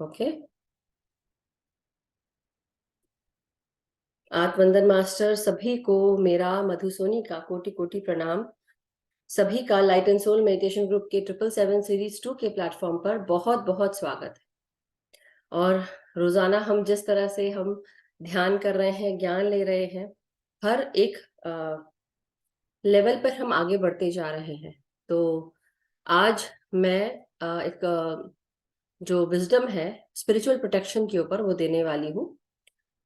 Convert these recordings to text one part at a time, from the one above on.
Okay. आत्मवंदन master सभी को मेरा मधुसोनी का कोटि कोटि प्रणाम। सभी का light and soul meditation group के 777 सीरीज 2 के प्लेटफॉर्म पर बहुत बहुत स्वागत है। और रोजाना हम जिस तरह से हम ध्यान कर रहे हैं, ज्ञान ले रहे हैं, हर एक लेवल पर हम आगे बढ़ते जा रहे हैं। तो आज मैं एक जो विजडम है स्पिरिचुअल प्रोटेक्शन के ऊपर वो देने वाली हूँ।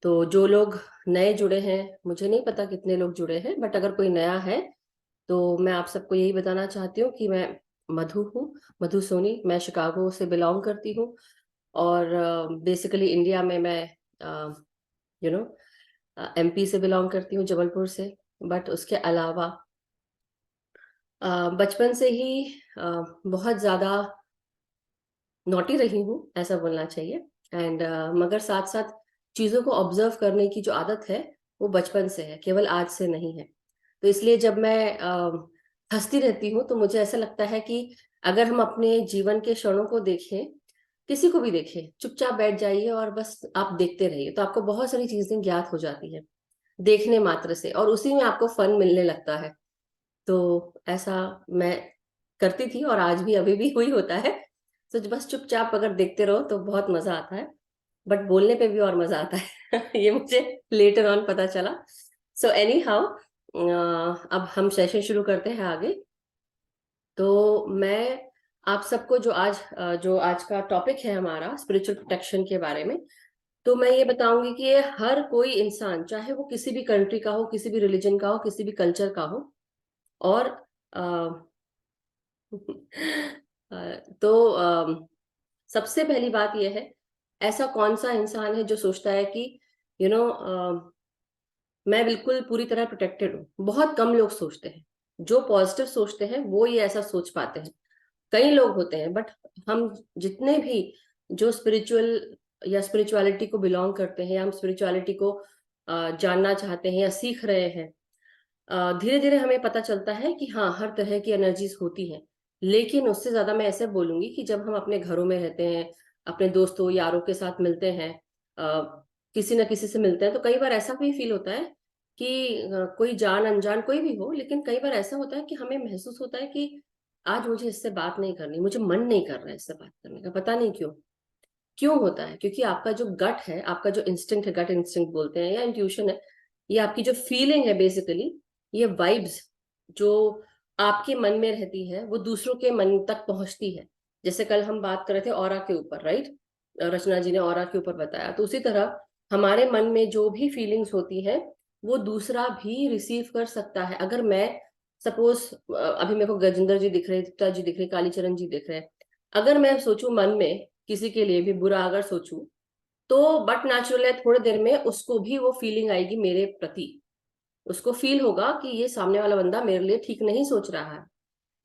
तो जो लोग नए जुड़े हैं, मुझे नहीं पता कितने लोग जुड़े हैं, बट अगर कोई नया है तो मैं आप सबको यही बताना चाहती हूँ कि मैं मधु हूँ, मधु सोनी। मैं शिकागो से बिलोंग करती हूँ और बेसिकली इंडिया में मैं यू नो एमपी से बिलोंग करती हूँ, जबलपुर से। बट उसके अलावा बचपन से ही बहुत ज़्यादा नॉटी रही हूँ, ऐसा बोलना चाहिए। एंड मगर साथ साथ चीज़ों को ऑब्जर्व करने की जो आदत है वो बचपन से है, केवल आज से नहीं है। तो इसलिए जब मैं हंसती रहती हूँ तो मुझे ऐसा लगता है कि अगर हम अपने जीवन के क्षणों को देखें, किसी को भी देखें, चुपचाप बैठ जाइए और बस आप देखते रहिए, तो आपको बहुत सारी चीजें ज्ञात हो जाती है देखने मात्र से, और उसी में आपको फन मिलने लगता है। तो ऐसा मैं करती थी और आज भी अभी भी वही होता है। तो बस चुपचाप अगर देखते रहो तो बहुत मजा आता है, बट बोलने पे भी और मजा आता है ये मुझे लेटर ऑन पता चला। सो एनी हाउ, अब हम सेशन शुरू करते हैं आगे। तो मैं आप सबको जो आज का टॉपिक है हमारा स्पिरिचुअल प्रोटेक्शन के बारे में, तो मैं ये बताऊंगी कि ये हर कोई इंसान, चाहे वो किसी भी कंट्री का हो, किसी भी रिलीजन का हो, किसी भी कल्चर का हो, और तो सबसे पहली बात यह है, ऐसा कौन सा इंसान है जो सोचता है कि यू you नो मैं बिल्कुल पूरी तरह प्रोटेक्टेड हूँ। बहुत कम लोग सोचते हैं। जो पॉजिटिव सोचते हैं वो ये ऐसा सोच पाते हैं। कई लोग होते हैं, बट हम जितने भी जो स्पिरिचुअल या स्पिरिचुअलिटी को बिलोंग करते हैं, या हम स्पिरिचुअलिटी को जानना चाहते हैं या सीख रहे हैं, धीरे धीरे हमें पता चलता है कि हाँ, हर तरह की एनर्जीज होती हैं। लेकिन उससे ज्यादा मैं ऐसे बोलूंगी कि जब हम अपने घरों में रहते हैं, अपने दोस्तों यारों के साथ मिलते हैं, किसी न किसी से मिलते हैं, तो कई बार ऐसा भी फील होता है कि कोई जान अनजान कोई भी हो, लेकिन कई बार ऐसा होता है कि हमें महसूस होता है कि आज मुझे इससे बात नहीं करनी, मुझे मन नहीं कर रहा है इससे बात करने का। पता नहीं क्यों। क्यों होता है? क्योंकि आपका जो गट है, आपका जो इंस्टिंक्ट है, गट इंस्टिंक्ट बोलते हैं या इंट्यूशन है, ये आपकी जो फीलिंग है बेसिकली, ये वाइब्स जो आपके मन में रहती है वो दूसरों के मन तक पहुंचती है। जैसे कल हम बात कर रहे थे ऑरा के ऊपर, राइट? रचना जी ने ऑरा के ऊपर बताया, तो उसी तरह हमारे मन में जो भी फीलिंग्स होती है वो दूसरा भी रिसीव कर सकता है। अगर मैं सपोज, अभी मेरे को गजेंद्र जी दिख रहे, दीप्ता जी दिख रहे, कालीचरण जी दिख रहे हैं, अगर मैं सोचूं मन में किसी के लिए भी बुरा अगर सोचूं, तो बट नेचुरल है, थोड़ी देर में उसको भी वो फीलिंग आएगी मेरे प्रति। उसको फील होगा कि ये सामने वाला बंदा मेरे लिए ठीक नहीं सोच रहा है।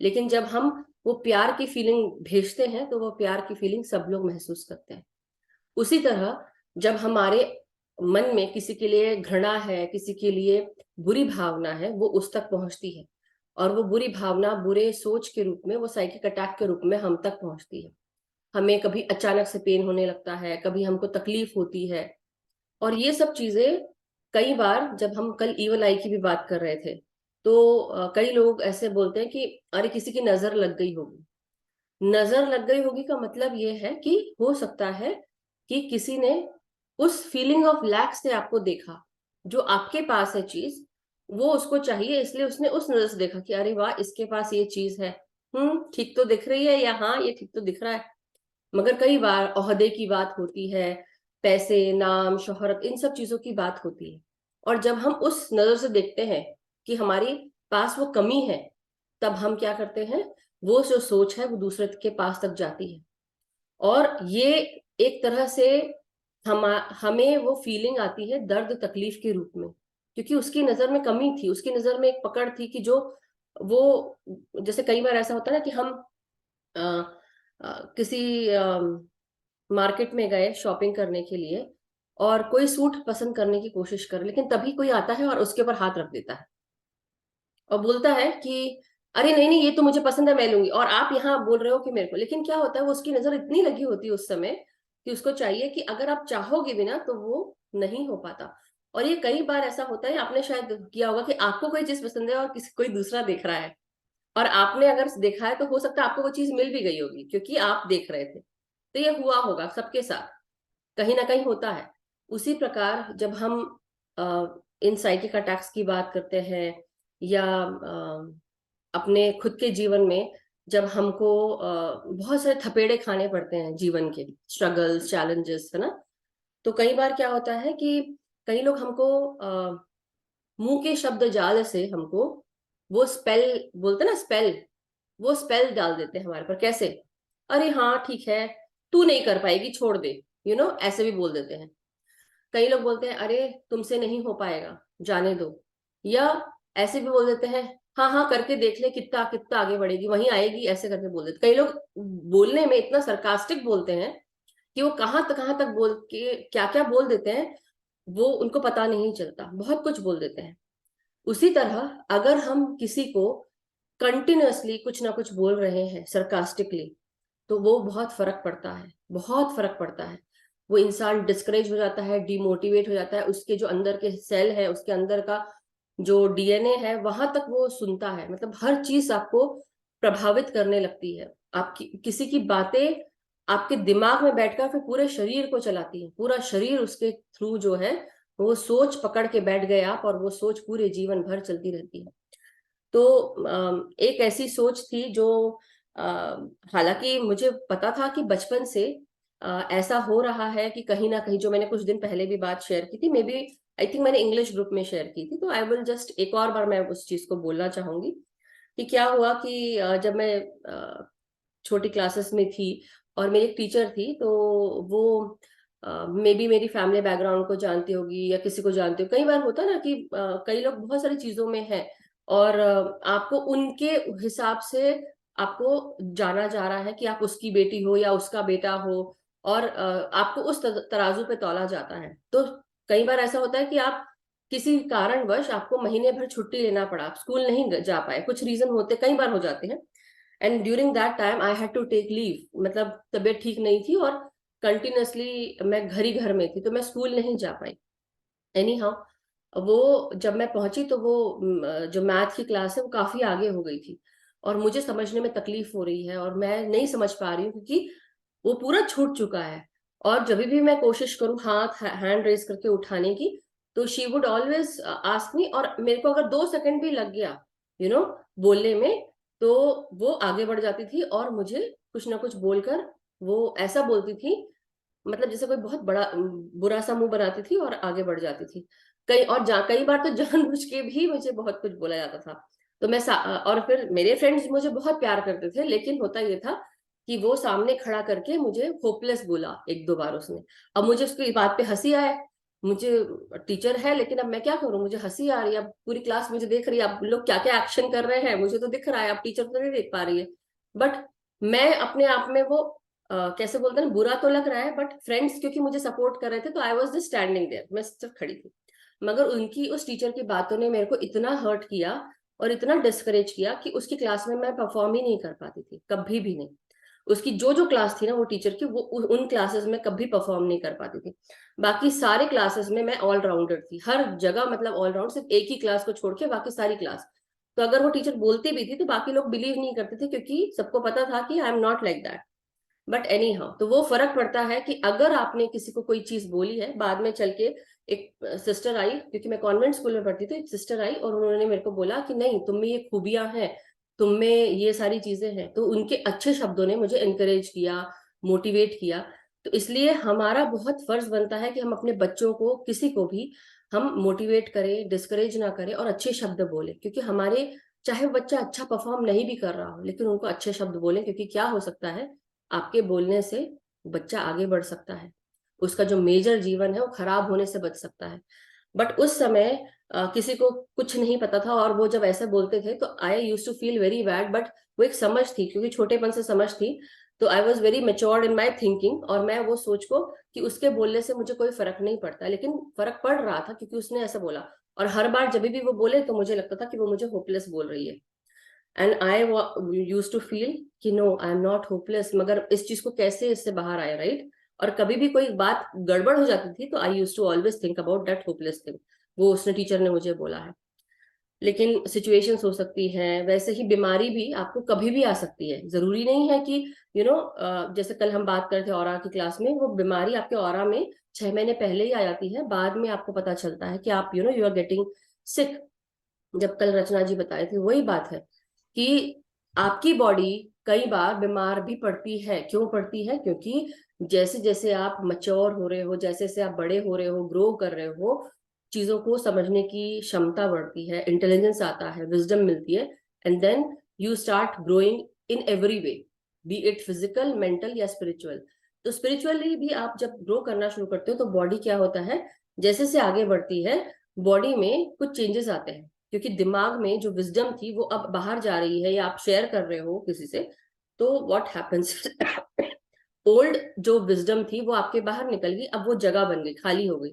लेकिन जब हम वो प्यार की फीलिंग भेजते हैं तो वो प्यार की फीलिंग सब लोग महसूस करते हैं। उसी तरह जब हमारे मन में किसी के लिए घृणा है, किसी के लिए बुरी भावना है, वो उस तक पहुंचती है, और वो बुरी भावना बुरे सोच के रूप में, वो साइकिक अटैक के रूप में हम तक पहुंचती है। हमें कभी अचानक से पेन होने लगता है, कभी हमको तकलीफ होती है। और ये सब चीजें कई बार, जब हम कल इवल आई की भी बात कर रहे थे, तो कई लोग ऐसे बोलते हैं कि अरे किसी की नजर लग गई होगी। नजर लग गई होगी का मतलब ये है कि हो सकता है कि किसी ने उस फीलिंग ऑफ लैक से आपको देखा, जो आपके पास है चीज, वो उसको चाहिए, इसलिए उसने उस नजर से देखा कि अरे वाह, इसके पास ये चीज है, ठीक तो दिख रही है, या हाँ ये ठीक तो दिख रहा है। मगर कई बार ओहदे की बात होती है, पैसे, नाम, शोहरत, इन सब चीजों की बात होती है। और जब हम उस नजर से देखते हैं कि हमारी पास वो कमी है, तब हम क्या करते हैं, वो जो सोच है वो दूसरे के पास तक जाती है। और ये एक तरह से हम हमें वो फीलिंग आती है दर्द तकलीफ के रूप में, क्योंकि उसकी नजर में कमी थी, उसकी नजर में एक पकड़ थी कि जो वो, जैसे कई बार ऐसा होता है ना कि हम अ, किसी मार्केट में गए शॉपिंग करने के लिए, और कोई सूट पसंद करने की कोशिश कर, लेकिन तभी कोई आता है और उसके ऊपर हाथ रख देता है और बोलता है कि अरे नहीं नहीं, ये तो मुझे पसंद है, मैं लूंगी, और आप यहाँ बोल रहे हो कि मेरे को। लेकिन क्या होता है, वो उसकी नजर इतनी लगी होती है उस समय, कि उसको चाहिए कि अगर आप चाहोगे भी ना तो वो नहीं हो पाता। और ये कई बार ऐसा होता है, आपने शायद किया होगा कि आपको कोई चीज पसंद है और किसी कोई दूसरा देख रहा है, और आपने अगर देखा है तो हो सकता है आपको वो चीज मिल भी गई होगी क्योंकि आप देख रहे थे। तो ये हुआ होगा सबके साथ, कहीं ना कहीं होता है। उसी प्रकार जब हम इन साइकिक अटैक्स की बात करते हैं, या अपने खुद के जीवन में जब हमको बहुत सारे थपेड़े खाने पड़ते हैं जीवन के, स्ट्रगल्स चैलेंजेस, है ना। तो कई बार क्या होता है कि कई लोग हमको मुंह के शब्द जाल से हमको वो स्पेल बोलते हैं ना, स्पेल, वो स्पेल डाल देते हैं हमारे पर। कैसे? अरे हाँ ठीक है, तू नहीं कर पाएगी, छोड़ दे, ऐसे भी बोल देते हैं। कई लोग बोलते हैं अरे तुमसे नहीं हो पाएगा, जाने दो। या ऐसे भी बोल देते हैं, हाँ हाँ करके देख ले, कितना कितना आगे बढ़ेगी, वहीं आएगी, ऐसे करके बोल देते। कई लोग बोलने में इतना सरकास्टिक बोलते हैं कि वो कहाँ तक बोल के क्या क्या बोल देते हैं, वो उनको पता नहीं चलता, बहुत कुछ बोल देते हैं। उसी तरह अगर हम किसी को कंटिन्यूअसली कुछ ना कुछ बोल रहे हैं सरकास्टिकली, तो वो बहुत फर्क पड़ता है, बहुत फर्क पड़ता है। वो इंसान डिस्करेज हो जाता है, डिमोटिवेट हो जाता है, उसके जो अंदर के सेल है, उसके अंदर का जो डीएनए है, वहां तक वो सुनता है। मतलब हर चीज आपको प्रभावित करने लगती है, आपकी किसी की बातें आपके दिमाग में बैठकर फिर पूरे शरीर को चलाती है, पूरा शरीर उसके थ्रू जो है वो सोच पकड़ के बैठ गए आप, और वो सोच पूरे जीवन भर चलती रहती है। तो एक ऐसी सोच थी जो अ, हालांकि मुझे पता था कि बचपन से ऐसा हो रहा है कि कहीं ना कहीं, जो मैंने कुछ दिन पहले भी बात शेयर की थी, मे बी आई थिंक मैंने इंग्लिश ग्रुप में शेयर की थी, तो आई विल जस्ट एक और बार मैं उस चीज को बोलना चाहूंगी कि क्या हुआ कि जब मैं छोटी क्लासेस में थी और मेरी एक टीचर थी, तो वो मे बी मेरी फैमिली बैकग्राउंड को जानती होगी या किसी को जानती हो। कई बार होता है ना कि कई लोग बहुत सारी चीजों में हैं, और आपको उनके हिसाब से आपको जाना जा रहा है कि आप उसकी बेटी हो या उसका बेटा हो, और आपको उस तराजू पे तौला जाता है। तो कई बार ऐसा होता है कि आप किसी कारणवश आपको महीने भर छुट्टी लेना पड़ा, आप स्कूल नहीं जा पाए, कुछ रीजन होते, कई बार हो जाते हैं। And during that time I had to take leave, मतलब तबीयत ठीक नहीं थी और कंटिन्यूअसली मैं घर में थी, तो मैं स्कूल नहीं जा पाई। एनी हाउ, वो जब मैं पहुंची तो वो जो मैथ की क्लास है वो काफी आगे हो गई थी, और मुझे समझने में तकलीफ हो रही है और मैं नहीं समझ पा रही हूँ क्योंकि वो पूरा छूट चुका है। और जब भी मैं कोशिश करूँ हाथ हैंड रेस करके उठाने की, तो she would always ask me, और मेरे को अगर 2 सेकंड भी लग गया बोलने में, तो वो आगे बढ़ जाती थी और मुझे कुछ ना कुछ बोलकर वो ऐसा बोलती थी, मतलब जैसे कोई बहुत बड़ा बुरा सा मुंह बनाती थी और आगे बढ़ जाती थी। कई बार तो जानबूझ के भी मुझे बहुत कुछ बोला जाता था। तो और फिर मेरे फ्रेंड्स मुझे बहुत प्यार करते थे, लेकिन होता ये था कि वो सामने खड़ा करके मुझे होपलेस बोला 1-2 बार उसने। अब मुझे उसकी बात पे हंसी आए, मुझे टीचर है लेकिन अब मैं क्या करूं, मुझे हंसी आ रही है, अब पूरी क्लास मुझे देख रही है, अब लोग क्या क्या एक्शन कर रहे हैं मुझे तो दिख रहा है, अब टीचर तो नहीं देख पा रही है। बट मैं अपने आप में वो कैसे बोलते हैं ना, बुरा तो लग रहा है, बट फ्रेंड्स क्योंकि मुझे सपोर्ट कर रहे थे, तो I was just standing there, मैं सिर्फ खड़ी थी। मगर उनकी उस टीचर की बातों ने मेरे को इतना हर्ट किया और इतना डिस्करेज किया कि उसकी क्लास में मैं परफॉर्म ही नहीं कर पाती थी, कभी भी नहीं। उसकी जो जो क्लास थी ना वो टीचर की, वो उन क्लासेस में कभी परफॉर्म नहीं कर पाती थी। बाकी सारे क्लासेस में मैं ऑलराउंडर थी, हर जगह, मतलब ऑलराउंड, सिर्फ एक ही क्लास को छोड़ के बाकी सारी क्लास। तो अगर वो टीचर बोलती भी थी तो बाकी लोग बिलीव नहीं करते थे, क्योंकि सबको पता था कि आई am not like that. But any how, तो वो फर्क पड़ता है कि अगर आपने किसी को कोई चीज बोली है, बाद में चल के एक सिस्टर आई, क्योंकि मैं कॉन्वेंट स्कूल में पढ़ती थी, एक सिस्टर आई और उन्होंने मेरे को बोला कि नहीं, तुम में ये खूबियां हैं, तुम में ये सारी चीजें हैं। तो उनके अच्छे शब्दों ने मुझे एनकरेज किया, मोटिवेट किया। तो इसलिए हमारा बहुत फर्ज बनता है कि हम अपने बच्चों को, किसी को भी, हम मोटिवेट करें, डिस्करेज ना करें और अच्छे शब्द बोले, क्योंकि हमारे, चाहे बच्चा अच्छा परफॉर्म नहीं भी कर रहा हो, लेकिन उनको अच्छे शब्द बोले, क्योंकि क्या हो सकता है, आपके बोलने से बच्चा आगे बढ़ सकता है, उसका जो मेजर जीवन है वो खराब होने से बच सकता है। बट उस समय किसी को कुछ नहीं पता था, और वो जब ऐसे बोलते थे तो I use to feel very bad, but वो एक समझ थी, क्योंकि छोटेपन से समझ थी। तो I was very matured in my thinking, और मैं वो सोच को कि उसके बोलने से मुझे कोई फर्क नहीं पड़ता, लेकिन फर्क पड़ रहा था क्योंकि उसने ऐसा बोला। और हर बार जब भी वो बोले तो मुझे लगता था कि वो मुझे होपलेस बोल रही है। And I use to feel कि no, I am not hopeless, मगर इस चीज को कैसे इससे बाहर आए, राइट। और कभी भी कोई बात गड़बड़ हो जाती थी तो I use to always think about that hopeless thing, वो उसने टीचर ने मुझे बोला है। लेकिन सिचुएशंस हो सकती हैं, वैसे ही बीमारी भी आपको कभी भी आ सकती है। जरूरी नहीं है कि जैसे कल हम बात करते थे ऑरा की क्लास में, वो बीमारी आपके ऑरा में 6 महीने पहले ही आ जाती है, बाद में आपको पता चलता है कि आप यू आर गेटिंग सिक। जब कल रचना जी बताए थे वही बात है कि आपकी बॉडी कई बार बीमार भी पड़ती है। क्यों पड़ती है? क्योंकि जैसे जैसे आप मच्योर हो रहे हो, जैसे जैसे आप बड़े हो रहे हो, ग्रो कर रहे हो, चीजों को समझने की क्षमता बढ़ती है, इंटेलिजेंस आता है, विजडम मिलती है, and then you start growing in every way, be it physical, mental या स्पिरिचुअल। तो स्पिरिचुअली भी आप जब ग्रो करना शुरू करते हो तो बॉडी क्या होता है, जैसे से आगे बढ़ती है बॉडी में कुछ चेंजेस आते हैं, क्योंकि दिमाग में जो विजडम थी वो अब बाहर जा रही है या आप शेयर कर रहे हो किसी से। तो व्हाट हैपेंस, ओल्ड जो विजडम थी वो आपके बाहर निकल गई, अब वो जगह बन गई, खाली हो गई।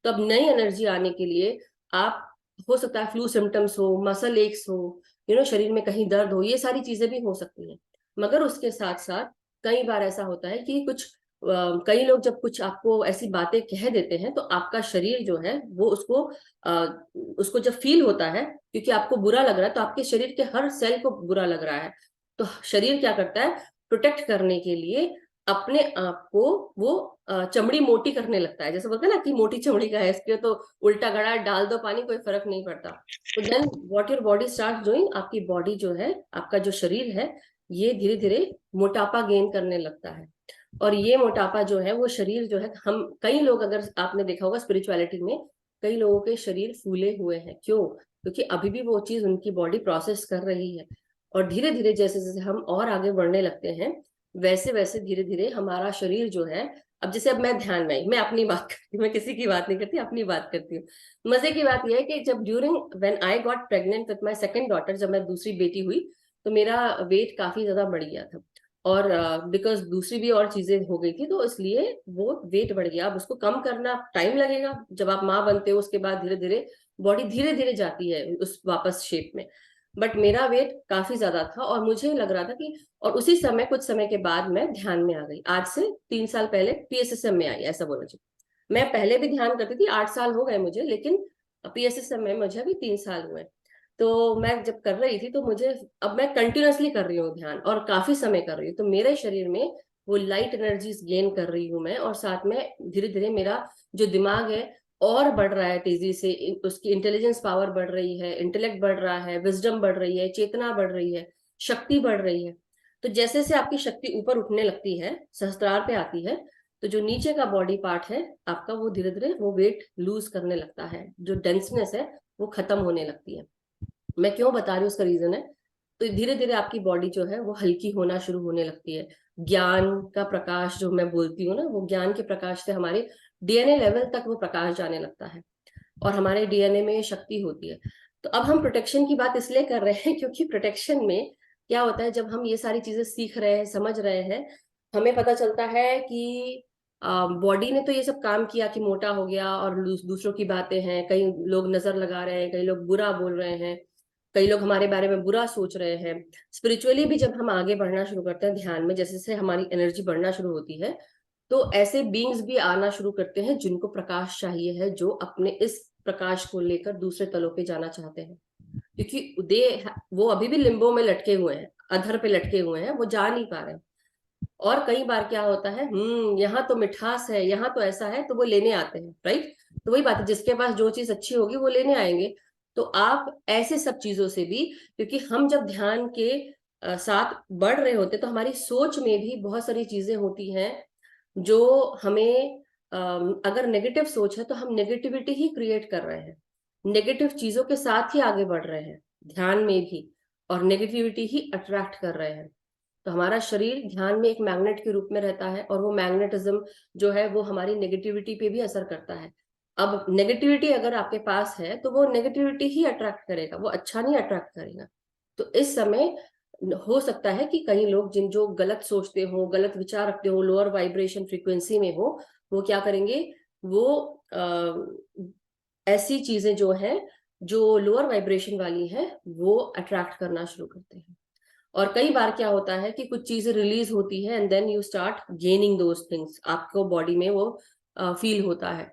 तो अब नई एनर्जी आने के लिए आप, हो सकता है फ्लू सिम्टम्स हो, मसल एक्स हो, शरीर में कहीं दर्द हो, ये सारी चीजें भी हो सकती हैं। मगर उसके साथ साथ कई बार ऐसा होता है कि कई लोग जब कुछ आपको ऐसी बातें कह देते हैं तो आपका शरीर जो है वो उसको जब फील होता है, क्योंकि आपको बुरा लग रहा है तो आपके शरीर के हर सेल को बुरा लग रहा है, तो शरीर क्या करता है, प्रोटेक्ट करने के लिए अपने आप को वो चमड़ी मोटी करने लगता है। जैसे बोलते हैं ना कि मोटी चमड़ी का है, इसके तो उल्टा घड़ा डाल दो पानी, कोई फर्क नहीं पड़ता। तो then what your body start doing, आपकी बॉडी जो है, आपका जो शरीर है, ये धीरे धीरे मोटापा गेन करने लगता है। और ये मोटापा जो है वो शरीर जो है, हम कई लोग, अगर आपने देखा होगा स्पिरिचुअलिटी में, कई लोगों के शरीर फूले हुए हैं। क्यों? क्योंकि अभी भी वो चीज उनकी बॉडी प्रोसेस कर रही है। और धीरे धीरे जैसे जैसे हम और आगे बढ़ने लगते हैं, वैसे वैसे धीरे धीरे हमारा शरीर जो है, अब जैसे अब मैं ध्यान में आई, मैं अपनी बात करती हूँ, मैं किसी की बात नहीं करती, अपनी बात करती हूँ। मजे की बात यह है कि जब during when I got pregnant with my second daughter, जब मैं दूसरी बेटी हुई, तो मेरा वेट काफी ज्यादा बढ़ गया था। और बिकॉज दूसरी भी और चीजें हो गई थी, तो इसलिए वो वेट बढ़ गया। अब उसको कम करना टाइम लगेगा, जब आप माँ बनते हो उसके बाद धीरे धीरे बॉडी धीरे धीरे जाती है उस वापस शेप में। बट मेरा वेट काफी ज्यादा था और मुझे लग रहा था कि, और उसी समय कुछ समय के बाद मैं ध्यान में आ गई। आज से 3 साल पहले पीएसएसएम में आई, ऐसा बोलना चाहिए। मैं पहले भी ध्यान करती थी, 8 साल हो गए मुझे, लेकिन पीएसएसएम में मुझे अभी 3 साल हुए। तो मैं जब कर रही थी तो मुझे, अब मैं कंटिन्यूअसली कर रही हूँ ध्यान और काफी समय कर रही हूँ, तो मेरे शरीर में वो लाइट एनर्जीज गेन कर रही हूँ मैं, और साथ में धीरे धीरे मेरा जो दिमाग है और बढ़ रहा है तेजी से, उसकी इंटेलिजेंस पावर बढ़ रही है, इंटेलेक्ट बढ़ रहा है, विजडम बढ़ रही है, चेतना बढ़ रही है, शक्ति बढ़ रही है। तो जैसे जैसे आपकी शक्ति ऊपर उठने लगती है, सहस्त्रार पे आती है, तो जो नीचे का बॉडी पार्ट है आपका, वो धीरे धीरे वो वेट लूज करने लगता है, जो डेंसनेस है वो खत्म होने लगती है। मैं क्यों बता रही हूँ, उसका रीजन है, तो धीरे धीरे आपकी बॉडी जो है वो हल्की होना शुरू होने लगती है। ज्ञान का प्रकाश जो मैं बोलती हूँ ना, वो ज्ञान के प्रकाश से हमारे डीएनए लेवल तक वो प्रकाश जाने लगता है, और हमारे डीएनए में शक्ति होती है। तो अब हम प्रोटेक्शन की बात इसलिए कर रहे हैं क्योंकि प्रोटेक्शन में क्या होता है, जब हम ये सारी चीजें सीख रहे हैं, समझ रहे हैं, हमें पता चलता है कि बॉडी ने तो ये सब काम किया कि मोटा हो गया, और दूसरों की बातें हैं, कई लोग नजर लगा रहे हैं, कई लोग बुरा बोल रहे हैं, कई लोग हमारे बारे में बुरा सोच रहे हैं। स्पिरिचुअली भी जब हम आगे बढ़ना शुरू करते हैं ध्यान में, जैसे जैसे हमारी एनर्जी बढ़ना शुरू होती है, तो ऐसे बींग्स भी आना शुरू करते हैं जिनको प्रकाश चाहिए है, जो अपने इस प्रकाश को लेकर दूसरे तलों पे जाना चाहते हैं। क्योंकि वो अभी भी लिम्बो में लटके हुए हैं, अधर पे लटके हुए हैं, वो जा नहीं पा रहे हैं। और कई बार क्या होता है, यहाँ तो मिठास है, यहाँ तो ऐसा है, तो वो लेने आते हैं, राइट। तो वही बात है, जिसके पास जो चीज अच्छी होगी वो लेने आएंगे। तो आप ऐसे सब चीजों से भी, क्योंकि हम जब ध्यान के साथ बढ़ रहे होते तो हमारी सोच में भी बहुत सारी चीजें होती हैं जो हमें, अगर नेगेटिव सोच है तो हम नेगेटिविटी ही क्रिएट कर रहे हैं, नेगेटिव चीजों के साथ ही आगे बढ़ रहे हैं ध्यान में भी, और नेगेटिविटी ही अट्रैक्ट कर रहे हैं। तो हमारा शरीर ध्यान में एक मैग्नेट के रूप में रहता है, और वो मैग्नेटिज्म जो है वो हमारी नेगेटिविटी पे भी असर करता है। अब नेगेटिविटी अगर आपके पास है तो वो नेगेटिविटी ही अट्रैक्ट करेगा, वो अच्छा नहीं अट्रैक्ट करेगा। तो इस समय हो सकता है कि कई लोग जिन जो गलत सोचते हो, गलत विचार रखते हो, लोअर वाइब्रेशन फ्रीक्वेंसी में हो, वो क्या करेंगे, वो ऐसी चीजें जो है, जो लोअर वाइब्रेशन वाली है, वो अट्रैक्ट करना शुरू करते हैं। और कई बार क्या होता है कि कुछ चीजें रिलीज होती है and then you start gaining those things, आपको बॉडी में वो फील होता है।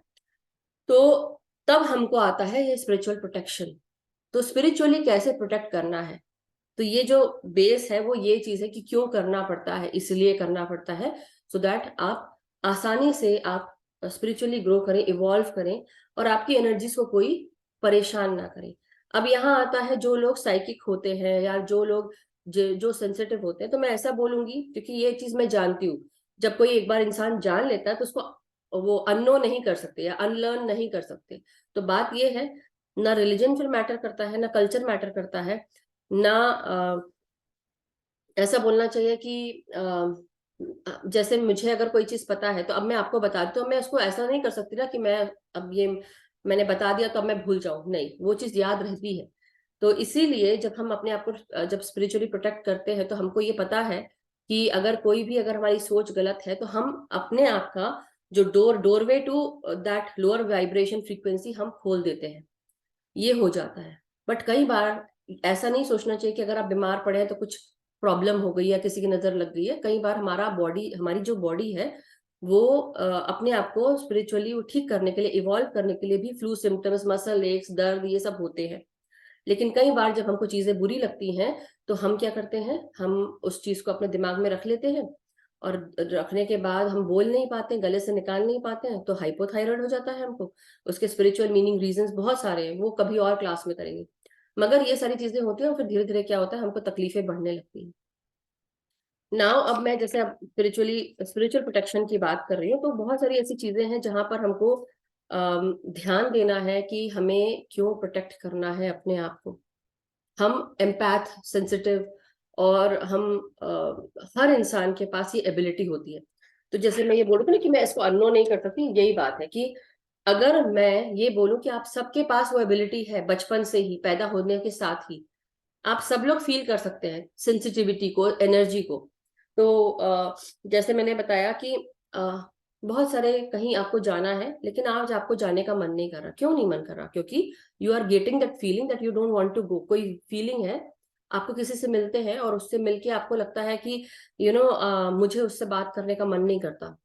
तो तब हमको आता है ये स्पिरिचुअल प्रोटेक्शन। तो स्पिरिचुअली कैसे प्रोटेक्ट करना है, तो ये जो बेस है वो ये चीज है कि क्यों करना पड़ता है, इसलिए करना पड़ता है सो दैट आप आसानी से आप स्पिरिचुअली ग्रो करें, इवॉल्व करें, और आपकी एनर्जीज को कोई परेशान ना करे। अब यहाँ आता है जो लोग साइकिक होते हैं या जो लोग जो सेंसिटिव होते हैं, तो मैं ऐसा बोलूंगी क्योंकि ये चीज मैं जानती हूँ, जब कोई एक बार इंसान जान लेता है तो उसको वो अननो नहीं कर सकते या अनलर्न नहीं कर सकते। तो बात ये है, ना रिलीजन फिर मैटर करता है, ना कल्चर मैटर करता है, ना ऐसा बोलना चाहिए कि जैसे मुझे अगर कोई चीज पता है तो अब मैं आपको बता दूं, तो मैं उसको ऐसा नहीं कर सकती ना कि मैं अब ये मैंने बता दिया तो अब मैं भूल जाऊं, नहीं, वो चीज याद रहती है। तो इसीलिए जब हम अपने आप को जब स्पिरिचुअली प्रोटेक्ट करते हैं तो हमको ये पता है कि अगर हमारी सोच गलत है तो हम अपने आप का जो doorway to that lower vibration frequency हम खोल देते हैं, ये हो जाता है। बट कई बार ऐसा नहीं सोचना चाहिए कि अगर आप बीमार पड़े हैं तो कुछ प्रॉब्लम हो गई या किसी की नजर लग गई है। कई बार हमारी जो बॉडी है वो अपने आप को स्पिरिचुअली ठीक करने के लिए, इवॉल्व करने के लिए भी फ्लू सिम्टम्स, मसल एक्स, दर्द, ये सब होते हैं। लेकिन कई बार जब हमको चीजें बुरी लगती हैं तो हम क्या करते हैं, हम उस चीज को अपने दिमाग में रख लेते हैं, और रखने के बाद हम बोल नहीं पाते, गले से निकाल नहीं पाते हैं, तो हाइपोथायराइड हो जाता है हमको। उसके स्पिरिचुअल मीनिंग रीजंस बहुत सारे हैं, वो कभी और क्लास में करेंगे। मगर ये सारी चीजें होती हैं और फिर धीरे धीरे क्या होता है, हमको तकलीफें बढ़ने लगती हैं। नाउ अब मैं जैसे अब स्पिरिचुअल प्रोटेक्शन की बात कर रही हूँ, तो बहुत सारी ऐसी चीजें हैं जहां पर हमको ध्यान देना है कि हमें क्यों प्रोटेक्ट करना है अपने आप को। हम एम्पैथ, सेंसिटिव, और हम हर इंसान के पास ये एबिलिटी होती है। तो जैसे मैं ये बोलूँ ना कि मैं इसको अननो नहीं कर सकती, यही बात है कि अगर मैं ये बोलूं कि आप सबके पास वो एबिलिटी है, बचपन से ही, पैदा होने के साथ ही आप सब लोग फील कर सकते हैं सेंसिटिविटी को, एनर्जी को। तो जैसे मैंने बताया कि बहुत सारे कहीं आपको जाना है लेकिन आज आपको जाने का मन नहीं कर रहा। क्यों नहीं मन कर रहा? क्योंकि you are getting that feeling that you don't want to go. कोई फीलिंग है, आपको किसी से मिलते हैं और उससे मिलके आपको लगता है कि मुझे उससे बात करने का मन नहीं करता,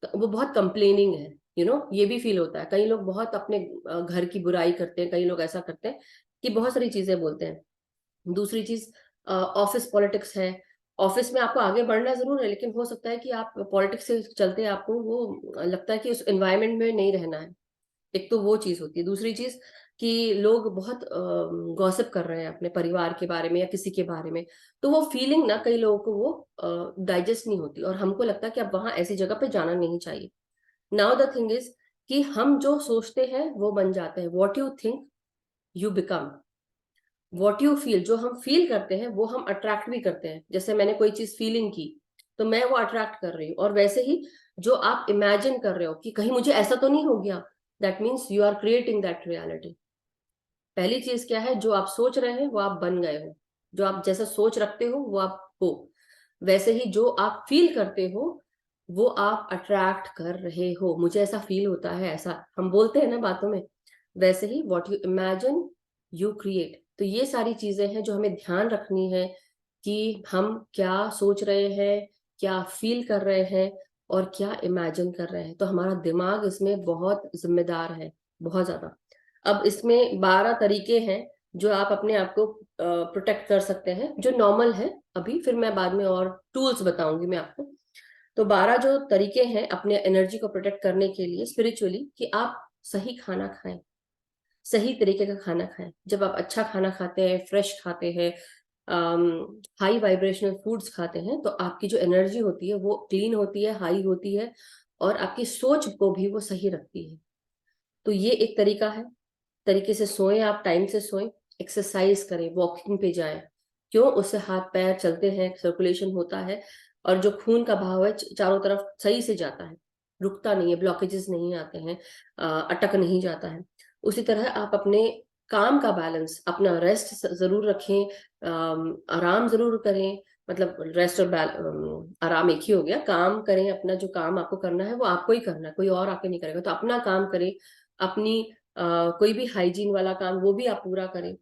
तो वो बहुत कंप्लेनिंग है। ये भी फील होता है। कई लोग बहुत अपने घर की बुराई करते हैं, कई लोग ऐसा करते हैं कि बहुत सारी चीजें बोलते हैं। दूसरी चीज ऑफिस पॉलिटिक्स है। ऑफिस में आपको आगे बढ़ना जरूर है, लेकिन हो सकता है कि आप पॉलिटिक्स से चलते आपको वो लगता है कि उस एनवायरनमेंट में नहीं रहना है। एक तो वो चीज होती है। दूसरी चीज कि लोग बहुत गॉसिप कर रहे हैं अपने परिवार के बारे में या किसी के बारे में, तो वो फीलिंग ना कई लोगों को वो डाइजेस्ट नहीं होती, और हमको लगता है कि अब वहां ऐसी जगह पे जाना नहीं चाहिए। नाउ द थिंग इज कि हम जो सोचते हैं वो बन जाते हैं। What you think you become, what you feel, जो हम फील करते हैं वो हम अट्रैक्ट भी करते हैं। जैसे मैंने कोई चीज फीलिंग की तो मैं वो अट्रैक्ट कर रही हूँ, और वैसे ही जो आप इमेजिन कर रहे हो कि कहीं मुझे ऐसा तो नहीं हो गया, that means you are creating that reality. पहली चीज क्या है, जो आप सोच रहे हैं वो आप बन गए हो। जो आप जैसा सोच रखते हो वो आप हो। वैसे ही जो आप फील करते हो वो आप अट्रैक्ट कर रहे हो। मुझे ऐसा फील होता है, ऐसा हम बोलते हैं ना बातों में। वैसे ही what you imagine you create. तो ये सारी चीजें हैं जो हमें ध्यान रखनी है कि हम क्या सोच रहे हैं, क्या फील कर रहे हैं, और क्या इमेजिन कर रहे हैं। तो हमारा दिमाग इसमें बहुत जिम्मेदार है, बहुत ज्यादा। अब इसमें 12 तरीके हैं जो आप अपने आप को प्रोटेक्ट कर सकते हैं, जो नॉर्मल है अभी, फिर मैं बाद में और टूल्स बताऊंगी मैं आपको। तो 12 जो तरीके हैं अपने एनर्जी को प्रोटेक्ट करने के लिए स्पिरिचुअली, कि आप सही खाना खाएं, सही तरीके का खाना खाएं। जब आप अच्छा खाना खाते हैं, फ्रेश खाते हैं, हाई वाइब्रेशनल फूड्स खाते हैं, तो आपकी जो एनर्जी होती है वो क्लीन होती है, हाई होती है, और आपकी सोच को भी वो सही रखती है। तो ये एक तरीका है। तरीके से सोएं, आप टाइम से सोएं, एक्सरसाइज करें, वॉकिंग पे जाएं। क्यों? उससे हाथ पैर चलते हैं, सर्कुलेशन होता है, और जो खून का बहाव है चारों तरफ सही से जाता है, रुकता नहीं है, ब्लॉकेजेस नहीं आते हैं, अटक नहीं जाता है। उसी तरह आप अपने काम का बैलेंस, अपना रेस्ट जरूर रखें, आराम जरूर करें। मतलब रेस्ट और आराम एक ही हो गया। काम करें, अपना जो काम आपको करना है वो आपको ही करना है, कोई और आके नहीं करेगा। तो अपना काम करें, अपनी कोई भी हाइजीन वाला काम वो भी आप पूरा करें।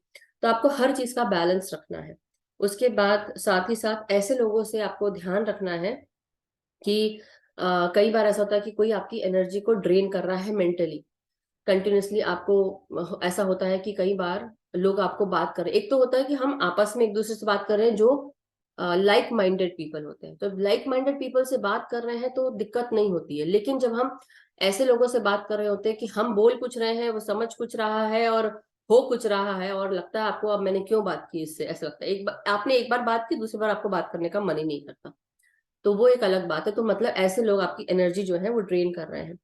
तो आपको हर चीज का बैलेंस रखना है। उसके बाद साथ ही साथ ऐसे लोगों से आपको ध्यान रखना है कि कई बार ऐसा होता है कि कोई आपकी एनर्जी को ड्रेन कर रहा है मेंटली, कंटिन्यूअसली आपको। ऐसा होता है कि कई बार लोग आपको बात कर रहे हैं, एक तो होता है कि हम आपस में एक दूसरे से बात कर रहे हैं जो लाइक माइंडेड पीपल होते हैं, तो लाइक माइंडेड पीपल से बात कर रहे हैं तो दिक्कत नहीं होती है। लेकिन जब हम ऐसे लोगों से बात कर रहे होते हैं कि हम बोल कुछ रहे हैं, वो समझ कुछ रहा है और हो कुछ रहा है, और लगता है आपको अब मैंने क्यों बात की इससे, ऐसा लगता है एक बार आपने एक बार बात की, दूसरी बार आपको बात करने का मन ही नहीं करता, तो वो एक अलग बात है। तो मतलब ऐसे लोग आपकी एनर्जी जो है वो ड्रेन कर रहे हैं।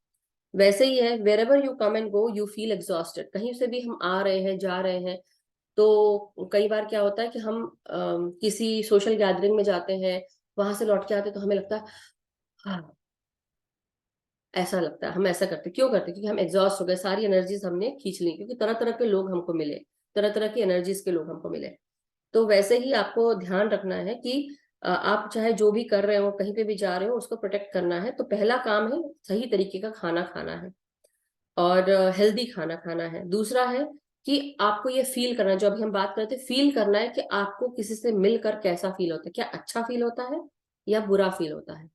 वैसे ही है, wherever you come and go you feel exhausted. कहीं से भी हम आ रहे हैं जा रहे हैं, तो कई बार क्या होता है कि हम किसी सोशल गैदरिंग में जाते हैं, वहां से लौट के आते हैं तो हमें लगता है हाँ, ऐसा लगता है। हम ऐसा करते क्यों करते, क्योंकि हम एग्जॉस्ट हो गए, सारी एनर्जीज हमने खींच ली, क्योंकि तरह तरह के लोग हमको मिले, तरह तरह की एनर्जीज के लोग हमको मिले। तो वैसे ही आपको ध्यान रखना है कि आप चाहे जो भी कर रहे हो, कहीं पे भी जा रहे हो, उसको प्रोटेक्ट करना है। तो पहला काम है सही तरीके का खाना खाना है, और हेल्दी खाना खाना है। दूसरा है कि आपको ये फील करना है, जो अभी हम बात करते थे, फील करना है कि आपको किसी से मिलकर कैसा फील होता है, क्या अच्छा फील होता है या बुरा फील होता है,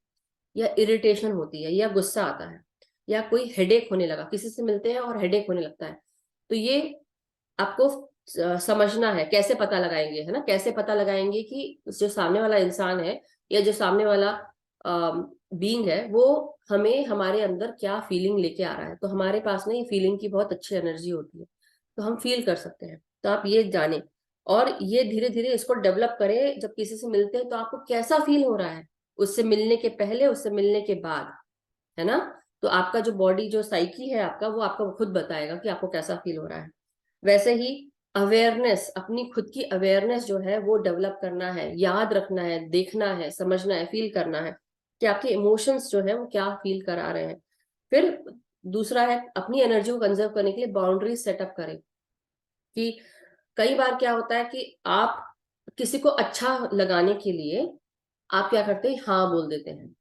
या इरिटेशन होती है या गुस्सा आता है, या कोई हेडेक होने लगा, किसी से मिलते हैं और हेडेक होने लगता है। तो ये आपको समझना है। कैसे पता लगाएंगे, है ना, कैसे पता लगाएंगे कि जो सामने वाला इंसान है या जो सामने वाला बीइंग है वो हमें हमारे अंदर क्या फीलिंग लेके आ रहा है। तो हमारे पास ना ये फीलिंग की बहुत अच्छी एनर्जी होती है, तो हम फील कर सकते हैं। तो आप ये जाने, और ये धीरे धीरे इसको डेवलप करें। जब किसी से मिलते हैं तो आपको कैसा फील हो रहा है, उससे मिलने के पहले, उससे मिलने के बाद, है ना। तो आपका जो बॉडी, जो साइकी है आपका, वो आपको खुद बताएगा कि आपको कैसा फील हो रहा है। वैसे ही अवेयरनेस, अपनी खुद की अवेयरनेस जो है वो डेवलप करना है, याद रखना है, देखना है, समझना है, फील करना है कि आपके इमोशंस जो है वो क्या फील करा रहे हैं। फिर दूसरा है, अपनी एनर्जी को कंजर्व करने के लिए बाउंड्रीज सेटअप करें। कि कई बार क्या होता है कि आप किसी को अच्छा लगाने के लिए आप क्या करते हैं, हाँ बोल देते हैं,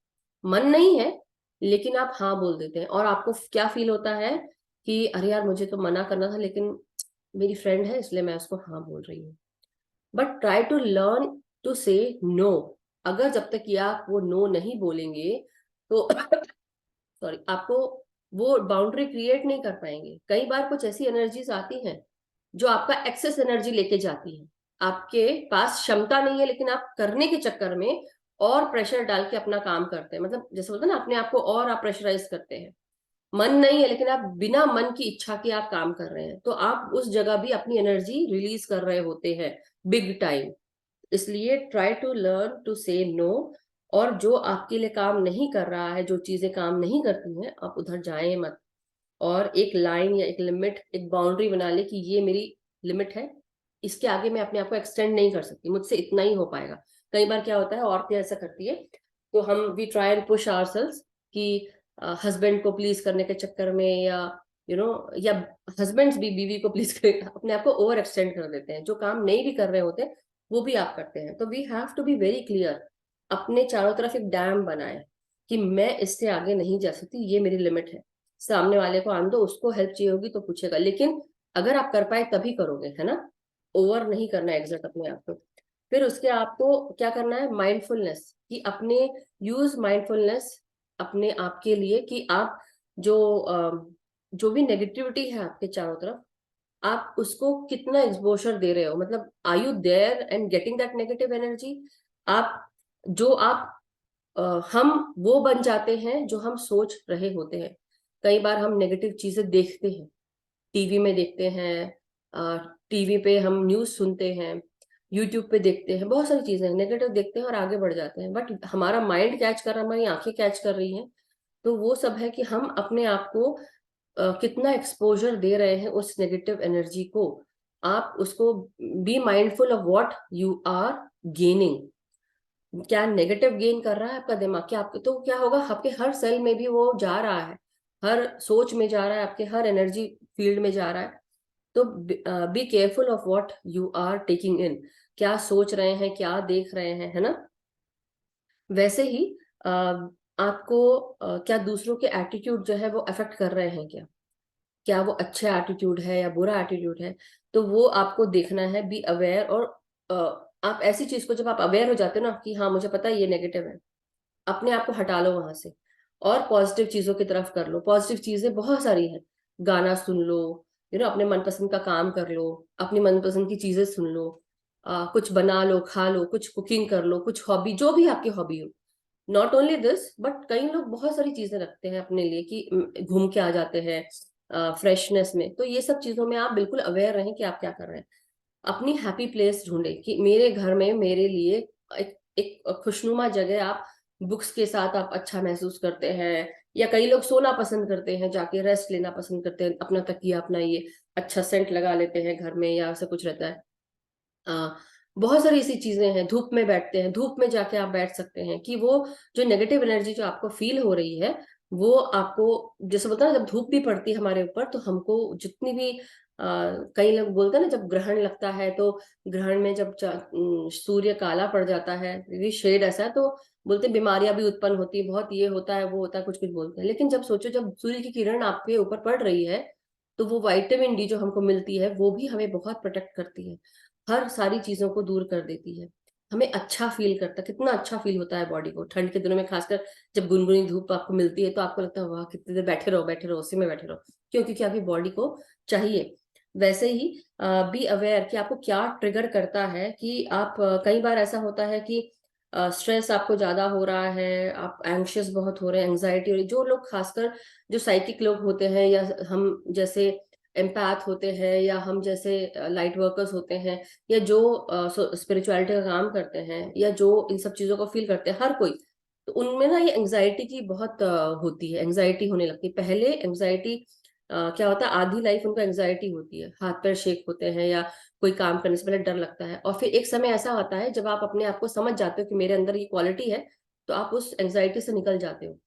मन नहीं है लेकिन आप हाँ बोल देते हैं, और आपको क्या फील होता है कि अरे यार मुझे तो मना करना था, लेकिन मेरी फ्रेंड है इसलिए मैं उसको हाँ बोल रही हूँ। But try to learn to say no. अगर जब तक कि आप वो नो नहीं बोलेंगे तो सॉरी, आपको वो बाउंड्री क्रिएट नहीं कर पाएंगे। कई बार कुछ ऐसी एनर्जीज आती हैं जो आपका एक्सेस एनर्जी लेके जाती है, आपके पास क्षमता नहीं है लेकिन आप करने के चक्कर में और प्रेशर डाल के अपना काम करते हैं। मतलब जैसे बोलते हैं ना, अपने आप को और आप प्रेशराइज करते हैं। मन नहीं है लेकिन आप बिना मन की इच्छा के आप काम कर रहे हैं, तो आप उस जगह भी अपनी एनर्जी रिलीज कर रहे होते हैं बिग टाइम। इसलिए try to learn to say no. और जो आपके लिए काम नहीं कर रहा है, जो चीजें काम नहीं करती हैं, आप उधर जाएं मत। और एक लाइन या एक लिमिट, एक बाउंड्री बना ले कि ये मेरी लिमिट है, इसके आगे मैं अपने आप को एक्सटेंड नहीं कर सकती, मुझसे इतना ही हो पाएगा। कई बार क्या होता है, औरतें ऐसा करती है, तो हम we try and push ourselves कि हस्बैंड को प्लीज करने के चक्कर में, या या हस्बैंड्स भी बीवी को प्लीज कर अपने आप को ओवर एक्सटेंड कर देते हैं, जो काम नहीं भी कर रहे होते वो भी आप करते हैं। तो we have to be very clear, अपने चारों तरफ एक डैम बनाए कि मैं इससे आगे नहीं जा सकती, ये मेरी लिमिट है। सामने वाले को आन दो, उसको हेल्प चाहिए होगी तो पूछेगा, लेकिन अगर आप कर पाए तभी करोगे, है ना। ओवर नहीं करना एग्जर्ट अपने आप को। फिर उसके आपको क्या करना है, माइंडफुलनेस, कि अपने यूज माइंडफुलनेस अपने आप के लिए, कि आप जो जो भी नेगेटिविटी है आपके चारों तरफ, आप उसको कितना एक्सपोजर दे रहे हो। मतलब are you there and getting that negative energy. आप जो आप हम वो बन जाते हैं जो हम सोच रहे होते हैं। कई बार हम नेगेटिव चीजें देखते हैं, टीवी में देखते हैं, टीवी पे हम न्यूज सुनते हैं, यूट्यूब पे देखते हैं, बहुत सारी चीजें नेगेटिव देखते हैं और आगे बढ़ जाते हैं। बट हमारा माइंड कैच कर रहा है, हमारी आंखें कैच कर रही हैं। तो वो सब है कि हम अपने आप को कितना एक्सपोजर दे रहे हैं उस नेगेटिव एनर्जी को। आप उसको be mindful of what you are gaining. क्या नेगेटिव गेन कर रहा है आपका दिमाग, क्या आपके, तो क्या होगा, आपके हर सेल में भी वो जा रहा है, हर सोच में जा रहा है, आपके हर एनर्जी फील्ड में जा रहा है। तो be careful of what you are taking in. क्या सोच रहे हैं, क्या देख रहे हैं, है ना। वैसे ही आपको क्या दूसरों के एटीट्यूड जो है वो अफेक्ट कर रहे हैं क्या, क्या वो अच्छा एटीट्यूड है या बुरा एटीट्यूड है। तो वो आपको देखना है, बी अवेयर। और आप ऐसी चीज को जब आप अवेयर हो जाते हो ना कि हाँ मुझे पता है ये नेगेटिव है, अपने आप को हटा लो वहां से और पॉजिटिव चीजों की तरफ कर लो। पॉजिटिव चीजें बहुत सारी हैं, गाना सुन लो, अपने मनपसंद का काम कर लो, अपनी मनपसंद की चीजें सुन लो, कुछ बना लो, खा लो, कुछ कुकिंग कर लो, कुछ हॉबी, जो भी आपकी हॉबी हो। नॉट ओनली दिस बट कई लोग बहुत सारी चीजें रखते हैं अपने लिए कि घूम के आ जाते हैं फ्रेशनेस में। तो ये सब चीजों में आप बिल्कुल अवेयर रहें कि आप क्या कर रहे हैं। अपनी हैप्पी प्लेस ढूंढे कि मेरे घर में मेरे लिए एक खुशनुमा जगह, आप बुक्स के साथ आप अच्छा महसूस करते हैं, या कई लोग सोना पसंद करते हैं, जाके रेस्ट लेना पसंद करते हैं, अपना तकिया अपना ये अच्छा सेंट लगा लेते हैं घर में, या ऐसा कुछ रहता है। आ, बहुत सारी ऐसी चीजें हैं, धूप में बैठते हैं, धूप में जाके आप बैठ सकते हैं कि वो जो नेगेटिव एनर्जी जो आपको फील हो रही है वो आपको, जैसे बोलते हैं ना, जब धूप भी पड़ती है हमारे ऊपर तो हमको जितनी भी कई लोग बोलते हैं ना, जब ग्रहण लगता है तो ग्रहण में जब सूर्य काला पड़ जाता है, ये शेड ऐसा है, तो बोलते हैं बीमारियां भी उत्पन्न होती है, बहुत ये होता है वो होता है, कुछ कुछ बोलते हैं। लेकिन जब सोचो, जब सूर्य की किरण आपके ऊपर पड़ रही है तो वो विटामिन डी जो हमको मिलती है वो भी हमें बहुत प्रोटेक्ट करती है, हर सारी चीजों को दूर कर देती है, हमें अच्छा फील करता है। कितना अच्छा फील होता है बॉडी को ठंड के दिनों में, खासकर जब गुनगुनी धूप आपको मिलती है तो आपको लगता है वाह कितनी देर बैठे रहो बैठे रहो, उसी में बैठे रहो। क्यों? क्योंकि आपकी बॉडी को चाहिए। वैसे ही बी अवेयर कि आपको क्या ट्रिगर करता है, कि आप कई बार ऐसा होता है कि स्ट्रेस आपको ज्यादा हो रहा है, आप एंग्शियस बहुत हो रहे हैं, एंग्जाइटी हो रही है। जो लोग खासकर जो साइकिक लोग होते हैं, या हम जैसे एम्पैथ होते हैं, या हम जैसे लाइट वर्कर्स होते हैं, या जो स्पिरिचुअलिटी का काम करते हैं, या जो इन सब चीजों को फील करते हैं, हर कोई, तो उनमें ना ये एंग्जाइटी की बहुत होती है, एंग्जाइटी होने लगती है। पहले एंग्जाइटी क्या होता है, आधी लाइफ उनको एंग्जाइटी होती है, हाथ पैर शेक होते हैं, या कोई काम करने से पहले डर लगता है, और फिर एक समय ऐसा आता है जब आप अपने आप को समझ जाते हो कि मेरे अंदर ये क्वालिटी है, तो आप उस एंग्जाइटी से निकल जाते हो।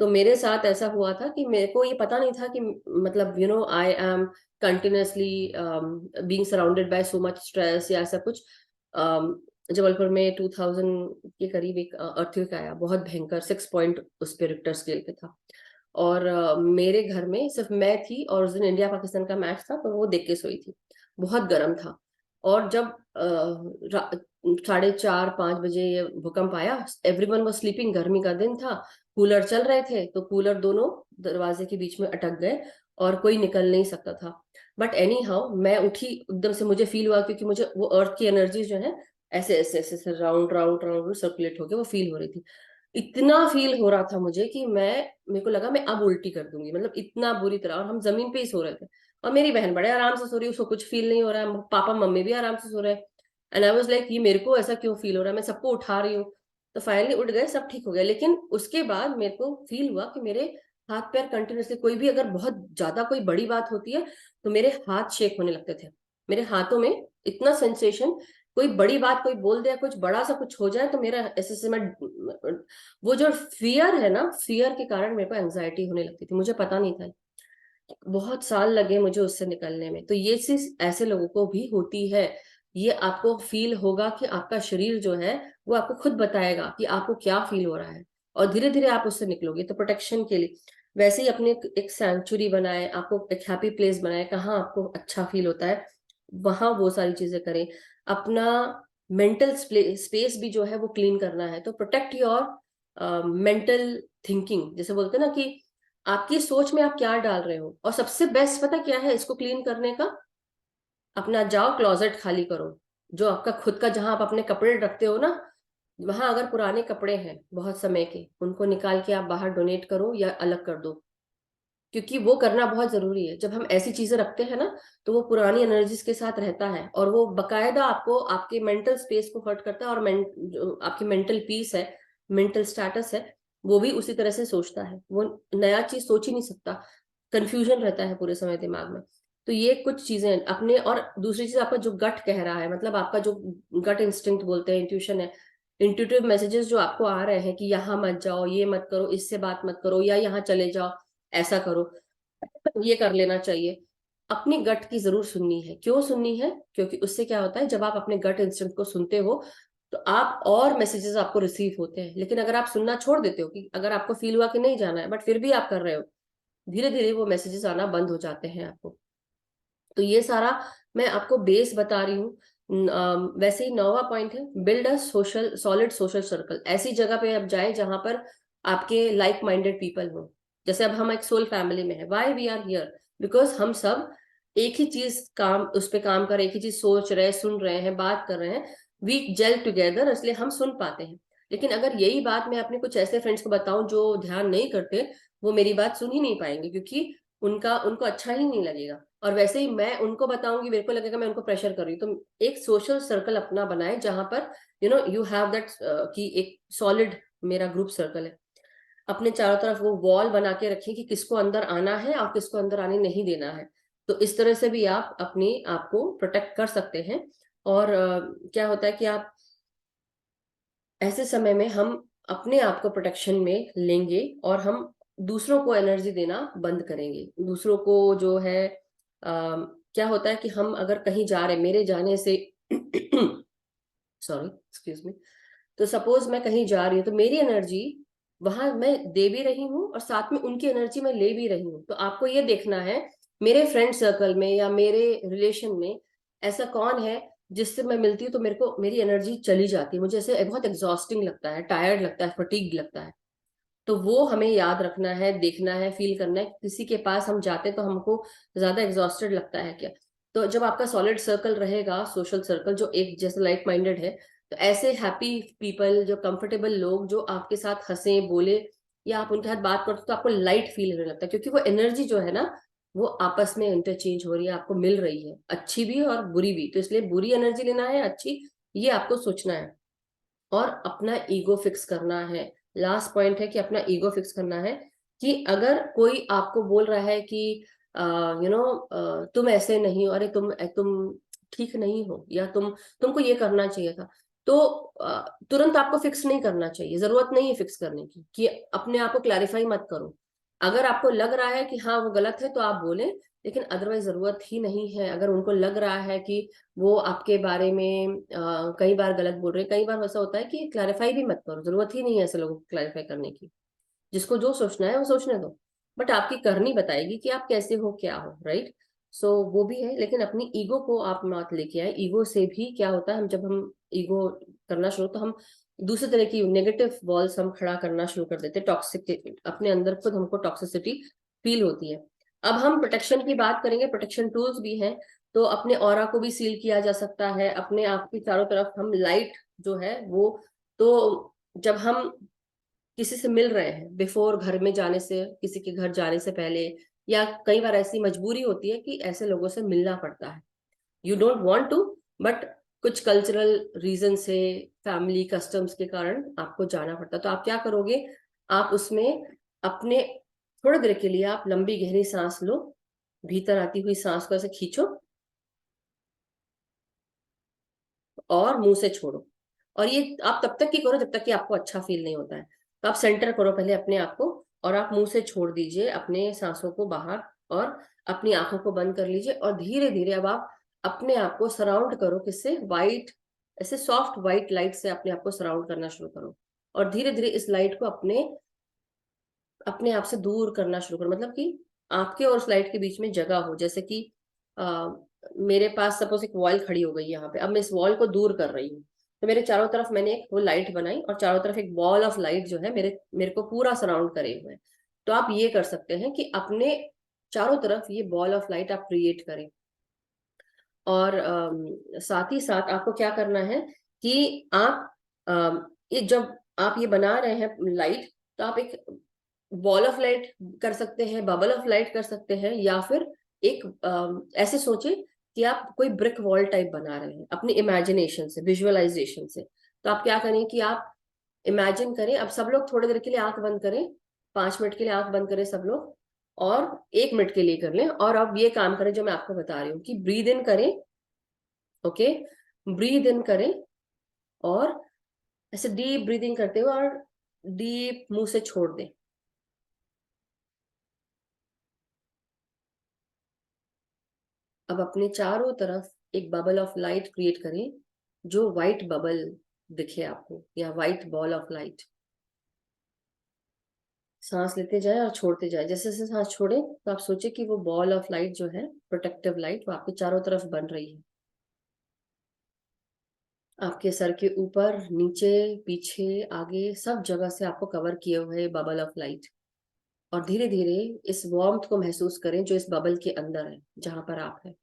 तो मेरे साथ ऐसा हुआ था कि मेरे को ये पता नहीं था कि मतलब I am continuously being surrounded by so much stress या ऐसा कुछ। जबलपुर में 2000 के करीब एक अर्थक्वेक आया, बहुत भयंकर, 6 पॉइंट उस पे रिक्टर स्केल पे था। और मेरे घर में सिर्फ मैं थी, और उस दिन इंडिया पाकिस्तान का मैच था तो वो देख के सोई थी। बहुत गर्म था। और जब 4:30-5 बजे ये भूकंप आया, एवरीवन वाज स्लीपिंग, गर्मी का दिन था, कूलर चल रहे थे, तो कूलर दोनों दरवाजे के बीच में अटक गए और कोई निकल नहीं सकता था। बट एनी हाउ मैं उठी एकदम से, मुझे फील हुआ, क्योंकि मुझे वो अर्थ की एनर्जी जो है ऐसे ऐसे ऐसे राउंड राउंड राउंड सर्कुलेट होके वो फील हो रही थी। इतना फील हो रहा था मुझे कि मेरे को लगा मैं अब उल्टी कर दूंगी, मतलब इतना बुरी तरह। और हम जमीन पे ही सो रहे थे, और मेरी बहन बड़े आराम से सो रही है, उसको कुछ फील नहीं हो रहा है, पापा मम्मी भी आराम से सो रहे हैं। एंड आई वाज लाइक ये मेरे को ऐसा क्यों फील हो रहा है, मैं सबको उठा रही हूँ। तो फाइनली उठ गए, सब ठीक हो गया। लेकिन उसके बाद मेरे को फील हुआ कि मेरे हाथ पैर कंटिन्यूसली, कोई भी अगर बहुत ज्यादा कोई बड़ी बात होती है तो मेरे हाथ शेक होने लगते थे, मेरे हाथों में इतना सेंसेशन। कोई बड़ी बात कोई बोल दे, कुछ बड़ा सा कुछ हो जाए तो मेरा ऐसे से मैं, वो जो फियर है ना, फियर के कारण मेरे को एंजाइटी होने लगती थी, मुझे पता नहीं था। बहुत साल लगे मुझे उससे निकलने में। तो ये चीज ऐसे लोगों को भी होती है। ये आपको फील होगा कि आपका शरीर जो है वो आपको खुद बताएगा कि आपको क्या फील हो रहा है, और धीरे धीरे आप उससे निकलोगे। तो प्रोटेक्शन के लिए वैसे ही अपने एक सेंचुरी बनाए, आपको एक हैप्पी प्लेस बनाए, कहाँ आपको अच्छा फील होता है वहां वो सारी चीजें करें। अपना मेंटल स्पेस भी जो है वो क्लीन करना है, तो प्रोटेक्ट योर मेंटल थिंकिंग, जैसे बोलते हैं ना कि आपकी सोच में आप क्या डाल रहे हो। और सबसे बेस्ट पता क्या है इसको क्लीन करने का? अपना जाओ क्लोजेट खाली करो, जो आपका खुद का, जहां आप अपने कपड़े रखते हो ना, वहां अगर पुराने कपड़े हैं बहुत समय के, उनको निकाल के आप बाहर डोनेट करो या अलग कर दो। क्योंकि वो करना बहुत जरूरी है। जब हम ऐसी चीजें रखते हैं ना तो वो पुरानी एनर्जीज के साथ रहता है, और वो बकायदा आपको आपके मेंटल स्पेस को हर्ट करता है, और जो आपकी मेंटल पीस है, मेंटल स्टेटस है, वो भी उसी तरह से सोचता है, वो नया चीज सोच ही नहीं सकता, कंफ्यूजन रहता है पूरे समय दिमाग में। तो ये कुछ चीजें अपने। और दूसरी चीज, आपका जो गट कह रहा है, मतलब आपका जो गट इंस्टिंक्ट बोलते हैं, इंट्यूशन है, इंट्यूटिव मैसेजेस जो आपको आ रहे हैं कि यहाँ मत जाओ, ये मत करो, इससे बात मत करो, या यहाँ चले जाओ, ऐसा करो, ये कर लेना चाहिए। अपनी गट की जरूर सुननी है। क्यों सुननी है? क्योंकि उससे क्या होता है, जब आप अपने गट इंस्टिंक्ट को सुनते हो तो आप और मैसेजेस आपको रिसीव होते हैं। लेकिन अगर आप सुनना छोड़ देते हो, कि अगर आपको फील हुआ कि नहीं जाना है बट फिर भी आप कर रहे हो, धीरे धीरे वो मैसेजेस आना बंद हो जाते हैं आपको। तो ये सारा मैं आपको बेस बता रही हूँ। वैसे ही 9वां पॉइंट है, build a social solid social circle. ऐसी जगह पे आप जाए जहां पर आपके लाइक माइंडेड पीपल हो। जैसे अब हम एक सोल फैमिली में है, why we are here, because हम सब एक ही चीज काम उस पे काम कर रहे हैं, एक ही चीज सोच रहे हैं, सुन रहे हैं, बात कर रहे हैं, वी जेल टुगेदर, इसलिए हम सुन पाते हैं। लेकिन अगर यही बात मैं अपने कुछ ऐसे फ्रेंड्स को बताऊं जो ध्यान नहीं करते, वो मेरी बात सुन ही नहीं पाएंगे, क्योंकि उनका उनको अच्छा ही नहीं लगेगा। और वैसे ही मैं उनको बताऊंगी, मेरे को लगेगा मैं उनको प्रेशर कर रही हूँ। तो एक सोशल सर्कल अपना बनाए जहां पर यू हैव दैट, कि एक सॉलिड मेरा ग्रुप सर्कल है। अपने चारों तरफ वो वॉल बना के रखें कि किसको अंदर आना है और किसको अंदर आने नहीं देना है। तो इस तरह से भी आप अपने आप को प्रोटेक्ट कर सकते हैं। और क्या होता है कि आप ऐसे समय में हम अपने आप को प्रोटेक्शन में लेंगे और हम दूसरों को एनर्जी देना बंद करेंगे। दूसरों को जो है क्या होता है कि हम अगर कहीं जा रहे, मेरे जाने से सॉरी, एक्सक्यूज मी, तो सपोज मैं कहीं जा रही हूँ तो मेरी एनर्जी वहां मैं दे भी रही हूँ और साथ में उनकी एनर्जी मैं ले भी रही हूँ। तो आपको ये देखना है मेरे फ्रेंड सर्कल में या मेरे रिलेशन में ऐसा कौन है जिससे मैं मिलती हूँ तो मेरे को मेरी एनर्जी चली जाती है, मुझे ऐसे बहुत एग्जॉस्टिंग लगता है, टायर्ड लगता है, फटीग लगता है। तो वो हमें याद रखना है, देखना है, फील करना है। किसी के पास हम जाते तो हमको ज्यादा एग्जॉस्टेड लगता है क्या? तो जब आपका सॉलिड सर्कल रहेगा, सोशल सर्कल जो एक जैसे लाइक माइंडेड है, तो ऐसे हैप्पी पीपल, जो कंफर्टेबल लोग जो आपके साथ हंसे बोले या आप उनके साथ बात करते हो, तो आपको लाइट फील होने लगता है, क्योंकि वो एनर्जी जो है ना, वो आपस में इंटरचेंज हो रही है, आपको मिल रही है, अच्छी भी और बुरी भी। तो इसलिए बुरी एनर्जी लेना है, अच्छी, ये आपको सोचना है। और अपना ईगो फिक्स करना है। लास्ट पॉइंट है कि अपना ईगो फिक्स करना है, कि अगर कोई आपको बोल रहा है कि तुम ऐसे नहीं हो, अरे तुम ठीक नहीं हो, या तुमको ये करना चाहिए था, तो तुरंत आपको फिक्स नहीं करना चाहिए, जरूरत नहीं है फिक्स करने की, कि अपने आप को क्लैरिफाई मत करो। अगर आपको लग रहा है कि हाँ वो गलत है तो आप बोलें, लेकिन अदरवाइज जरूरत ही नहीं है। अगर उनको लग रहा है कि वो आपके बारे में कई बार गलत बोल रहे हैं, कई बार वैसा होता है कि क्लैरिफाई भी मत करो, जरूरत ही नहीं है ऐसे लोगों को क्लैरिफाई करने की। जिसको जो सोचना है वो सोचने दो, बट आपकी करनी बताएगी कि आप कैसे हो, क्या हो, राइट? सो वो भी है, लेकिन अपनी ईगो को आप मत लेके आए। ईगो से भी क्या होता है, हम जब हम ईगो करना शुरू, तो हम दूसरे तरह की नेगेटिव वॉल्स हम खड़ा करना शुरू कर देते, टॉक्सिक, अपने अंदर खुद हमको टॉक्सिसिटी फील होती है। अब हम प्रोटेक्शन की बात करेंगे, प्रोटेक्शन टूल्स भी हैं। तो अपने ऑरा को भी सील किया जा सकता है, अपने आप की चारों तरफ हम लाइट जो है वो, तो जब हम किसी से मिल रहे हैं, बिफोर घर में जाने से, किसी के घर जाने से पहले, या कई बार ऐसी मजबूरी होती है कि ऐसे लोगों से मिलना पड़ता है, you don't want to, but कुछ कल्चरल रीजन से, फैमिली कस्टम्स के कारण आपको जाना पड़ता है। तो आप क्या करोगे, आप उसमें अपने थोड़ी देर के लिए आप लंबी गहरी सांस लो, भीतर आती हुई सांस को ऐसे खींचो और मुंह से छोड़ो। और ये आप तब तक ही करो जब तक कि आपको अच्छा फील नहीं होता है। तो आप सेंटर करो पहले अपने आप को, और आप मुंह से छोड़ दीजिए अपने सांसों को बाहर, और अपनी आंखों को बंद कर लीजिए। और धीरे धीरे अब आप अपने आप को सराउंड करो, किससे, वाइट, ऐसे सॉफ्ट वाइट लाइट से अपने आप को सराउंड करना शुरू करो। और धीरे धीरे इस लाइट को अपने अपने आप से दूर करना शुरू करो, मतलब कि आपके और उस लाइट के बीच में जगह हो। जैसे कि आ, मेरे पास सपोज एक वॉल खड़ी हो गई यहाँ पे, अब मैं इस वॉल को दूर कर रही हूँ, तो मेरे चारों तरफ मैंने एक वो लाइट बनाई, और चारों तरफ एक बॉल ऑफ लाइट जो है मेरे मेरे को पूरा सराउंड करे हुए है। तो आप ये कर सकते हैं कि अपने चारों तरफ ये बॉल ऑफ लाइट आप क्रिएट करें। और साथ ही साथ आपको क्या करना है कि आप ये जब आप ये बना रहे हैं लाइट, तो आप एक बॉल ऑफ लाइट कर सकते हैं, बबल ऑफ लाइट कर सकते हैं, या फिर एक ऐसे सोचे कि आप कोई ब्रिक वॉल टाइप बना रहे हैं अपनी इमेजिनेशन से, विजुअलाइजेशन से। तो आप क्या करें कि आप इमेजिन करें, अब सब लोग थोड़ी देर के लिए आंख बंद करें, 5 मिनट के लिए आंख बंद करें सब लोग, और 1 मिनट के लिए कर लें। और अब ये काम करें जो मैं आपको बता रही हूँ, कि ब्रीद इन करें, ओके, ब्रीद इन करें, और ऐसे डीप ब्रीदिंग करते हुए, और डीप मुंह से छोड़ दें। अब अपने चारों तरफ एक बबल ऑफ लाइट क्रिएट करें, जो व्हाइट बबल दिखे आपको, या व्हाइट बॉल ऑफ लाइट। सांस लेते जाए और छोड़ते जाए, जैसे जैसे सांस छोड़े तो आप सोचे कि वो बॉल ऑफ लाइट जो है, प्रोटेक्टिव लाइट, वो आपके चारों तरफ बन रही है। आपके सर के ऊपर, नीचे, पीछे, आगे, सब जगह से आपको कवर किए हुए बबल ऑफ लाइट। और धीरे धीरे इस वार्मथ को महसूस करें जो इस बबल के अंदर है, जहां पर आप है।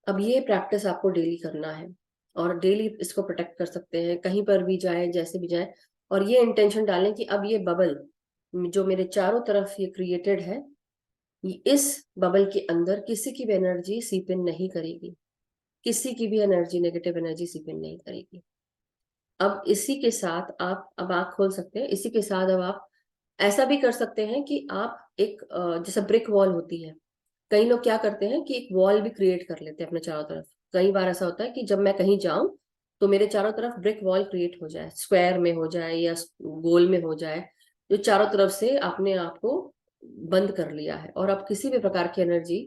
अब ये प्रैक्टिस आपको डेली करना है, और डेली इसको प्रोटेक्ट कर सकते हैं, कहीं पर भी जाए, जैसे भी जाए। और ये इंटेंशन डालें कि अब ये बबल जो मेरे चारों तरफ ये क्रिएटेड है, इस बबल के अंदर किसी की भी एनर्जी सीप इन नहीं करेगी, किसी की भी एनर्जी, नेगेटिव एनर्जी सीप इन नहीं करेगी। अब इसी के साथ आप अब आँख खोल सकते हैं। इसी के साथ अब आप ऐसा भी कर सकते हैं कि आप एक जैसे ब्रिक वॉल होती है, कई लोग क्या करते हैं कि एक वॉल भी क्रिएट कर लेते हैं अपने चारों तरफ। कई बार ऐसा होता है कि जब मैं कहीं जाऊं तो मेरे चारों तरफ ब्रिक वॉल क्रिएट हो जाए, स्क्वायर में हो जाए या गोल में हो जाए, जो चारों तरफ से आपने आपको बंद कर लिया है। और अब किसी भी प्रकार की एनर्जी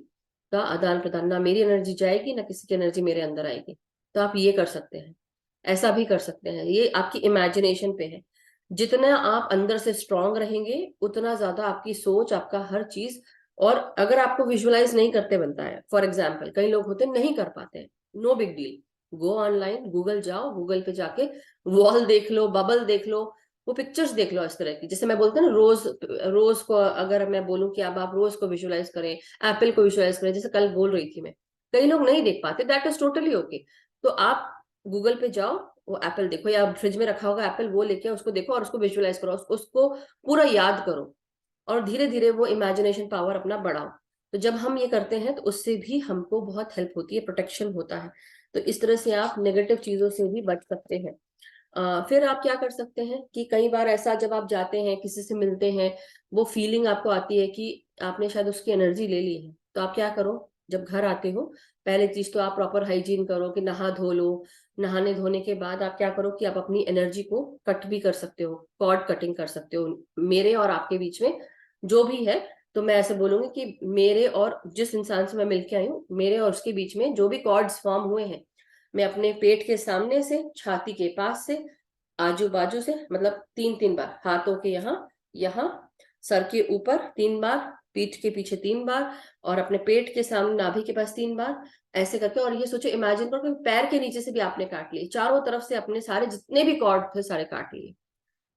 का आदान प्रदान, ना मेरी एनर्जी जाएगी ना किसी की एनर्जी मेरे अंदर आएगी। तो आप ये कर सकते हैं, ऐसा भी कर सकते हैं। ये आपकी इमेजिनेशन पे है। जितना आप अंदर से स्ट्रांग रहेंगे, उतना ज्यादा आपकी सोच, आपका हर चीज। और अगर आपको विजुअलाइज नहीं करते बनता है, फॉर एग्जाम्पल कई लोग होते हैं नहीं कर पाते हैं, no big deal. Go online, Google जाओ, गूगल पे जाके वॉल देख लो, बबल देख लो, वो पिक्चर्स देख लो इस तरह की। जैसे मैं बोलते हैं ना, रोज, रोज को अगर मैं बोलूं कि अब आप रोज को विजुअलाइज करें, एप्पल को विजुअलाइज करें, जैसे कल बोल रही थी मैं, कई लोग नहीं देख पाते, दैट इज टोटली ओके। तो आप गूगल पे जाओ, वो एप्पल देखो, या फ्रिज में रखा होगा एप्पल, वो लेके उसको देखो और उसको विजुअलाइज करो, उसको पूरा याद करो। और धीरे धीरे वो इमेजिनेशन पावर अपना बढ़ाओ। तो जब हम ये करते हैं तो उससे भी हमको बहुत हेल्प होती है, प्रोटेक्शन होता है। तो इस तरह से आप नेगेटिव चीजों से भी बच सकते हैं। फिर आप क्या कर सकते हैं कि कई बार ऐसा, जब आप जाते हैं किसी से मिलते हैं, वो फीलिंग आपको आती है कि आपने शायद उसकी एनर्जी ले ली है, तो आप क्या करो, जब घर आते हो, पहले चीज तो आप प्रॉपर हाइजीन करो कि नहा धो लो। नहाने धोने के बाद आप क्या करो कि आप अपनी एनर्जी को कट भी कर सकते हो, कॉर्ड कटिंग कर सकते हो मेरे और आपके बीच में, जो भी है। तो मैं ऐसे बोलूंगी कि मेरे और जिस इंसान से मैं मिलके आई हूँ, मेरे और उसके बीच में जो भी कॉर्ड्स फॉर्म हुए हैं, मैं अपने पेट के सामने से, छाती के पास से, आजू बाजू से, मतलब तीन तीन बार, हाथों के यहाँ, यहाँ, सर के ऊपर 3 बार, पीठ के पीछे 3 बार, और अपने पेट के सामने नाभि के पास 3 बार, ऐसे करके। और ये सोचो, इमेजिन करो कि पैर के नीचे से भी आपने काट लिए, चारों तरफ से अपने सारे जितने भी कॉर्ड थे सारे काट लिए।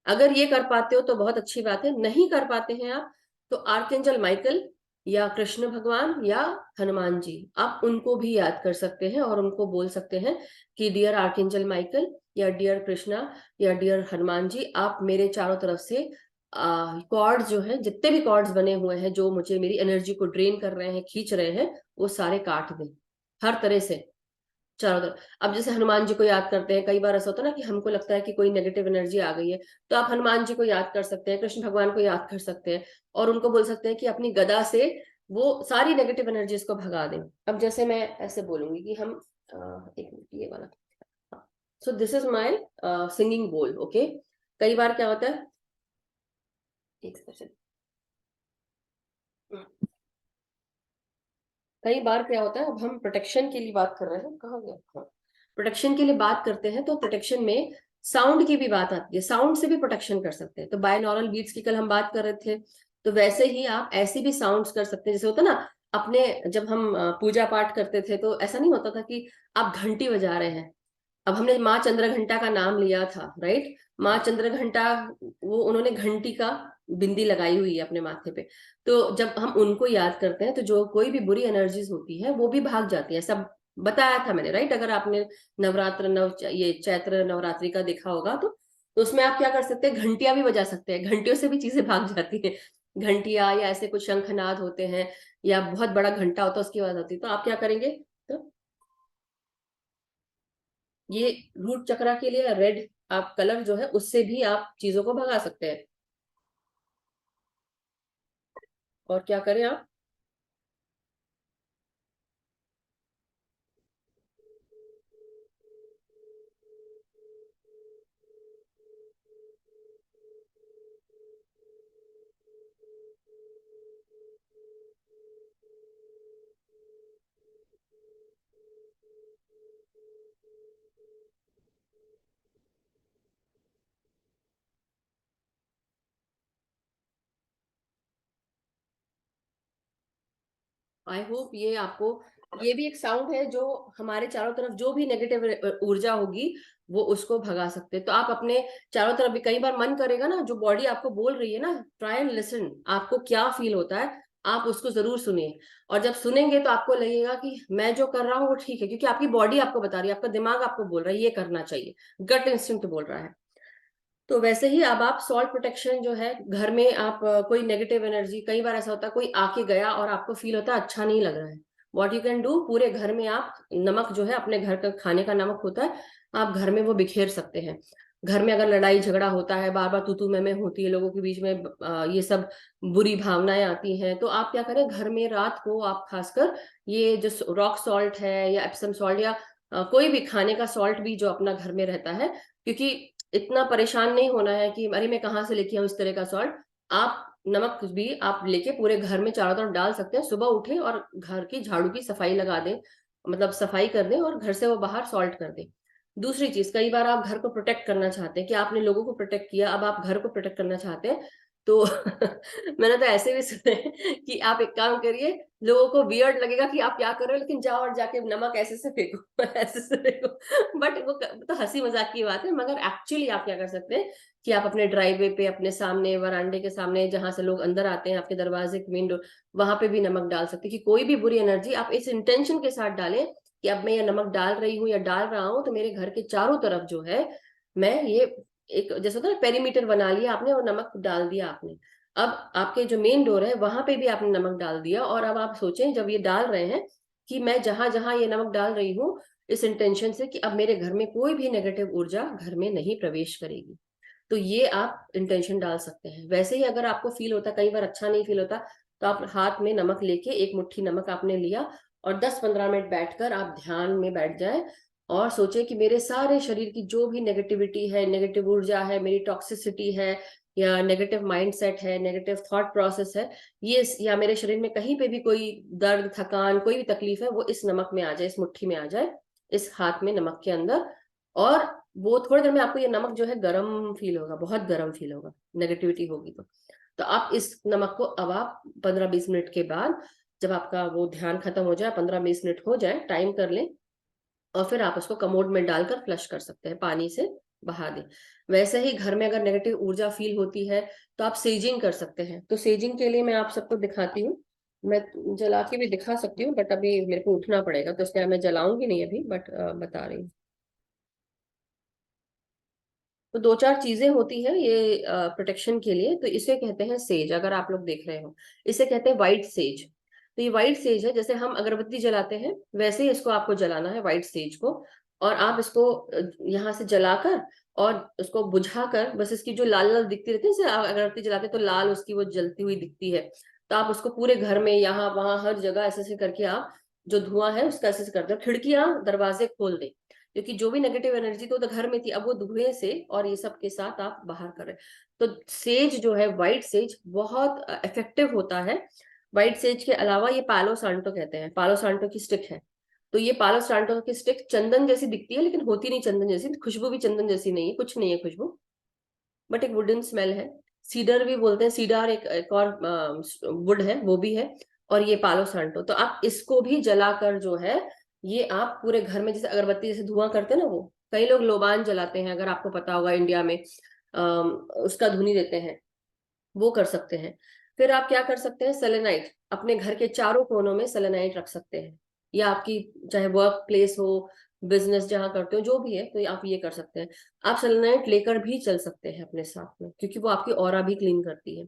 अगर ये कर पाते हो तो बहुत अच्छी बात है, नहीं कर पाते हैं आप, तो आर्कएंजल माइकल या कृष्ण भगवान या हनुमान जी, आप उनको भी याद कर सकते हैं और उनको बोल सकते हैं कि डियर आर्कएंजल माइकल, या डियर कृष्णा, या डियर हनुमान जी, आप मेरे चारों तरफ से कॉर्ड्स जो है, जितने भी कॉर्ड्स बने हुए हैं जो मुझे मेरी एनर्जी को ड्रेन कर रहे हैं, खींच रहे हैं, वो सारे काट दें, हर तरह से, चारों तरफ। अब जैसे हनुमान जी को याद करते हैं, कई बार ऐसा होता है ना कि हमको लगता है कि कोई नेगेटिव एनर्जी आ गई है, तो आप हनुमान जी को याद कर सकते हैं, कृष्ण भगवान को याद कर सकते हैं, और उनको बोल सकते हैं कि अपनी गदा से वो सारी नेगेटिव एनर्जीज को भगा दें। अब जैसे मैं ऐसे बोलूंगी कि हम एक मिनट, ये वाला, so this is my singing बोल, ओके। कई बार क्या होता है, एक सेकंड, कई बार क्या होता है, अब हम प्रोटेक्शन के लिए बात कर रहे हैं, कहाँ गया, हाँ, प्रोटेक्शन के लिए बात करते हैं, तो प्रोटेक्शन में साउंड की भी बात आती है, साउंड से भी प्रोटेक्शन कर सकते हैं। तो बायनॉरल बीट्स की कल हम बात कर रहे थे, तो वैसे ही आप ऐसी भी साउंड्स कर सकते हैं। जैसे होता है ना, अपने जब हम पूजा पाठ करते थे तो ऐसा नहीं होता था कि आप घंटी बजा रहे हैं। अब हमने माँ चंद्र घंटा का नाम लिया था, राइट, माँ चंद्र घंटा, वो उन्होंने घंटी का बिंदी लगाई हुई है अपने माथे पे। तो जब हम उनको याद करते हैं तो जो कोई भी बुरी एनर्जीज होती है वो भी भाग जाती है, ऐसा बताया था मैंने, राइट। अगर आपने नवरात्र ये चैत्र नवरात्रि का देखा होगा तो उसमें आप क्या कर सकते हैं, घंटियां भी बजा सकते हैं, घंटियों से भी चीजें भाग जाती है। घंटिया या ऐसे कुछ शंखनाद होते हैं, या बहुत बड़ा घंटा होता है उसकी आवाज होती है, तो आप क्या करेंगे, तो ये रूट चक्रा के लिए रेड आप कलर जो है उससे भी आप चीजों को भगा सकते हैं। और क्या करें आप, आई होप ये आपको, ये भी एक साउंड है जो हमारे चारों तरफ जो भी नेगेटिव ऊर्जा होगी वो उसको भगा सकते हैं। तो आप अपने चारों तरफ भी, कई बार मन करेगा ना, जो बॉडी आपको बोल रही है ना, ट्राई एंड लिसन, आपको क्या फील होता है, आप उसको जरूर सुनिए। और जब सुनेंगे तो आपको लगेगा कि मैं जो कर रहा हूँ वो ठीक है, क्योंकि आपकी बॉडी आपको बता रही है, आपका दिमाग आपको बोल रहा है ये करना चाहिए, गट इंस्टिंक्ट बोल रहा है। तो वैसे ही अब आप सॉल्ट प्रोटेक्शन जो है घर में, आप कोई नेगेटिव एनर्जी, कई बार ऐसा होता है कोई आके गया और आपको फील होता है अच्छा नहीं लग रहा है, व्हाट यू कैन डू, पूरे घर में आप नमक जो है, अपने घर का खाने का नमक होता है, आप घर में वो बिखेर सकते हैं। घर में अगर लड़ाई झगड़ा होता है, बार बार तू मैं होती है लोगों के बीच में, ये सब बुरी भावनाएं आती हैं, तो आप क्या करें, घर में रात को आप खासकर ये जो रॉक सॉल्ट है या एप्सम सॉल्ट या कोई भी खाने का सॉल्ट भी जो अपना घर में रहता है, क्योंकि इतना परेशान नहीं होना है कि अरे मैं कहाँ से लेके आऊं इस तरह का सॉल्ट, आप नमक भी आप लेके पूरे घर में चारों तरफ डाल सकते हैं, सुबह उठे और घर की झाड़ू की सफाई लगा दें, मतलब सफाई कर दें और घर से वो बाहर सॉल्ट कर दें। दूसरी चीज, कई बार आप घर को प्रोटेक्ट करना चाहते हैं, कि आपने लोगों को प्रोटेक्ट किया, अब आप घर को प्रोटेक्ट करना चाहते हैं, तो मैंने तो ऐसे भी सुने कि आप एक काम करिए, लोगों को वियर्ड लगेगा कि आप क्या कर रहे हो, लेकिन जाओ और जाके नमक ऐसे से फेंको ऐसे से फेंको, बट वो तो हंसी मजाक की बात है, मगर एक्चुअली आप क्या कर सकते हैं कि आप अपने ड्राइववे पे, अपने सामने वरांडे के सामने जहां से लोग अंदर आते हैं, आपके दरवाजे के मेन डोर, वहां पे भी नमक डाल सकते हैं, कि कोई भी बुरी एनर्जी आप इस इंटेंशन के साथ डालें कि अब मैं ये नमक डाल रही हूँ या डाल रहा हूँ तो मेरे घर के चारों तरफ जो है, मैं ये एक जैसे होता है पेरीमीटर बना लिया आपने और नमक डाल दिया आपने, अब आपके जो मेन डोर है वहां पे भी आपने नमक डाल दिया, और अब आप सोचें जब ये डाल रहे हैं कि मैं जहां जहां ये नमक डाल रही हूँ, इस इंटेंशन से कि अब मेरे घर में कोई भी नेगेटिव ऊर्जा घर में नहीं प्रवेश करेगी, तो ये आप इंटेंशन डाल सकते हैं। वैसे ही अगर आपको फील होता, कई बार अच्छा नहीं फील होता, तो आप हाथ में नमक लेके, एक मुट्ठी नमक आपने लिया और 10-15 मिनट बैठकर आप ध्यान में बैठ जाए और सोचे कि मेरे सारे शरीर की जो भी नेगेटिविटी है, नेगेटिव ऊर्जा है, मेरी टॉक्सिसिटी है, या नेगेटिव माइंडसेट है, नेगेटिव थॉट प्रोसेस है, ये, या मेरे शरीर में कहीं पे भी कोई दर्द, थकान, कोई भी तकलीफ है, वो इस नमक में आ जाए, इस मुट्ठी में आ जाए, इस हाथ में नमक के अंदर। और वो थोड़ी देर में आपको ये नमक जो है गर्म फील होगा, बहुत गर्म फील होगा, नेगेटिविटी होगी तो आप इस नमक को अब आप 15-20 मिनट के बाद, जब आपका वो ध्यान खत्म हो जाए, 15-20 मिनट हो जाए, टाइम कर लें, और फिर आप उसको कमोड में डालकर फ्लश कर सकते हैं, पानी से बहा दें। वैसे ही घर में अगर नेगेटिव ऊर्जा फील होती है तो आप सेजिंग कर सकते हैं। तो सेजिंग के लिए मैं आप सबको दिखाती हूँ, मैं जला के भी दिखा सकती हूँ, बट अभी मेरे को उठना पड़ेगा, तो इसलिए मैं जलाऊंगी नहीं अभी, बट बता रही हूँ। तो 2-4 चीजें होती है ये प्रोटेक्शन के लिए, तो इसे कहते हैं सेज, अगर आप लोग देख रहे हो, इसे कहते हैं व्हाइट सेज। तो ये व्हाइट सेज है, जैसे हम अगरबत्ती जलाते हैं वैसे ही इसको आपको जलाना है, व्हाइट सेज को। और आप इसको यहाँ से जलाकर और उसको बुझाकर, बस इसकी जो लाल लाल दिखती रहती है, जैसे अगरबत्ती जलाते हैं तो लाल उसकी वो जलती हुई दिखती है, तो आप उसको पूरे घर में, यहाँ वहां हर जगह ऐसे ऐसे करके आप जो धुआं है उसका ऐसे ऐसे कर दो, खिड़कियां दरवाजे खोल दें, क्योंकि जो भी नेगेटिव एनर्जी तो घर में थी, अब वो धुएं से और ये सब के साथ आप बाहर कर रहे हैं। तो सेज जो है, व्हाइट सेज, बहुत इफेक्टिव होता है। व्हाइट सेज के अलावा ये पालो सांटो कहते हैं, पालो सांटो की स्टिक है। तो ये पालो सांटो की स्टिक चंदन जैसी दिखती है, लेकिन होती नहीं चंदन जैसी, खुशबू भी चंदन जैसी नहीं है, कुछ नहीं है खुशबू, बट एक वुडन स्मेल है। सीडर भी बोलते हैं, सीडर एक और वुड है, वो भी है। और ये पालो सांटो, तो आप इसको भी जलाकर जो है, ये आप पूरे घर में, जैसे अगरबत्ती जैसे धुआं करते हैं ना, वो कई लोग लोबान जलाते हैं, अगर आपको पता होगा इंडिया में, उसका धुनी देते हैं, वो कर सकते हैं। फिर आप क्या कर सकते हैं, सेलेनाइट, अपने घर के चारों कोनों में सेलेनाइट रख सकते हैं, या आपकी चाहे वर्क प्लेस हो, बिजनेस जहां करते हो, जो भी है, तो आप ये कर सकते हैं। आप सेलेनाइट लेकर भी चल सकते हैं अपने साथ में, क्योंकि वो आपकी ऑरा भी क्लीन करती है।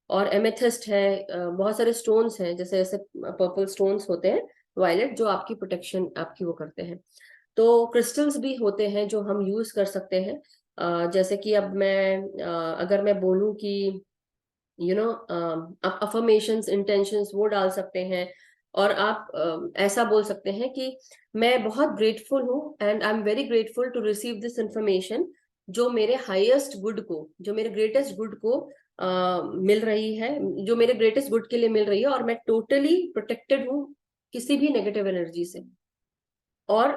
और एमेथिस्ट है, बहुत सारे स्टोन्स हैं, जैसे जैसे पर्पल स्टोन्स होते हैं, वायलेट, जो आपकी प्रोटेक्शन आपकी वो करते हैं। तो क्रिस्टल्स भी होते हैं जो हम यूज कर सकते हैं। जैसे कि अब मैं अगर मैं बोलूं कि आप अफर्मेशंस, इंटेंशंस वो डाल सकते हैं, और आप ऐसा बोल सकते हैं कि मैं बहुत ग्रेटफुल हूँ and I am very grateful to receive this information, जो मेरे हाईएस्ट गुड को, जो मेरे ग्रेटेस्ट गुड को मिल रही है, जो मेरे ग्रेटेस्ट गुड के लिए मिल रही है, और मैं टोटली प्रोटेक्टेड हूँ किसी भी नेगेटिव एनर्जी से। और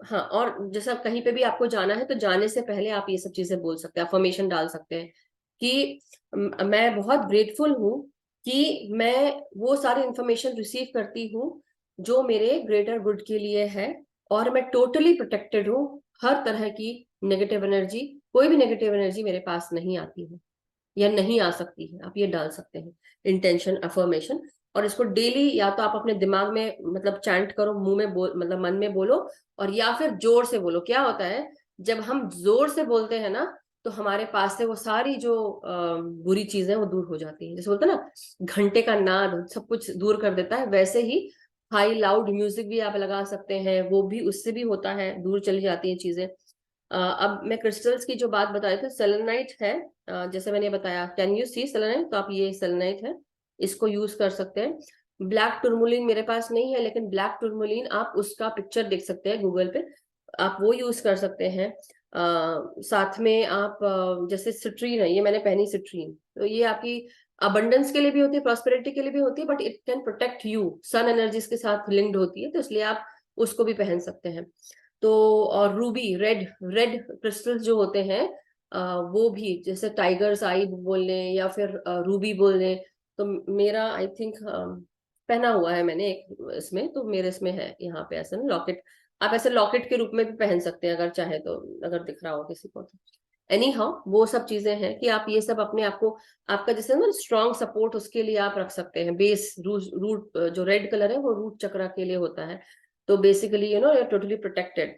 हाँ, और जैसे आप कहीं पे भी आपको जाना है, तो जाने से पहले आप ये सब चीजें बोल सकते हैं, अफर्मेशन डाल सकते हैं कि मैं बहुत ग्रेटफुल हूँ कि मैं वो सारी इंफॉर्मेशन रिसीव करती हूँ जो मेरे ग्रेटर गुड के लिए है, और मैं टोटली प्रोटेक्टेड हूँ। हर तरह की नेगेटिव एनर्जी, कोई भी नेगेटिव एनर्जी मेरे पास नहीं आती है या नहीं आ सकती है। आप ये डाल सकते हैं इंटेंशन, अफर्मेशन, और इसको डेली या तो आप अपने दिमाग में मतलब चैंट करो, मुंह में बोल, मतलब मन में बोलो, और या फिर जोर से बोलो। क्या होता है जब हम जोर से बोलते हैं ना, तो हमारे पास से वो सारी जो बुरी चीजें वो दूर हो जाती है। जैसे बोलते हैं ना, घंटे का नाद सब कुछ दूर कर देता है, वैसे ही हाई लाउड म्यूजिक भी आप लगा सकते हैं, वो भी उससे भी होता है, दूर चली जाती है चीजें। अब मैं क्रिस्टल्स की जो बात बता रही थी, सेलेनाइट है। जैसे मैंने बताया, कैन यू सी सेलेनाइट, तो आप ये सेलेनाइट है, इसको यूज कर सकते हैं। ब्लैक टूरमोलिन मेरे पास नहीं है, लेकिन ब्लैक टूरमोलिन आप उसका पिक्चर देख सकते हैं गूगल पे, आप वो यूज कर सकते हैं। साथ में आप जैसे सिट्रीन है, ये मैंने पहनी सिट्रीन, तो ये आपकी अबंडेंस के लिए भी होती है, प्रॉस्पेरिटी के लिए भी होती है, but it can protect you, sun energies के साथ लिंक्ड होती है, तो इसलिए आप उसको भी पहन सकते हैं। तो और रूबी, रेड रेड क्रिस्टल्स जो होते हैं, वो भी, जैसे टाइगर्स आई बोल लें या फिर रूबी बोल लें, तो मेरा आई थिंक पहना हुआ है मैंने एक इसमें, तो मेरे इसमें है यहाँ पे ऐसा ना लॉकेट। आप ऐसे लॉकेट के रूप में भी पहन सकते हैं अगर चाहे तो, अगर दिख रहा हो किसी को तो। एनी हाउ, वो सब चीजें हैं कि आप ये सब अपने आप को, आपका जैसे ना स्ट्रॉन्ग सपोर्ट, उसके लिए आप रख सकते हैं। बेस रूट जो रेड कलर है वो रूट चक्रा के लिए होता है, तो basically you know you are totally protected.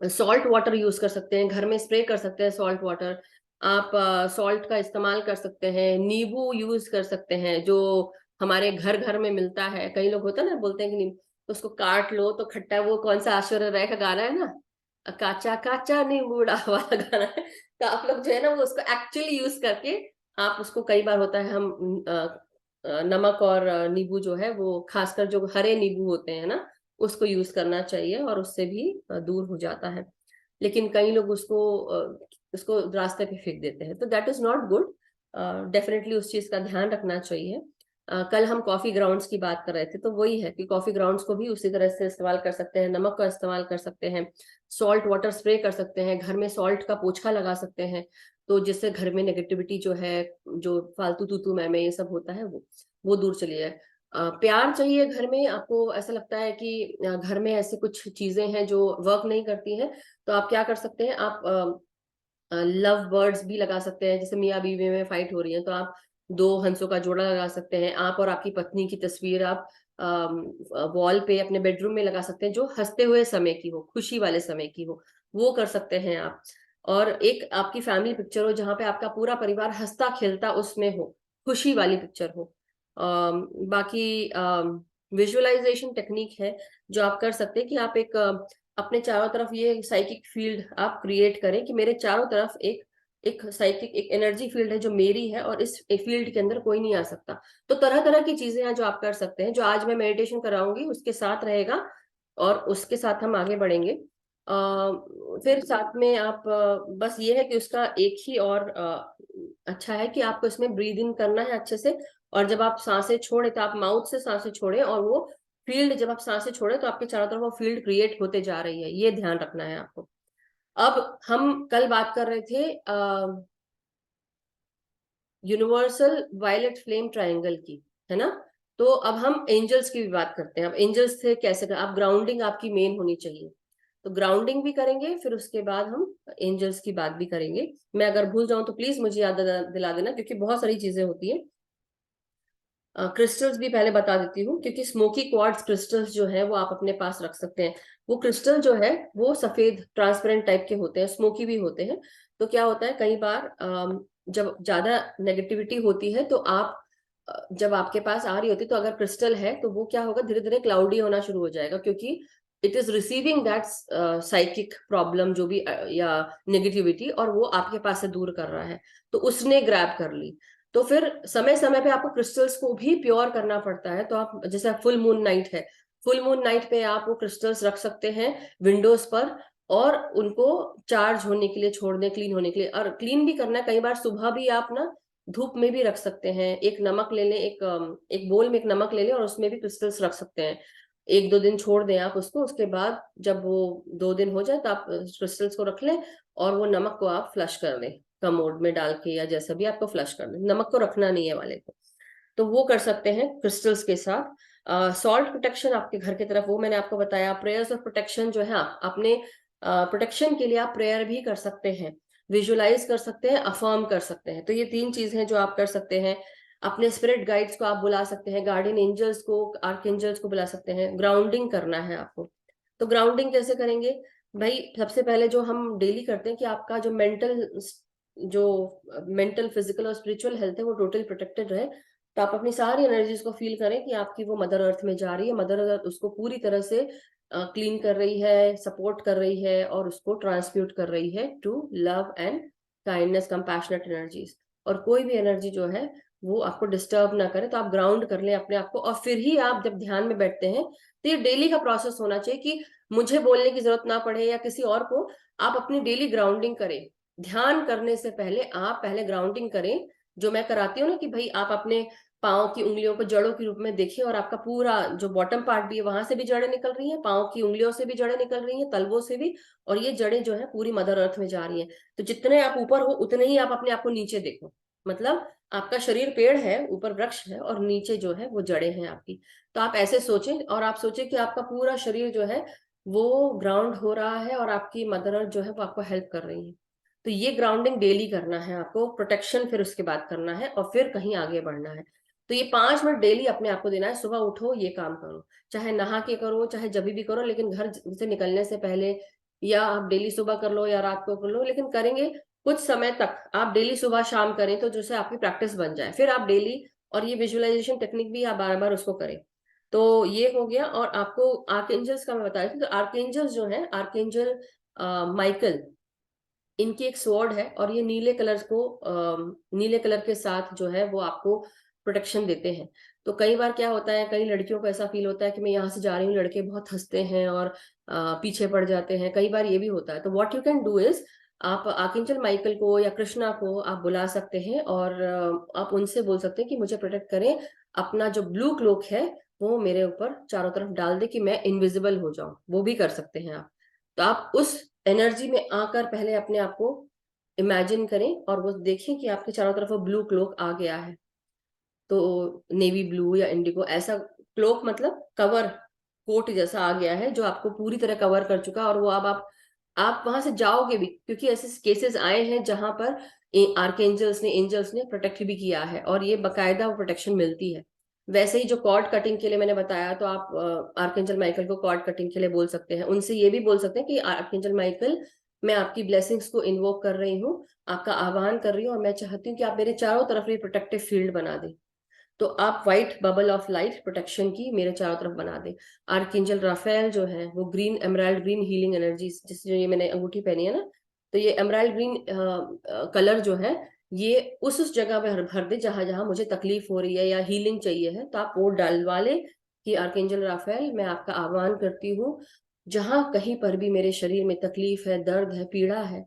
Salt water use कर सकते हैं, घर में स्प्रे कर सकते हैं सॉल्ट वाटर। आप सॉल्ट का इस्तेमाल कर सकते हैं, नींबू यूज कर सकते हैं जो हमारे घर घर में मिलता है। कई लोग होता है ना, बोलते हैं कि नींबू, तो उसको काट लो तो खट्टा, वो कौन सा ऐश्वर्या राय का गाना है ना, काचा काचा नींबूड़ा वाला गाना है। तो आप लोग जो है ना, वो उसको एक्चुअली यूज करके, आप उसको, कई बार होता है हम नमक और नींबू जो है वो, खासकर जो हरे नींबू होते हैं ना, उसको यूज करना चाहिए, और उससे भी दूर हो जाता है। लेकिन कई लोग उसको रास्ते पे फेंक देते हैं, तो that is not good. Definitely उस चीज का ध्यान रखना चाहिए। कल हम कॉफी ग्राउंड्स की बात कर रहे थे, तो वही है कि कॉफी ग्राउंड्स को भी उसी तरह से इस्तेमाल कर सकते हैं, नमक का इस्तेमाल कर सकते हैं, सॉल्ट वाटर स्प्रे कर सकते हैं, घर में सॉल्ट का पोछा लगा सकते हैं, तो जिससे घर में नेगेटिविटी जो है, जो फालतू तूतू मैं ये सब होता है, वो दूर चली जाए। प्यार चाहिए घर में। आपको ऐसा लगता है कि घर में ऐसे कुछ चीजें हैं जो वर्क नहीं करती हैं, तो आप क्या कर सकते हैं, आप लव बर्ड्स भी लगा सकते हैं। जैसे मियाँ बीवी में फाइट हो रही है, तो आप दो हंसों का जोड़ा लगा सकते हैं। आप और आपकी पत्नी की तस्वीर आप वॉल पे अपने बेडरूम में लगा सकते हैं, जो हंसते हुए समय की हो, खुशी वाले समय की हो, वो कर सकते हैं आप। और एक आपकी फैमिली पिक्चर हो जहाँ पे आपका पूरा परिवार हंसता खेलता उसमें हो, खुशी वाली पिक्चर हो। बाकी विजुअलाइजेशन टेक्निक है जो आप कर सकते हैं कि आप एक अपने चारों तरफ ये साइकिक फील्ड आप क्रिएट करें कि मेरे चारों तरफ एक एक साइकिक, एक एनर्जी फील्ड है जो मेरी है, और इस फील्ड के अंदर कोई नहीं आ सकता। तो तरह तरह की चीजें हैं जो आप कर सकते हैं, जो आज मैं मेडिटेशन कराऊंगी उसके साथ रहेगा, और उसके साथ हम आगे बढ़ेंगे। फिर साथ में आप बस ये है कि उसका एक ही और अच्छा है कि आपको इसमें ब्रीद इन करना है अच्छे से, और जब आप सांसें छोड़े तो आप माउथ से सांसें छोड़े, और वो फील्ड, जब आप सांसें छोड़े तो आपके चारों तरफ वो फील्ड क्रिएट होते जा रही है, ये ध्यान रखना है आपको। अब हम कल बात कर रहे थे यूनिवर्सल वायलेट फ्लेम ट्रायंगल की, है ना। तो अब हम एंजल्स की भी बात करते हैं। अब एंजल्स से कैसे कर, आप ग्राउंडिंग आपकी मेन होनी चाहिए, तो ग्राउंडिंग भी करेंगे, फिर उसके बाद हम एंजल्स की बात भी करेंगे। मैं अगर भूल जाऊं तो प्लीज मुझे याद दिला देना, क्योंकि बहुत सारी चीजें होती है। क्रिस्टल्स भी पहले बता देती हूँ, क्योंकि स्मोकी क्वार्ट्ज क्रिस्टल्स जो है वो आप अपने पास रख सकते हैं। वो क्रिस्टल जो है वो सफेद ट्रांसपेरेंट टाइप के होते हैं, स्मोकी भी होते हैं। तो क्या होता है कई बार जब ज्यादा नेगेटिविटी होती है, तो आप जब आपके पास आ रही होती है, तो अगर क्रिस्टल है तो वो क्या होगा, धीरे धीरे क्लाउडी होना शुरू हो जाएगा, क्योंकि it is receiving that psychic problem जो भी या नेगेटिविटी, और वो आपके पास से दूर कर रहा है, तो उसने ग्रैब कर ली। तो फिर समय समय पे आपको क्रिस्टल्स को भी प्योर करना पड़ता है। तो आप जैसे फुल मून नाइट है, फुल मून नाइट पे आप वो क्रिस्टल्स रख सकते हैं विंडोज पर, और उनको चार्ज होने के लिए छोड़ दें, क्लीन होने के लिए। और क्लीन भी करना है, कई बार सुबह भी आप ना धूप में भी रख सकते हैं। एक नमक ले लें, एक बोल में एक नमक ले लें, और उसमें भी क्रिस्टल्स रख सकते हैं। एक दो दिन छोड़ दें आप उसको, उसके बाद जब वो 2 दिन हो जाए तो आप क्रिस्टल्स को रख लें, और वो नमक को आप फ्लश कर दें, कमोड में डाल के, या जैसा भी आपको फ्लश कर दें। नमक को रखना नहीं है वाले को। तो वो कर सकते हैं क्रिस्टल्स के साथ। सॉल्ट प्रोटेक्शन आपके घर की तरफ, वो मैंने आपको बताया। प्रेयर्स ऑफ प्रोटेक्शन जो है, अपने प्रोटेक्शन के लिए आप प्रेयर भी कर सकते हैं, विजुलाइज कर सकते हैं, अफर्म कर सकते हैं। तो ये 3 चीज हैं जो आप कर सकते हैं। अपने स्पिरिट गाइड्स को आप बुला सकते हैं, गार्डियन एंजल्स को, आर्कएंजल्स को बुला सकते हैं। ग्राउंडिंग करना है आपको। तो ग्राउंडिंग कैसे करेंगे भाई? सबसे पहले जो हम डेली करते हैं कि आपका जो मेंटल फिजिकल और स्पिरिचुअल हेल्थ है वो टोटल प्रोटेक्टेड रहे। तो आप अपनी सारी एनर्जीज को फील करें कि आपकी वो मदर अर्थ में जा रही है, मदर अर्थ उसको पूरी तरह से क्लीन कर रही है, सपोर्ट कर रही है, और उसको ट्रांसम्यूट कर रही है to love and kindness, compassionate energies. और कोई भी एनर्जी जो है वो आपको डिस्टर्ब ना करे। तो आप ग्राउंड कर लें अपने आप को, और फिर ही आप जब ध्यान में बैठते हैं, तो ये डेली का प्रोसेस होना चाहिए कि मुझे बोलने की जरूरत ना पड़े या किसी और को, आप अपनी डेली ग्राउंडिंग करें। ध्यान करने से पहले आप पहले ग्राउंडिंग करें, जो मैं कराती हूँ ना, कि भाई आप अपने पाँव की उंगलियों को जड़ों के रूप में देखिए, और आपका पूरा जो बॉटम पार्ट भी है वहां से भी जड़ें निकल रही हैं, पाँव की उंगलियों से भी जड़ें निकल रही हैं, तलवों से भी, और ये जड़ें जो है पूरी मदर अर्थ में जा रही हैं। तो जितने आप ऊपर हो उतने ही आप अपने आप को नीचे देखो। मतलब आपका शरीर पेड़ है, ऊपर वृक्ष है, और नीचे जो है वो जड़ें हैं आपकी। तो आप ऐसे सोचें, और आप सोचें कि आपका पूरा शरीर जो है वो ग्राउंड हो रहा है, और आपकी मदर अर्थ जो है वो आपको हेल्प कर रही है। तो ये ग्राउंडिंग डेली करना है आपको, प्रोटेक्शन फिर उसके बाद करना है, और फिर कहीं आगे बढ़ना है। तो ये 5 मिनट डेली अपने आप को देना है। सुबह उठो, ये काम करो, चाहे नहा के करो, चाहे जब भी करो, लेकिन घर से निकलने से पहले, या आप डेली सुबह कर लो या रात को कर लो, लेकिन करेंगे कुछ समय तक। आप डेली सुबह शाम करें तो जैसे आपकी प्रैक्टिस बन जाए, फिर आप डेली, और ये विजुअलाइजेशन टेक्निक भी आप बार बार उसको करें। तो ये हो गया। और आपको आर्कएंजल्स का मैं बता रही थी, तो आर्कएंजल्स जो है, आर्कएंजल माइकल, इनकी एक स्वॉर्ड है, और ये नीले कलर के साथ जो है वो आपको प्रोटेक्शन देते हैं। तो कई बार क्या होता है, कई लड़कियों को ऐसा फील होता है कि मैं यहाँ से जा रही हूँ, लड़के बहुत हंसते हैं और पीछे पड़ जाते हैं, कई बार ये भी होता है। तो what you can do is, आप आर्कएंजल माइकल को या कृष्णा को आप बुला सकते हैं, और आप उनसे बोल सकते हैं कि मुझे प्रोटेक्ट करें। अपना जो ब्लू क्लोक है वो मेरे ऊपर चारों तरफ डाल दे कि मैं इनविजिबल हो जाऊं, वो भी कर सकते हैं आप। तो आप उस एनर्जी में आकर पहले अपने आप को इमेजिन करें, और वो देखें कि आपके चारों तरफ वो ब्लू क्लोक आ गया है। तो नेवी ब्लू या इंडिगो ऐसा क्लोक, मतलब कवर कोट जैसा आ गया है, जो आपको पूरी तरह कवर कर चुका है। और वो अब आप वहां से जाओगे भी, क्योंकि ऐसे केसेस आए हैं जहां पर आर्कएंजल्स ने, एंजल्स ने प्रोटेक्ट भी किया है, और ये बकायदा वो प्रोटेक्शन मिलती है। वैसे ही जो कॉर्ड कटिंग के लिए मैंने बताया, तो आप आर्कएंजल माइकल को कॉर्ड कटिंग के लिए बोल सकते हैं। उनसे ये भी बोल सकते हैं कि आर्कएंजल माइकल, मैं आपकी ब्लेसिंग्स को इन्वोक कर रही हूँ, आपका आह्वान कर रही हूँ, और मैं चाहती हूँ कि आप मेरे चारों तरफ ये प्रोटेक्टिव फील्ड बना दें। तो आप white bubble of light protection की मेरे चारों तरफ बना दे। आर्कएंजल राफेल जो है वो green, emerald green healing energy, जिस जो ये मैंने अंगूठी पहनी है ना, तो ये एमराल्ड ग्रीन कलर जो है, ये उस जगह पे भर दे जहां जहां मुझे तकलीफ हो रही है या हीलिंग चाहिए है, तो आप वो डलवा ले कि आर्कएंजल राफेल, मैं आपका आह्वान करती हूँ, जहां कहीं पर भी मेरे शरीर में तकलीफ है, दर्द है, पीड़ा है,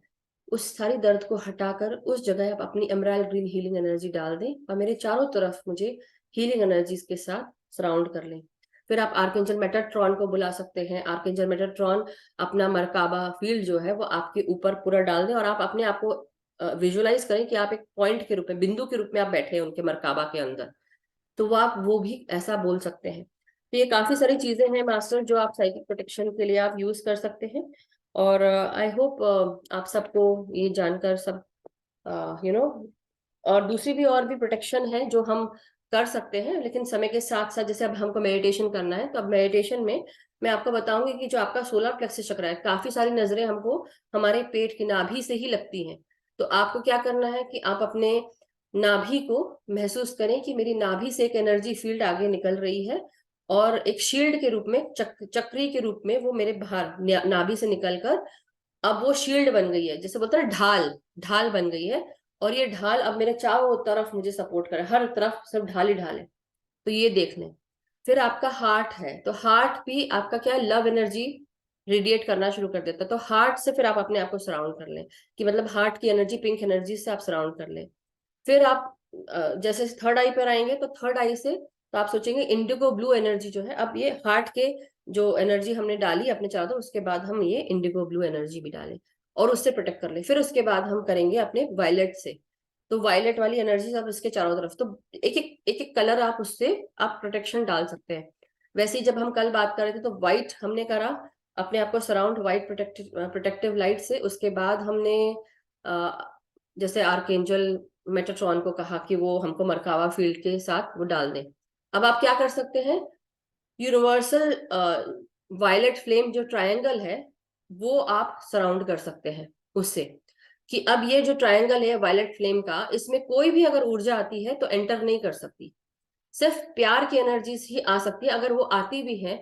उस सारी दर्द को हटाकर उस जगह आप अपनी एमराल्ड ग्रीन हीलिंग एनर्जी डाल दें, और मेरे चारों तरफ मुझे हीलिंग एनर्जीज के साथ सराउंड कर लें। फिर आप आर्कएंजल मेटाट्रॉन को बुला सकते हैं। आर्कएंजल मेटाट्रॉन अपना मरकाबा फील्ड जो है वो आपके ऊपर पूरा डाल दें, और आप अपने आप को विजुलाइज करें कि आप एक पॉइंट के रूप में, बिंदु के रूप में आप बैठे हैं उनके मरकाबा के अंदर। तो वो आप वो भी ऐसा बोल सकते हैं। तो ये काफी सारी चीजें हैं मास्टर, जो आप साइकिक प्रोटेक्शन के लिए आप यूज कर सकते हैं। और आई होप आप सबको ये जानकर सब यू नो और दूसरी भी और भी प्रोटेक्शन है जो हम कर सकते हैं, लेकिन समय के साथ साथ, जैसे अब हमको मेडिटेशन करना है, तो अब मेडिटेशन में मैं आपको बताऊंगी कि जो आपका सोलर प्लेक्सस चक्र है, काफी सारी नजरें हमको हमारे पेट की नाभि से ही लगती हैं। तो आपको क्या करना है कि आप अपने नाभि को महसूस करें कि मेरी नाभि से एक एनर्जी फील्ड आगे निकल रही है, और एक शील्ड के रूप में, चक्री के रूप में वो मेरे बाहर नाभि से निकलकर अब वो शील्ड बन गई है, जैसे बोलते हैं ढाल, ढाल बन गई है। और ये ढाल अब मेरे चारों तरफ मुझे सपोर्ट करे, हर तरफ सिर्फ ढाल ही ढाल है। तो ये देख लें। फिर आपका हार्ट है, तो हार्ट भी आपका क्या, लव एनर्जी रेडिएट करना शुरू कर देता है। तो हार्ट से फिर आप अपने आप को सराउंड कर लें, कि मतलब हार्ट की एनर्जी, पिंक एनर्जी से आप सराउंड कर लें। फिर आप जैसे थर्ड आई पर आएंगे, तो थर्ड आई से तो आप सोचेंगे इंडिगो ब्लू एनर्जी जो है, अब ये हार्ट के जो एनर्जी हमने डाली अपने चारों तरफ, उसके बाद हम ये इंडिगो ब्लू एनर्जी भी डालें और उससे प्रोटेक्ट कर ले। फिर उसके बाद हम करेंगे अपने वायलेट से। तो वायलेट वाली एनर्जी सब इसके चारों तरफ, तो एक एक कलर आप उससे आप प्रोटेक्शन डाल सकते हैं। वैसे ही जब हम कल बात कर रहे थे तो व्हाइट हमने करा, अपने आप को सराउंड व्हाइट प्रोटेक्टिव लाइट से। उसके बाद हमने जैसे आर्कएंजल मेटाट्रॉन को कहा कि वो हमको मरकावा फील्ड के साथ वो डाल दें। अब आप क्या कर सकते हैं, यूनिवर्सल वायलेट फ्लेम जो ट्रायंगल है वो आप सराउंड कर सकते हैं उससे, कि अब ये जो ट्रायंगल है वायलेट फ्लेम का, इसमें कोई भी अगर ऊर्जा आती है तो एंटर नहीं कर सकती, सिर्फ प्यार की एनर्जीज ही आ सकती है। अगर वो आती भी है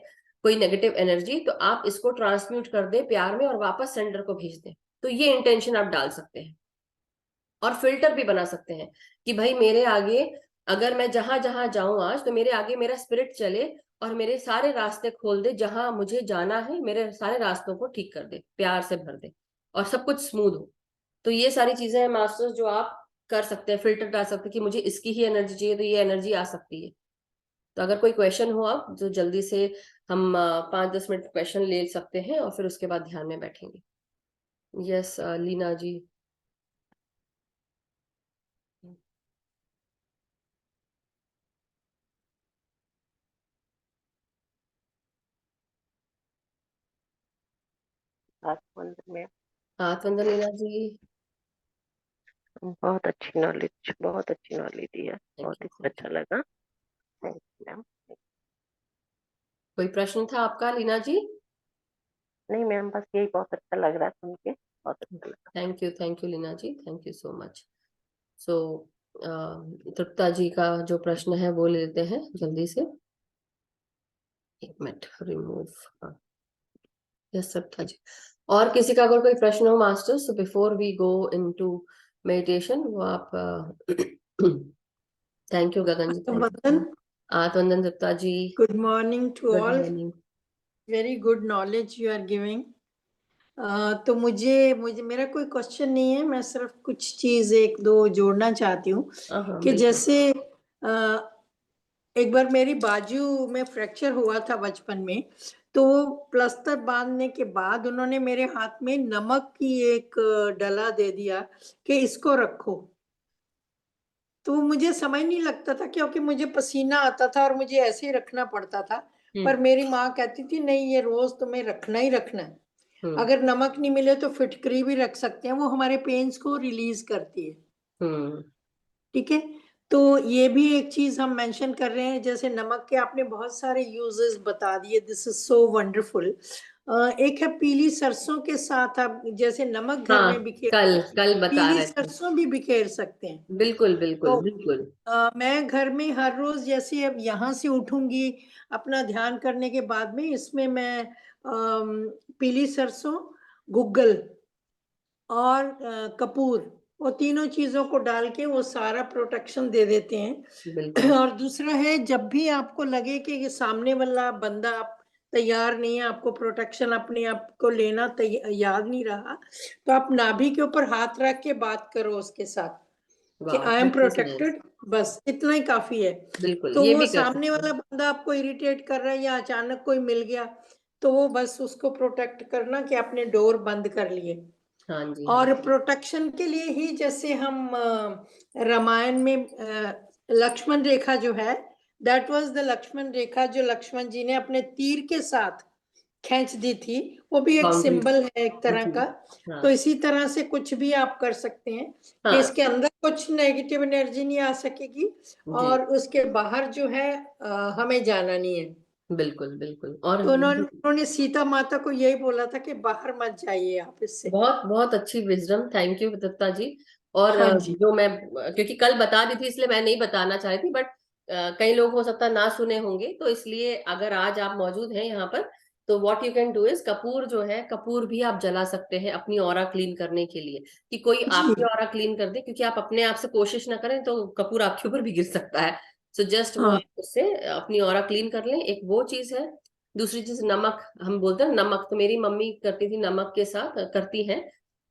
कोई नेगेटिव एनर्जी, तो आप इसको ट्रांसम्यूट कर दे प्यार में और वापस सेंडर को भेज दें। तो ये इंटेंशन आप डाल सकते हैं। और फिल्टर भी बना सकते हैं कि भाई मेरे आगे, अगर मैं जहां जहां जाऊं आज, तो मेरे आगे मेरा स्पिरिट चले और मेरे सारे रास्ते खोल दे, जहां मुझे जाना है मेरे सारे रास्तों को ठीक कर दे, प्यार से भर दे और सब कुछ स्मूथ हो। तो ये सारी चीजें हैं मास्टर्स जो आप कर सकते हैं, फिल्टर डाल सकते हैं कि मुझे इसकी ही एनर्जी चाहिए तो ये एनर्जी आ सकती है। तो अगर कोई क्वेश्चन हो आप जो जल्दी से, हम 5-10 मिनट क्वेश्चन ले सकते हैं और फिर उसके बाद ध्यान में बैठेंगे। यस लीना जी। में हाथ वंदन लीना जी। बहुत अच्छी नॉलेज दी है, बहुत ही अच्छा लगा। Thank you ma'am. कोई प्रश्न था आपका लीना जी? नहीं मैम, बस यही बहुत अच्छा लग रहा है सुन के, बहुत अच्छा लगा। Thank you Leena ji, thank you so much. So Tripta ji का जो प्रश्न है वो ले लेते हैं जल्दी से। एक minute, remove. Yes Tripta ji. और किसी का अगर कोई प्रश्न हो मास्टर्स, तो before we go into meditation, वो आप thank you Gagan ji, thank वंदन, यू। आत्मवंदन Tripta ji. good morning to good all. Morning. Very good knowledge you are giving. तो मुझे मुझे मेरा कोई क्वेश्चन नहीं है, मैं सिर्फ कुछ चीज एक दो जोड़ना चाहती हूँ हाँ कि बिल्कुल। जैसे एक बार मेरी बाजू में फ्रैक्चर हुआ था बचपन में, तो वो प्लास्टर बांधने के बाद उन्होंने मेरे हाथ में नमक की एक डला दे दिया कि इसको रखो। तो मुझे समझ नहीं लगता था क्योंकि मुझे पसीना आता था और मुझे ऐसे ही रखना पड़ता था, पर मेरी माँ कहती थी नहीं, ये रोज तुम्हें रखना ही रखना है। अगर नमक नहीं मिले तो फिटकरी भी रख सकते हैं, वो हमारे पेन्स को रिलीज करती है। ठीक है, तो ये भी एक चीज हम मेंशन कर रहे हैं। जैसे नमक के आपने बहुत सारे यूजेस बता दिए, दिस इज सो वंडरफुल। एक है पीली सरसों के साथ आप जैसे नमक घर में बिखेर, कल बता पीली रहे थे। सरसों भी बिखेर सकते हैं। बिल्कुल बिल्कुल तो बिल्कुल। मैं घर में हर रोज जैसे अब यहाँ से उठूंगी अपना ध्यान करने के बाद में, इसमें मैं पीली सरसों, गुग्गल और कपूर, वो तीनों चीजों को डाल के वो सारा प्रोटेक्शन दे देते हैं। और दूसरा है, जब भी आपको लगे कि ये सामने वाला बंदा आप तैयार नहीं है, आपको प्रोटेक्शन अपने आप को लेना याद नहीं रहा, तो आप नाभि के ऊपर हाथ रख के बात करो उसके साथ कि आई एम प्रोटेक्टेड, बस इतना ही काफी है। बिल्कुल, तो ये वो भी कर सामने सकते वाला हैं। बंदा आपको इरिटेट कर रहा है या अचानक कोई मिल गया, तो वो बस उसको प्रोटेक्ट करना कि आपने डोर बंद कर लिए। हाँ जी। और प्रोटेक्शन के लिए ही जैसे हम रामायण में लक्ष्मण रेखा जो है, दैट वाज द लक्ष्मण रेखा जो लक्ष्मण जी ने अपने तीर के साथ खींच दी थी, वो भी एक बाउंड्री। सिंबल है एक तरह का। तो इसी तरह से कुछ भी आप कर सकते हैं कि इसके अंदर कुछ नेगेटिव एनर्जी नहीं आ सकेगी और उसके बाहर जो है हमें जाना नहीं है। बिल्कुल बिल्कुल। और तो उन्होंने सीता माता को यही बोला था कि बाहर मत जाइए आप इससे। बहुत बहुत अच्छी विजडम, थैंक यू दत्ता जी। और हाँ जी। जो मैं, क्योंकि कल बता दी थी इसलिए मैं नहीं बताना चाह रही थी, बट कई लोग हो सकता है ना सुने होंगे, तो इसलिए अगर आज आप मौजूद हैं यहाँ पर, तो what you can do is, Kapoor जो है, कपूर भी आप जला सकते हैं अपनी ऑरा क्लीन करने के लिए, कि कोई आपकी ऑरा क्लीन कर दे, क्योंकि आप अपने आप से कोशिश ना करें तो कपूर आपके ऊपर भी गिर सकता है। सो जस्ट वो हाँ। आप उससे अपनी ऑरा क्लीन कर लें, एक वो चीज है। दूसरी चीज नमक, हम बोलते हैं नमक, तो मेरी मम्मी करती थी नमक के साथ, करती हैं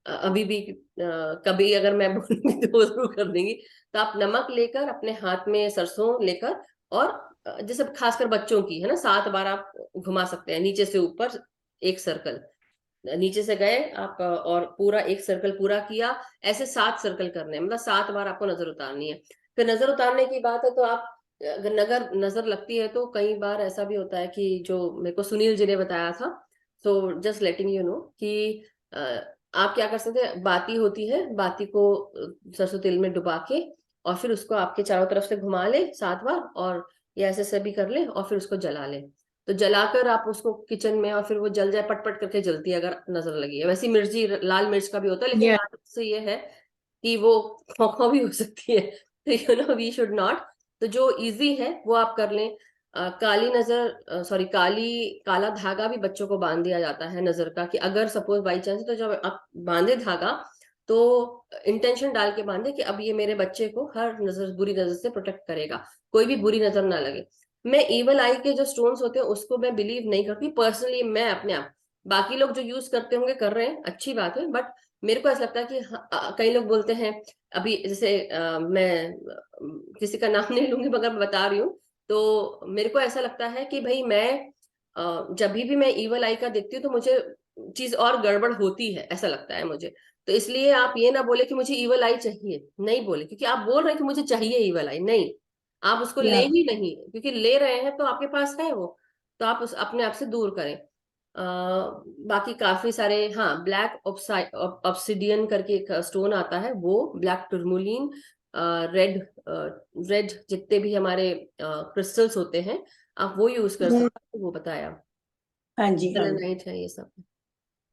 अभी भी। कभी अगर मैं बोलूंगी तो वो जरूर कर देंगी। तो आप नमक लेकर अपने हाथ में सरसों लेकर, और जैसे खासकर बच्चों की है ना, 7 बार आप घुमा सकते हैं नीचे से ऊपर एक सर्कल, नीचे से गए आप और पूरा एक सर्कल पूरा किया, ऐसे 7 सर्कल करने हैं, मतलब 7 बार आपको नजर उतारनी है। फिर नजर उतारने की बात है तो आप अगर नजर लगती है तो कई बार ऐसा भी होता है कि जो मेरे को सुनील जी ने बताया था, तो जस्ट लेटिंग यू नो कि आप क्या कर सकते हैं, बाती होती है, बाती को सरसों तेल में डुबा के और फिर उसको आपके चारों तरफ से घुमा ले 7 बार, और ये ऐसे से भी कर ले और फिर उसको जला ले। तो जलाकर आप उसको किचन में, और फिर वो जल जाए, पट पट करके जलती है अगर नजर लगी है। वैसी मिर्ची लाल मिर्च का भी होता है, लेकिन Yeah. लाल मिर्च से ये है कि वो खौखा भी हो सकती है, तो you know we should not. तो जो इजी है वो आप कर लें। काली नजर, सॉरी काला धागा भी बच्चों को बांध दिया जाता है नजर का, कि अगर सपोज बाई चांस, तो जब आप बांधे धागा तो इंटेंशन डाल के बांधे कि अब ये मेरे बच्चे को हर नजर, बुरी नजर से प्रोटेक्ट करेगा, कोई भी बुरी नजर ना लगे। मैं इवल आई के जो स्टोन्स होते हैं उसको मैं बिलीव नहीं करती पर्सनली, मैं अपने आप। बाकी लोग जो यूज करते होंगे कर रहे हैं, अच्छी बात है, बट मेरे को ऐसा लगता है कि कई लोग बोलते हैं, अभी जैसे मैं किसी का नाम नहीं लूंगी मगर मैं बता रही हूँ, तो मेरे को ऐसा लगता है कि भाई मैं जब भी मैं इवल आई का देखती हूँ तो मुझे चीज और गड़बड़ होती है, ऐसा लगता है मुझे। तो इसलिए आप ये ना बोले कि मुझे इवल आई चाहिए, नहीं बोले, क्योंकि आप बोल रहे हैं कि मुझे चाहिए इवल आई, नहीं, आप उसको ले Yeah. ही नहीं, क्योंकि ले रहे हैं तो आपके पास है वो, तो आप उस अपने आप से दूर करें। बाकी काफी सारे, हाँ, ब्लैक ऑब्सिडियन करके एक स्टोन आता है, वो ब्लैक टुरमुलिन, रेड रेड जितने भी हमारे क्रिस्टल्स होते हैं आप वो यूज कर मूंगा, सकते हैं, वो बताया। हाँ जी, हाँ जी। सेलेनाइट है ये सब।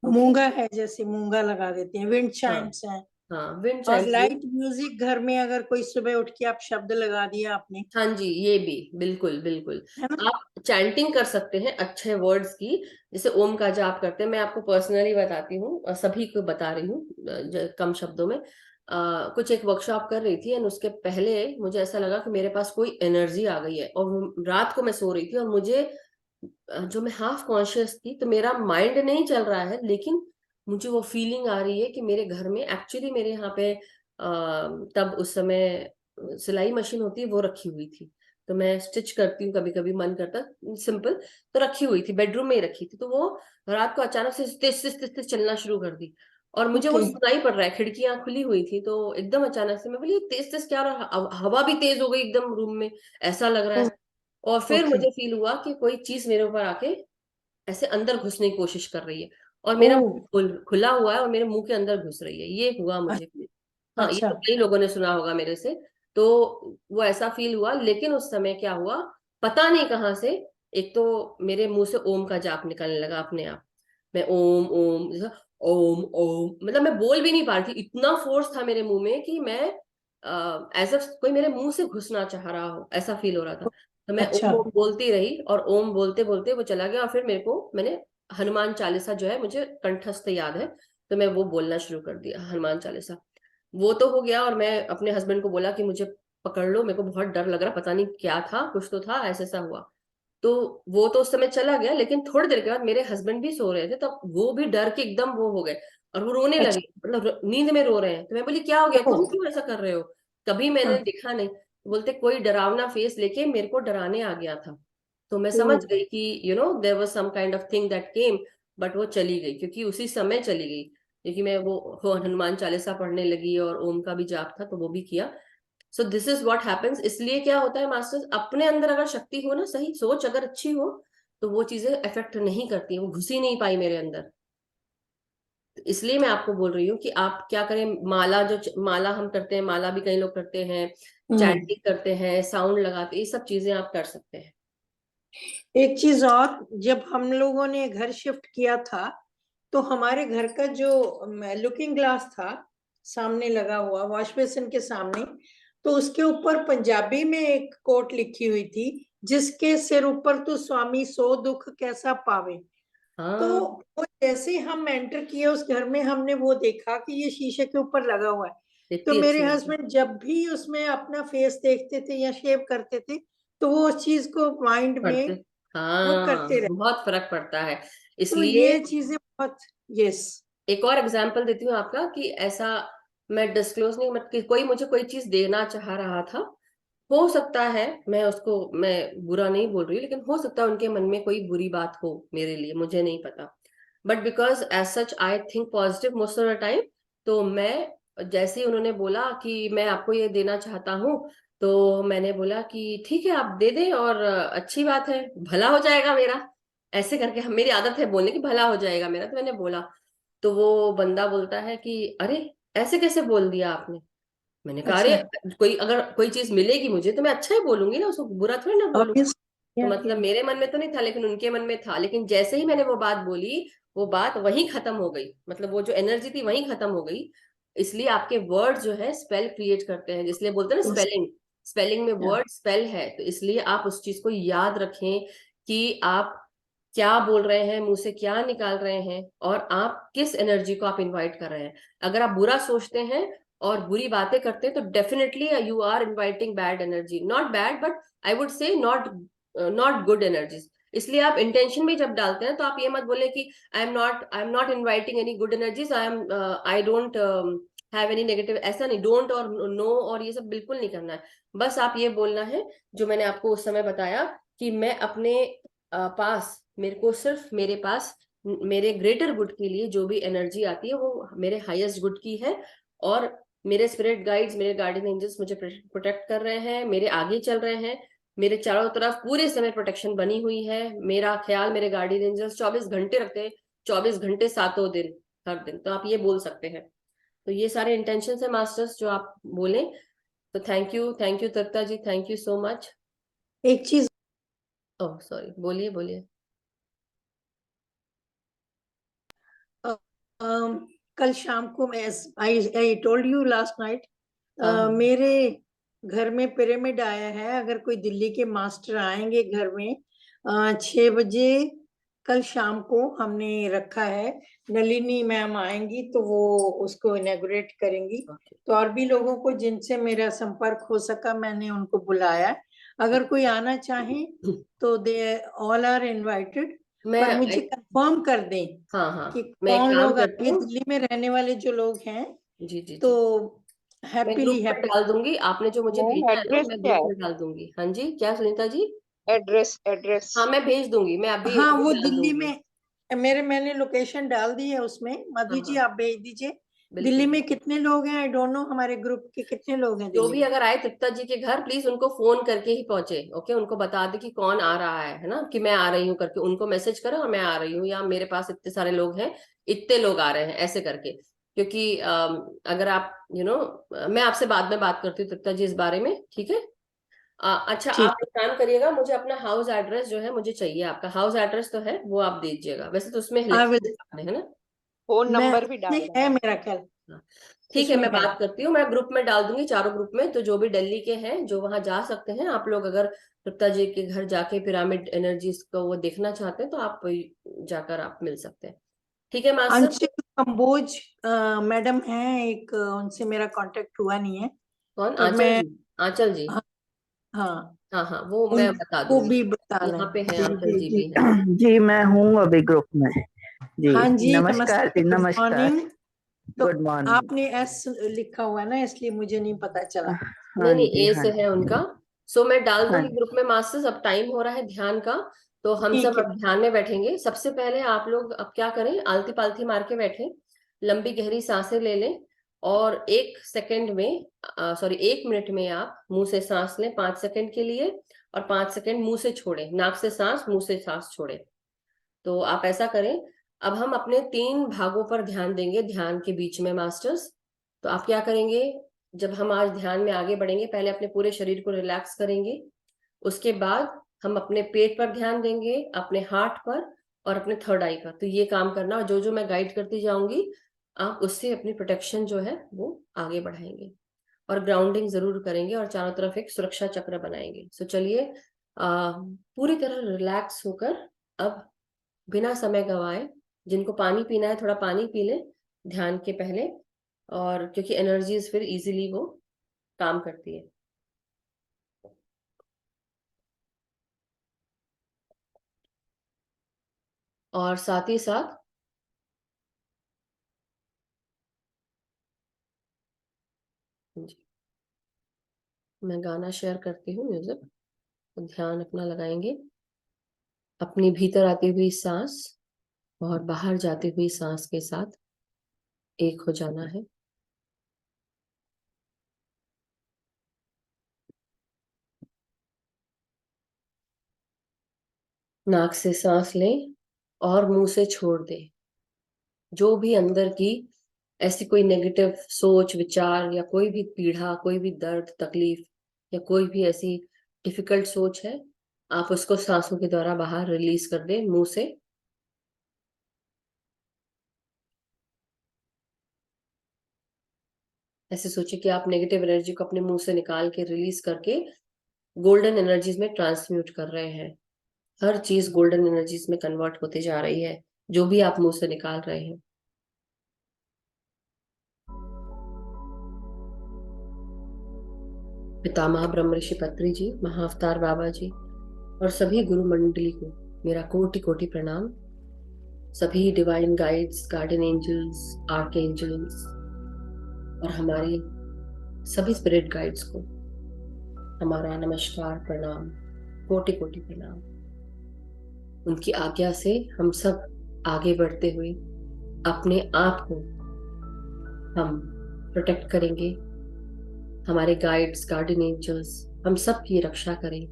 ओके। मूंगा है, जैसे मूंगा लगा देते हैं, विंड हाँ चाइम्स हैं। हाँ, विंड और चाइम्स। लाइट म्यूजिक घर में अगर कोई सुबह उठ के आप शब्द लगा दिया आपने, हाँ जी, ये भी बिल्कुल बिल्कुल। है ना? आप चैंटिंग कर सकते हैं अच्छे वर्ड्स की, जैसे ओम का जाप करते हैं, मैं आपको पर्सनली बताती हूँ और सभी को बता रही हूँ कम शब्दों में। कुछ एक वर्कशॉप कर रही थी एंड उसके पहले मुझे ऐसा लगा कि मेरे पास कोई एनर्जी आ गई है, और रात को मैं सो रही थी और मुझे जो मैं हाफ कॉन्शियस थी, तो मेरा माइंड नहीं चल रहा है, लेकिन मुझे वो फीलिंग आ रही है कि मेरे घर में एक्चुअली, मेरे यहाँ पे तब उस समय सिलाई मशीन होती है वो रखी हुई थी, तो मैं स्टिच करती हूँ कभी कभी, मन करता सिंपल, तो रखी हुई थी, बेडरूम में ही रखी थी, तो वो रात को अचानक से तेज तेज तेज तेज चलना शुरू कर दी, और मुझे वो ओके। सुनाई पड़ रहा है, खिड़कियां खुली हुई थी, तो एकदम अचानक से मैं बोली तेज तेज क्या हो रहा है, हवा भी तेज हो गई एकदम रूम में, ऐसा लग रहा है। और फिर ओके। मुझे फील हुआ कि कोई चीज मेरे ऊपर आके ऐसे अंदर घुसने की कोशिश कर रही है, और ओ, मेरा मुंह खुला हुआ है और मेरे मुंह के अंदर घुस रही है, ये हुआ मुझे। हाँ, ये अच्छा। तो कई लोगों ने सुना होगा मेरे से, तो वो ऐसा फील हुआ, लेकिन उस समय क्या हुआ पता नहीं कहाँ से, एक तो मेरे मुंह से ओम का जाप निकलने लगा अपने आप। मैं ओम ओम जैसा, ओम ओम, मतलब मैं बोल भी नहीं पा रही थी, इतना फोर्स था मेरे मुंह में कि मैं एज अ कोई मेरे मुंह से घुसना चाह रहा हो, ऐसा फील हो रहा था। तो मैं अच्छा। ओम ओम बोलती रही, और ओम बोलते बोलते वो चला गया, और फिर मैंने हनुमान चालीसा जो है मुझे कंठस्थ याद है, तो मैं वो बोलना शुरू कर दिया, हनुमान चालीसा। वो तो हो गया, और मैं अपने हस्बैंड को बोला कि मुझे पकड़ लो, मेरे को बहुत डर लग रहा, पता नहीं क्या था, कुछ तो था, ऐसा ऐसा हुआ। तो वो तो उस समय चला गया, लेकिन थोड़ी देर के बाद मेरे हस्बैंड भी सो रहे थे, तब वो भी डर के एकदम वो हो गए, और वो रोने लगे, अच्छा। मतलब नींद में रो रहे हैं। तो मैं बोली क्या हो गया, ओ, तुम क्यों ऐसा कर रहे हो, कभी मैंने हाँ, देखा नहीं। बोलते कोई डरावना फेस लेके मेरे को डराने आ गया था। तो मैं ओ, समझ गई कि you know there was some kind of thing that came, but वो चली गई, क्योंकि उसी समय चली गई, क्योंकि मैं वो हनुमान चालीसा पढ़ने लगी और ओम का भी जाप था तो वो भी किया। So this is what happens. इसलिए क्या होता है मास्टर्स, अपने अंदर अगर शक्ति हो ना, सही सोच अगर अच्छी हो, तो वो चीजें इफेक्ट नहीं करती, वो घुस ही नहीं पाई मेरे अंदर। तो इसलिए मैं आपको बोल रही हूँ कि आप क्या करें, माला माला हम करते हैं, माला भी कई लोग करते हैं, हम्म। चैंटिंग करते हैं, साउंड लगाते हैं, ये सब चीजें आप कर सकते हैं। एक चीज और, जब हम लोगों ने घर शिफ्ट किया था तो हमारे घर का जो लुकिंग ग्लास था सामने लगा हुआ, वॉश बेसिन के सामने, तो उसके ऊपर पंजाबी में एक कोट लिखी हुई थी, जिसके सिर ऊपर तो स्वामी सो दुख कैसा पावे। तो हाँ, वो जैसे हम एंटर किए उस घर में, हमने वो देखा कि ये शीशे के ऊपर लगा हुआ है। तो इतनी मेरे अच्छी लगी। हस्बैंड जब भी उसमें अपना फेस देखते थे या शेव करते थे, तो वो उस चीज को माइंड पड़ते, में वो हाँ, करते रहे। बहुत फर्क पड़ता है। तो इसलिए ये चीजें बहुत, यस। एक और एग्जाम्पल देती हूँ आपका, कि ऐसा मैं डिस्क्लोज नहीं, मत कि कोई मुझे कोई चीज देना चाह रहा था, हो सकता है, मैं बुरा नहीं बोल रही, लेकिन हो सकता है उनके मन में कोई बुरी बात हो मेरे लिए, मुझे नहीं पता, but because as such I think positive most of the time. तो मैं जैसे ही उन्होंने बोला कि मैं आपको ये देना चाहता हूँ, तो मैंने बोला कि ठीक है आप दे दें, और अच्छी बात है, भला हो जाएगा मेरा। ऐसे करके मेरी आदत है बोलने की, भला हो जाएगा मेरा, तो मैंने बोला। तो वो बंदा बोलता है कि अरे ऐसे कैसे बोल दिया आपने। मैंने कहा अच्छा, अरे कोई अगर कोई चीज मिलेगी मुझे तो मैं अच्छा ही बोलूंगी ना, उसको बुरा थोड़ी ना बोलूंगी। ऑब्वियस, तो या मतलब मेरे मन में तो नहीं था, लेकिन उनके मन में था। लेकिन जैसे ही मैंने वो बात बोली, वो बात वहीं खत्म हो गई, मतलब वो जो एनर्जी थी वहीं खत्म हो गई। इसलिए आपके वर्ड जो है स्पेल क्रिएट करते हैं, इसलिए बोलते हैं ना स्पेलिंग। स्पेलिंग में वर्ड स्पेल है, तो इसलिए आप उस चीज को याद रखें कि आप क्या बोल रहे हैं, मुंह से क्या निकाल रहे हैं, और आप किस एनर्जी को आप इनवाइट कर रहे हैं। अगर आप बुरा सोचते हैं और बुरी बातें करते हैं, तो definitely you are inviting bad energy. Not bad, but I would say not good energies. इसलिए आप इंटेंशन में जब डालते हैं, तो आप ये मत बोले कि आई am not inviting any good energies, I don't have any negative. ऐसा नहीं, डोंट और नो और ये सब बिल्कुल नहीं करना है। बस आप ये बोलना है जो मैंने आपको उस समय बताया, कि मैं अपने पास, मेरे को सिर्फ मेरे पास मेरे ग्रेटर गुड के लिए जो भी एनर्जी आती है वो मेरे हाईएस्ट गुड की है। और मेरे स्पिरिट गाइड्स, मेरे गार्डियन एंजल्स मुझे प्रोटेक्ट कर रहे हैं, मेरे आगे चल रहे हैं, मेरे चारों तरफ पूरे समय प्रोटेक्शन बनी हुई है। मेरा ख्याल मेरे गार्डियन एंजल्स 24 घंटे रखते हैं, 24 घंटे 7 दिन, हर दिन। तो आप ये बोल सकते हैं। तो ये सारे इंटेंशन है मास्टर्स जो आप बोले। तो thank you Tripta ji, thank you so much. एक चीज, ओह सॉरी, बोलिए बोलिए। अ, कल शाम को मैं, I told you last night, हाँ हाँ मेरे घर में पिरामिड आया है। अगर कोई दिल्ली के मास्टर आएंगे घर में 6 बजे कल शाम को हमने रखा है, नलिनी मैम आएंगी तो वो उसको इनॉग्रेट करेंगी। ओके। तो और भी लोगों को जिनसे मेरा संपर्क हो सका मैंने उनको बुलाया। अगर कोई आना चाहे तो दे ऑल आर इनवाइटेड, मैं पर मुझे कंफर्म कर दें हाँ हाँ, कि मैं एक कौन काम लोग करती आएंगे, हूँ। दिल्ली में रहने वाले जो लोग हैं। जी जी तो जी, मैं हैप्पीली ग्रुप में हैप्पी। डाल दूंगी, आपने जो मुझे मैम भेजा है ना, एड्रेस मैं क्या ग्रुप है? में डाल दूंगी। हाँ जी, क्या सुनीता जी। Address address. हाँ मैं भेज दूंगी, मैं अभी हाँ, अभी वो डाल दिल्ली दूंगी। में मैंने लोकेशन डाल दी है उसमें। हाँ मधु जी हाँ, आप भेज दीजिए। बिल्कुल दिल्ली में बिल्कुल। कितने लोग हैं, आई डोंट नो, हमारे ग्रुप के कितने लोग हैं जो दिल्ली भी में। अगर आए तृप्ता जी के घर, प्लीज उनको फोन करके ही पहुंचे। ओके, उनको बता दे कि कौन आ रहा है ना, कि मैं आ रही हूँ करके उनको मैसेज करो, और मैं आ रही हूँ, या मेरे पास इतने सारे लोग हैं, इतने लोग आ रहे हैं, ऐसे करके। क्योंकि अगर आप मैं आपसे बाद में बात करती हूँ तृप्ता जी इस बारे में, ठीक है। अच्छा, ठीक, आप एक काम करिएगा, मुझे अपना हाउस एड्रेस जो है मुझे चाहिए। आपका हाउस एड्रेस तो है, वो आप दीजिएगा। वैसे तो उसमें आई लिखा विल, है आपने, है ना। फोन मैं नंबर भी उसमें डालना है है। मेरा ख्याल, हाँ, ठीक है, उसमें मैं है। बात करती हूँ, मैं ग्रुप में डाल दूंगी, चारों ग्रुप में। तो जो भी दिल्ली के हैं जो वहां जा सकते हैं, आप लोग अगर तृप्ता जी के घर जाके पिरामिड एनर्जीज को वो देखना चाहते हैं, तो आप जाकर आप मिल सकते हैं। ठीक है मास्टर। अंशु कंबोज मैडम हैं एक, उनसे मेरा कांटेक्ट हुआ नहीं है। कौन, तो आंचल मैं, जी। आंचल जी, हाँ, हाँ, हाँ हाँ, वो मैं बता उनको दूंगी। भी बताना यहाँ है। पे है, जी आंचल जी जी जी भी है। जी, मैं हूँ अभी ग्रुप में। जी हाँ जी, नमस्कार नमस्ते, जी, गुड नमस्कार। मॉर्निंग। तो गुड मॉर्निंग। आपने एस लिखा हुआ है ना, इसलिए मुझे नहीं पता चला। नहीं हाँ नहीं, जी, ए हाँ से है जी, उनका। सो मैं डाल हाँ दूंगी ग्रुप में मास्टर्स। अब टाइम हो रहा है ध्यान का, तो हम सब ठीक है। अब ध्यान में बैठेंगे। सबसे पहले आप लोग अब क्या करें, आलती पालती मार के बैठे, लंबी गहरी सांसें ले लें, और 1 सेकंड में, सॉरी 1 मिनट में आप मुंह से सांस लें 5 सेकंड के लिए, और 5 सेकंड मुंह से छोड़ें। नाक से सांस, मुंह से सांस छोड़ें। तो आप ऐसा करें। अब हम अपने 3 भागों पर ध्यान देंगे, ध्यान के बीच में मास्टर्स। तो आप क्या करेंगे, जब हम आज ध्यान में आगे बढ़ेंगे, पहले अपने पूरे शरीर को रिलैक्स करेंगे। उसके बाद हम अपने पेट पर ध्यान देंगे, अपने हार्ट पर, और अपने थर्ड आई पर। तो ये काम करना, और जो जो मैं गाइड करती जाऊंगी, आप उससे अपनी प्रोटेक्शन जो है वो आगे बढ़ाएंगे। और ग्राउंडिंग जरूर करेंगे, और चारों तरफ एक सुरक्षा चक्र बनाएंगे। सो चलिए, पूरी तरह रिलैक्स होकर अब बिना समय गवाए, जिनको पानी पीना है थोड़ा पानी पी लें ध्यान के पहले, और क्योंकि एनर्जीज फिर इजीली वो काम करती है। और साथ ही साथ जी, मैं गाना शेयर करती हूँ, म्यूजिक। तो ध्यान अपना लगाएंगे, अपनी भीतर आती हुई सांस और बाहर जाती हुई सांस के साथ एक हो जाना है। नाक से सांस लें और मुंह से छोड़ दें। जो भी अंदर की ऐसी कोई नेगेटिव सोच, विचार या कोई भी पीड़ा, कोई भी दर्द, तकलीफ या कोई भी ऐसी डिफिकल्ट सोच है, आप उसको सांसों के द्वारा बाहर रिलीज कर दें मुंह से। ऐसे सोचिए कि आप नेगेटिव एनर्जी को अपने मुंह से निकाल के रिलीज करके गोल्डन एनर्जीज में ट्रांसम्यूट कर रहे हैं। हर चीज गोल्डन एनर्जीज में कन्वर्ट होते जा रही है, जो भी आप मुंह से निकाल रहे हैं। पितामह ब्रह्म ऋषि पत्री जी, महाअवतार बाबा जी और सभी गुरु मंडली को मेरा कोटि कोटि प्रणाम। सभी divine guides, guardian angels, archangels और हमारे सभी स्पिरिट गाइड्स को हमारा नमस्कार, प्रणाम, कोटि कोटि प्रणाम। उनकी आज्ञा से हम सब आगे बढ़ते हुए अपने आप को हम प्रोटेक्ट करेंगे। हमारे गाइड्स, गार्डियन एंजल्स हम सब की रक्षा करें।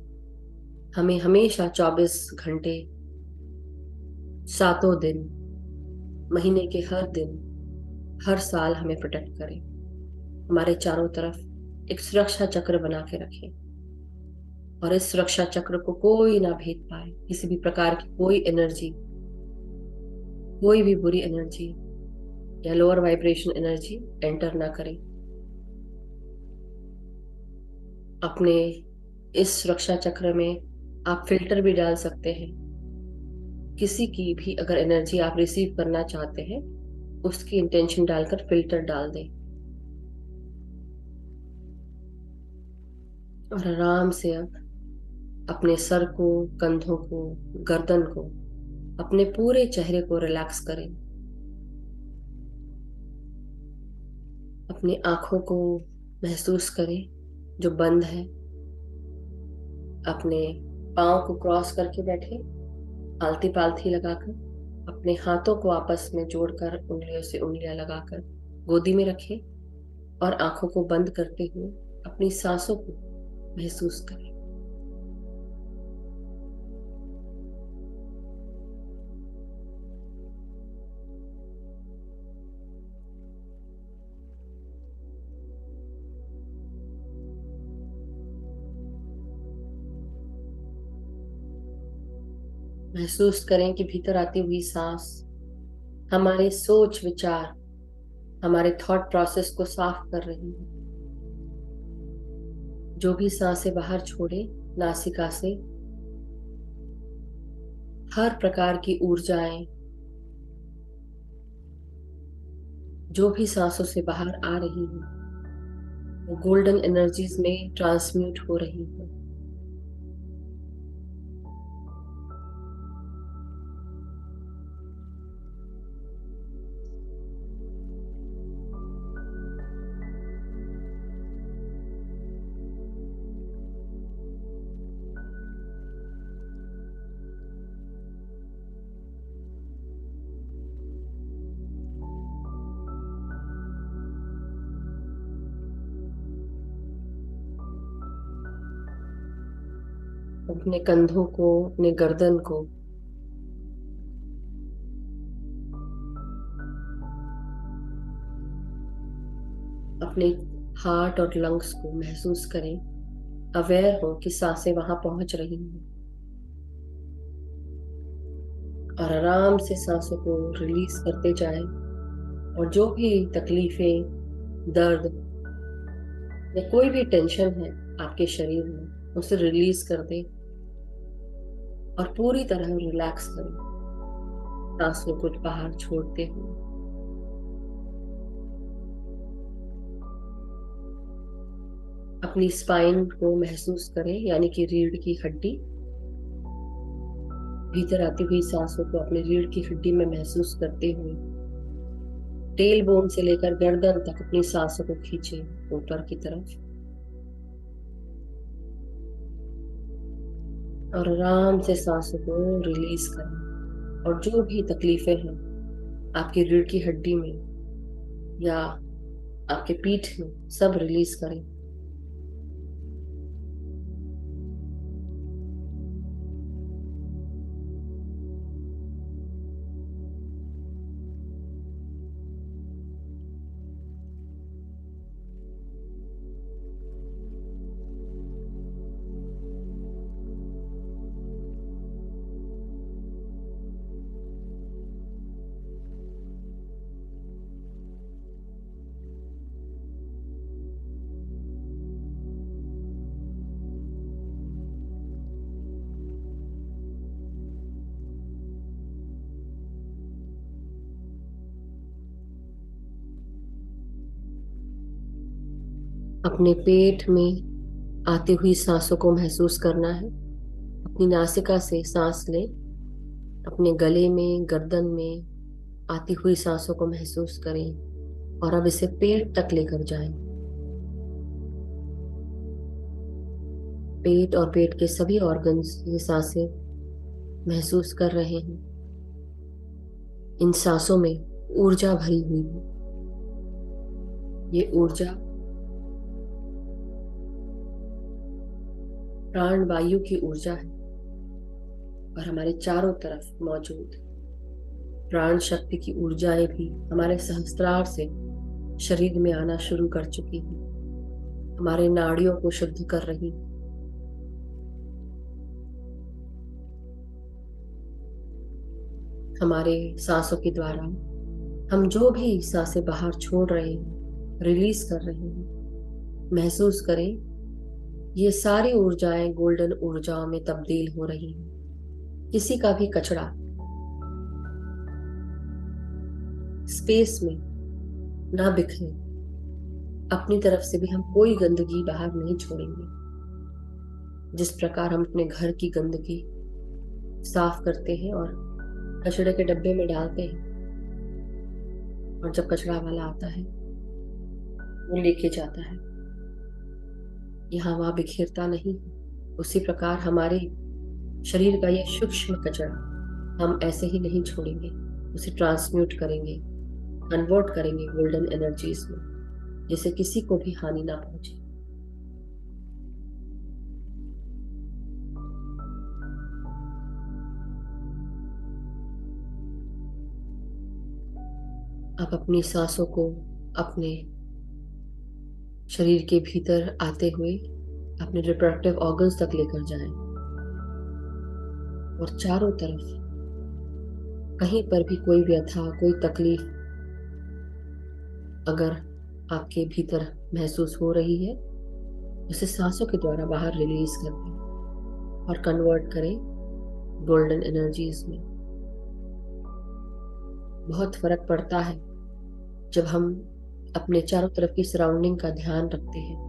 हमें हमेशा 24 घंटे, सातों दिन, महीने के हर दिन, हर साल हमें प्रोटेक्ट करें। हमारे चारों तरफ एक सुरक्षा चक्र बना के रखें और इस सुरक्षा चक्र को कोई ना भेद पाए। किसी भी प्रकार की कोई एनर्जी, कोई भी बुरी एनर्जी या लोअर वाइब्रेशन एनर्जी एंटर ना करे। अपने इस सुरक्षा चक्र में आप फिल्टर भी डाल सकते हैं। किसी की भी अगर एनर्जी आप रिसीव करना चाहते हैं, उसकी इंटेंशन डालकर फिल्टर डाल दें और आराम से अब अपने सर को, कंधों को, गर्दन को, अपने पूरे चेहरे को रिलैक्स करें। अपनी आंखों को महसूस करें जो बंद है। अपने पाँव को क्रॉस करके बैठे, आलती पालथी लगाकर। अपने हाथों को आपस में जोड़कर उंगलियों से उंगलियां लगाकर गोदी में रखें और आंखों को बंद करते हुए अपनी सांसों को महसूस करें। महसूस करें कि भीतर आती हुई सांस हमारे सोच, विचार, हमारे थॉट प्रोसेस को साफ कर रही है। जो भी सांसें बाहर छोड़े नासिका से, हर प्रकार की ऊर्जाएं जो भी सांसों से बाहर आ रही है, वो गोल्डन एनर्जीज में ट्रांसम्यूट हो रही है। अपने कंधों को, अपने गर्दन को, अपने हार्ट और लंग्स को महसूस करें। अवेयर हो कि सांसें वहां पहुंच रही हैं और आराम से सांसों को रिलीज करते जाएं। और जो भी तकलीफें, दर्द या कोई भी टेंशन है आपके शरीर में, उसे रिलीज कर दें और पूरी तरह रिलैक्स करें, सांसों को बाहर छोड़ते हुए। अपनी स्पाइन को महसूस करें, यानी कि रीढ़ की हड्डी। भीतर आती हुई सांसों को अपने रीढ़ की हड्डी में महसूस करते हुए टेल बोन से लेकर गर्दन तक अपनी सांसों को खींचें ऊपर की तरफ और आराम से सांसों को रिलीज करें और जो भी तकलीफें हैं आपकी रीढ़ की हड्डी में या आपके पीठ में, सब रिलीज करें। अपने पेट में आती हुई सांसों को महसूस करना है। अपनी नासिका से सांस लें। अपने गले में, गर्दन में आती हुई सांसों को महसूस करें और अब इसे पेट तक लेकर जाएं। पेट और पेट के सभी ऑर्गन्स ये सांसें महसूस कर रहे हैं। इन सांसों में ऊर्जा भरी हुई है। ये ऊर्जा प्राण वायु की ऊर्जा है और हमारे चारों तरफ मौजूद प्राण शक्ति की ऊर्जाएं भी हमारे सहस्त्रार से शरीर में आना शुरू कर चुकी हैं। हमारे नाड़ियों को शुद्ध कर रही हैं। हमारे सांसों के द्वारा हम जो भी सांसें बाहर छोड़ रहे हैं, रिलीज कर रहे हैं, महसूस करें ये सारी ऊर्जाएं गोल्डन ऊर्जाओं में तब्दील हो रही हैं। किसी का भी कचरा स्पेस में ना बिखरे। अपनी तरफ से भी हम कोई गंदगी बाहर नहीं छोड़ेंगे। जिस प्रकार हम अपने घर की गंदगी साफ करते हैं और कचड़े के डब्बे में डालते हैं और जब कचरा वाला आता है वो लेके जाता है, यहाँ वहां बिखेरता नहीं, उसी प्रकार हमारे शरीर का ये सूक्ष्म कचरा हम ऐसे ही नहीं छोड़ेंगे। उसे ट्रांसम्यूट करेंगे, कन्वर्ट करेंगे गोल्डन एनर्जीज में, जिससे किसी को भी हानि ना पहुंचे। आप अपनी सांसों को अपने शरीर के भीतर आते हुए अपने रिप्रोडक्टिव ऑर्गन्स तक लेकर जाएं और चारों तरफ कहीं पर भी कोई व्यथा, कोई तकलीफ अगर आपके भीतर महसूस हो रही है, उसे सांसों के द्वारा बाहर रिलीज कर दें और कन्वर्ट करें गोल्डन एनर्जीज में। बहुत फर्क पड़ता है जब हम अपने चारों तरफ की सराउंडिंग का ध्यान रखते हैं।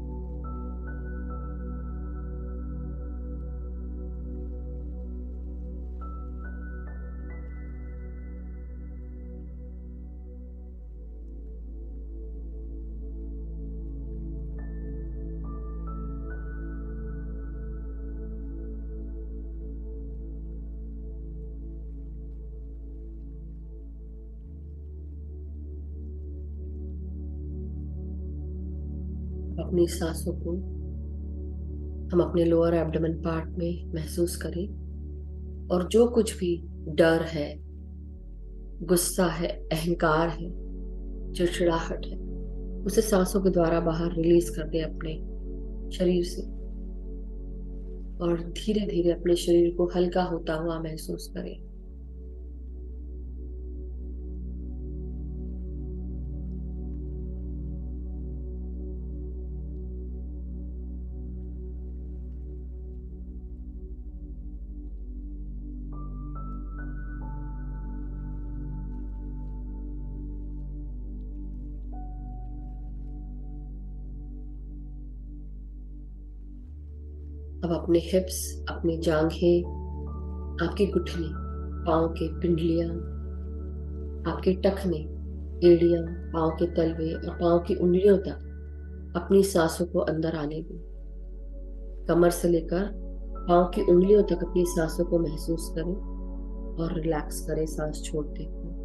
अपनी सांसों को हम अपने लोअर एब्डोमेन पार्ट में महसूस करें और जो कुछ भी डर है, गुस्सा है, अहंकार है, चिड़चिड़ाहट है, उसे सांसों के द्वारा बाहर रिलीज कर दें अपने शरीर से और धीरे धीरे अपने शरीर को हल्का होता हुआ महसूस करें। अब अपने हिप्स, अपनी जांघें, आपकी घुटने, पाँव के पिंडलियां, आपके टखने, एड़ियां, पाँव के तलवे और पाँव की उंगलियों तक अपनी सांसों को अंदर आने दें। कमर से लेकर पाँव की उंगलियों तक अपनी सांसों को महसूस करें और रिलैक्स करें सांस छोड़ते हुए।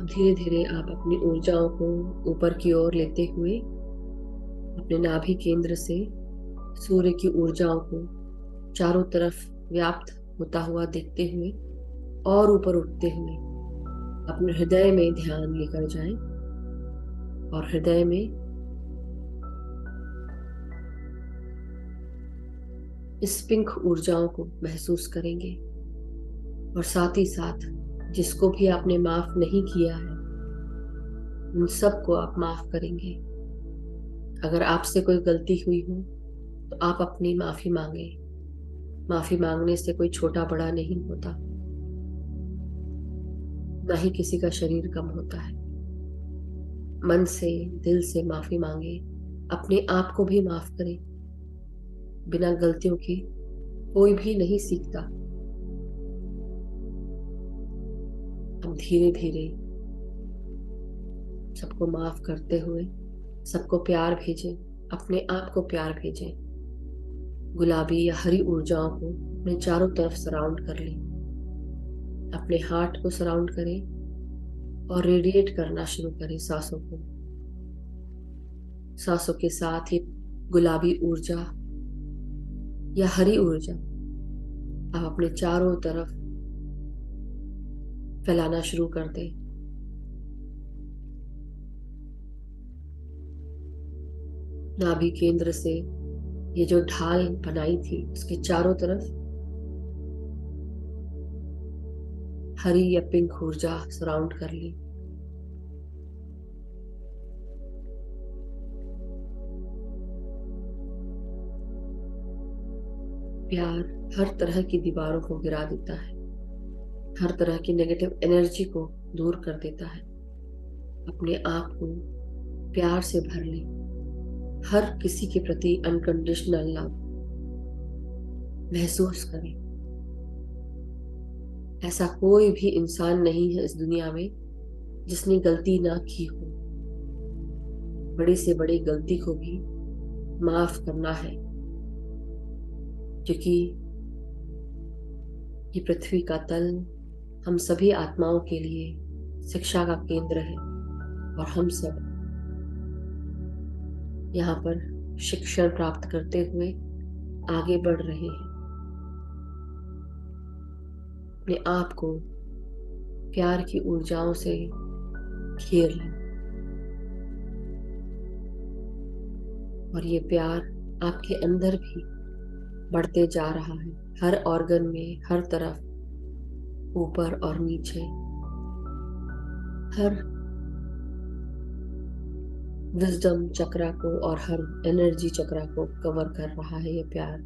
धीरे धीरे आप अपनी ऊर्जाओं को ऊपर की ओर लेते हुए अपने नाभि केंद्र से सूर्य की ऊर्जाओं को चारों तरफ व्याप्त होता हुआ देखते हुए और ऊपर उठते हुए अपने हृदय में ध्यान लेकर जाएं और हृदय में इस पिंक ऊर्जाओं को महसूस करेंगे और साथ ही साथ जिसको भी आपने माफ नहीं किया है उन सबको आप माफ करेंगे। अगर आपसे कोई गलती हुई हो तो आप अपनी माफी मांगे। माफी मांगने से कोई छोटा बड़ा नहीं होता, ना ही किसी का शरीर कम होता है। मन से दिल से माफी मांगे, अपने आप को भी माफ करें। बिना गलतियों के कोई भी नहीं सीखता। हम धीरे धीरे सबको माफ करते हुए सबको प्यार भेजें, अपने आप को प्यार भेजें। गुलाबी या हरी ऊर्जाओं को अपने चारों तरफ सराउंड कर लें। अपने हार्ट को सराउंड करें और रेडिएट करना शुरू करें सांसों को। सांसों के साथ ही गुलाबी ऊर्जा या हरी ऊर्जा आप अपने चारों तरफ फैलाना शुरू कर दें। नाभि केंद्र से ये जो ढाल बनाई थी उसके चारों तरफ हरी या पिंक ऊर्जा सराउंड कर ली। प्यार हर तरह की दीवारों को गिरा देता है, हर तरह की नेगेटिव एनर्जी को दूर कर देता है। अपने आप को प्यार से भर ले। हर किसी के प्रति अनकंडीशनल लव महसूस करें। ऐसा कोई भी इंसान नहीं है इस दुनिया में जिसने गलती ना की हो। बड़ी से बड़ी गलती को भी माफ करना है, क्योंकि ये पृथ्वी का तल हम सभी आत्माओं के लिए शिक्षा का केंद्र है और हम सब यहाँ पर शिक्षण प्राप्त करते हुए आगे बढ़ रहे हैं। अपने आप को प्यार की ऊर्जाओं से घेर लें और ये प्यार आपके अंदर भी बढ़ते जा रहा है, हर ऑर्गन में, हर तरफ, ऊपर और नीचे, हर विजडम चक्रा को और हर एनर्जी चक्रा को कवर कर रहा है ये प्यार।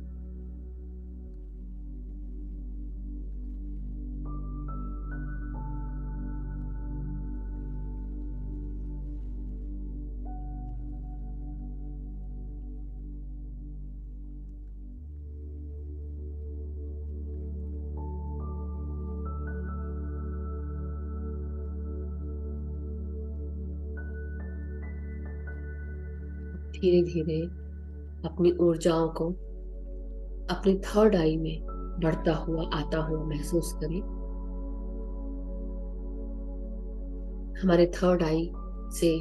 धीरे धीरे अपनी ऊर्जाओं को अपनी थर्ड आई में बढ़ता हुआ आता हुआ महसूस करें। हमारे थर्ड आई से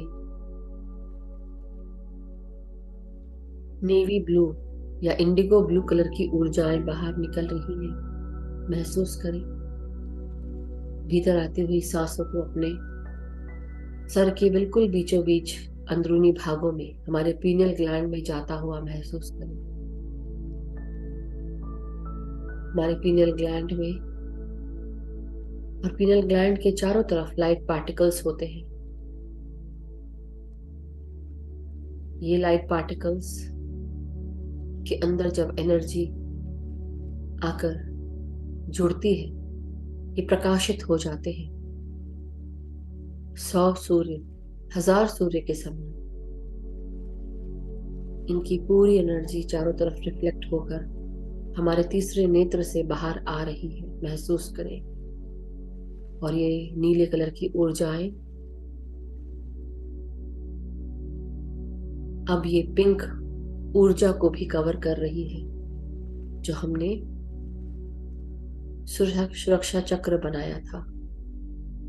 नेवी ब्लू या इंडिगो ब्लू कलर की ऊर्जाएं बाहर निकल रही हैं। महसूस करें। भीतर आती हुई सांसों को अपने सर के बिल्कुल बीचों बीच अंदरूनी भागों में, हमारे पीनियल ग्लैंड में जाता हुआ महसूस करें। हमारे पीनियल ग्लैंड में और पीनियल ग्लैंड के चारों तरफ लाइट पार्टिकल्स होते हैं। ये लाइट पार्टिकल्स के अंदर जब एनर्जी आकर जुड़ती है, ये प्रकाशित हो जाते हैं। 100 सूर्य, 1000 सूर्य के समान इनकी पूरी एनर्जी चारों तरफ रिफ्लेक्ट होकर हमारे तीसरे नेत्र से बाहर आ रही है। महसूस करें। और ये नीले कलर की ऊर्जाएं अब ये पिंक ऊर्जा को भी कवर कर रही है, जो हमने सुरक्षा चक्र बनाया था।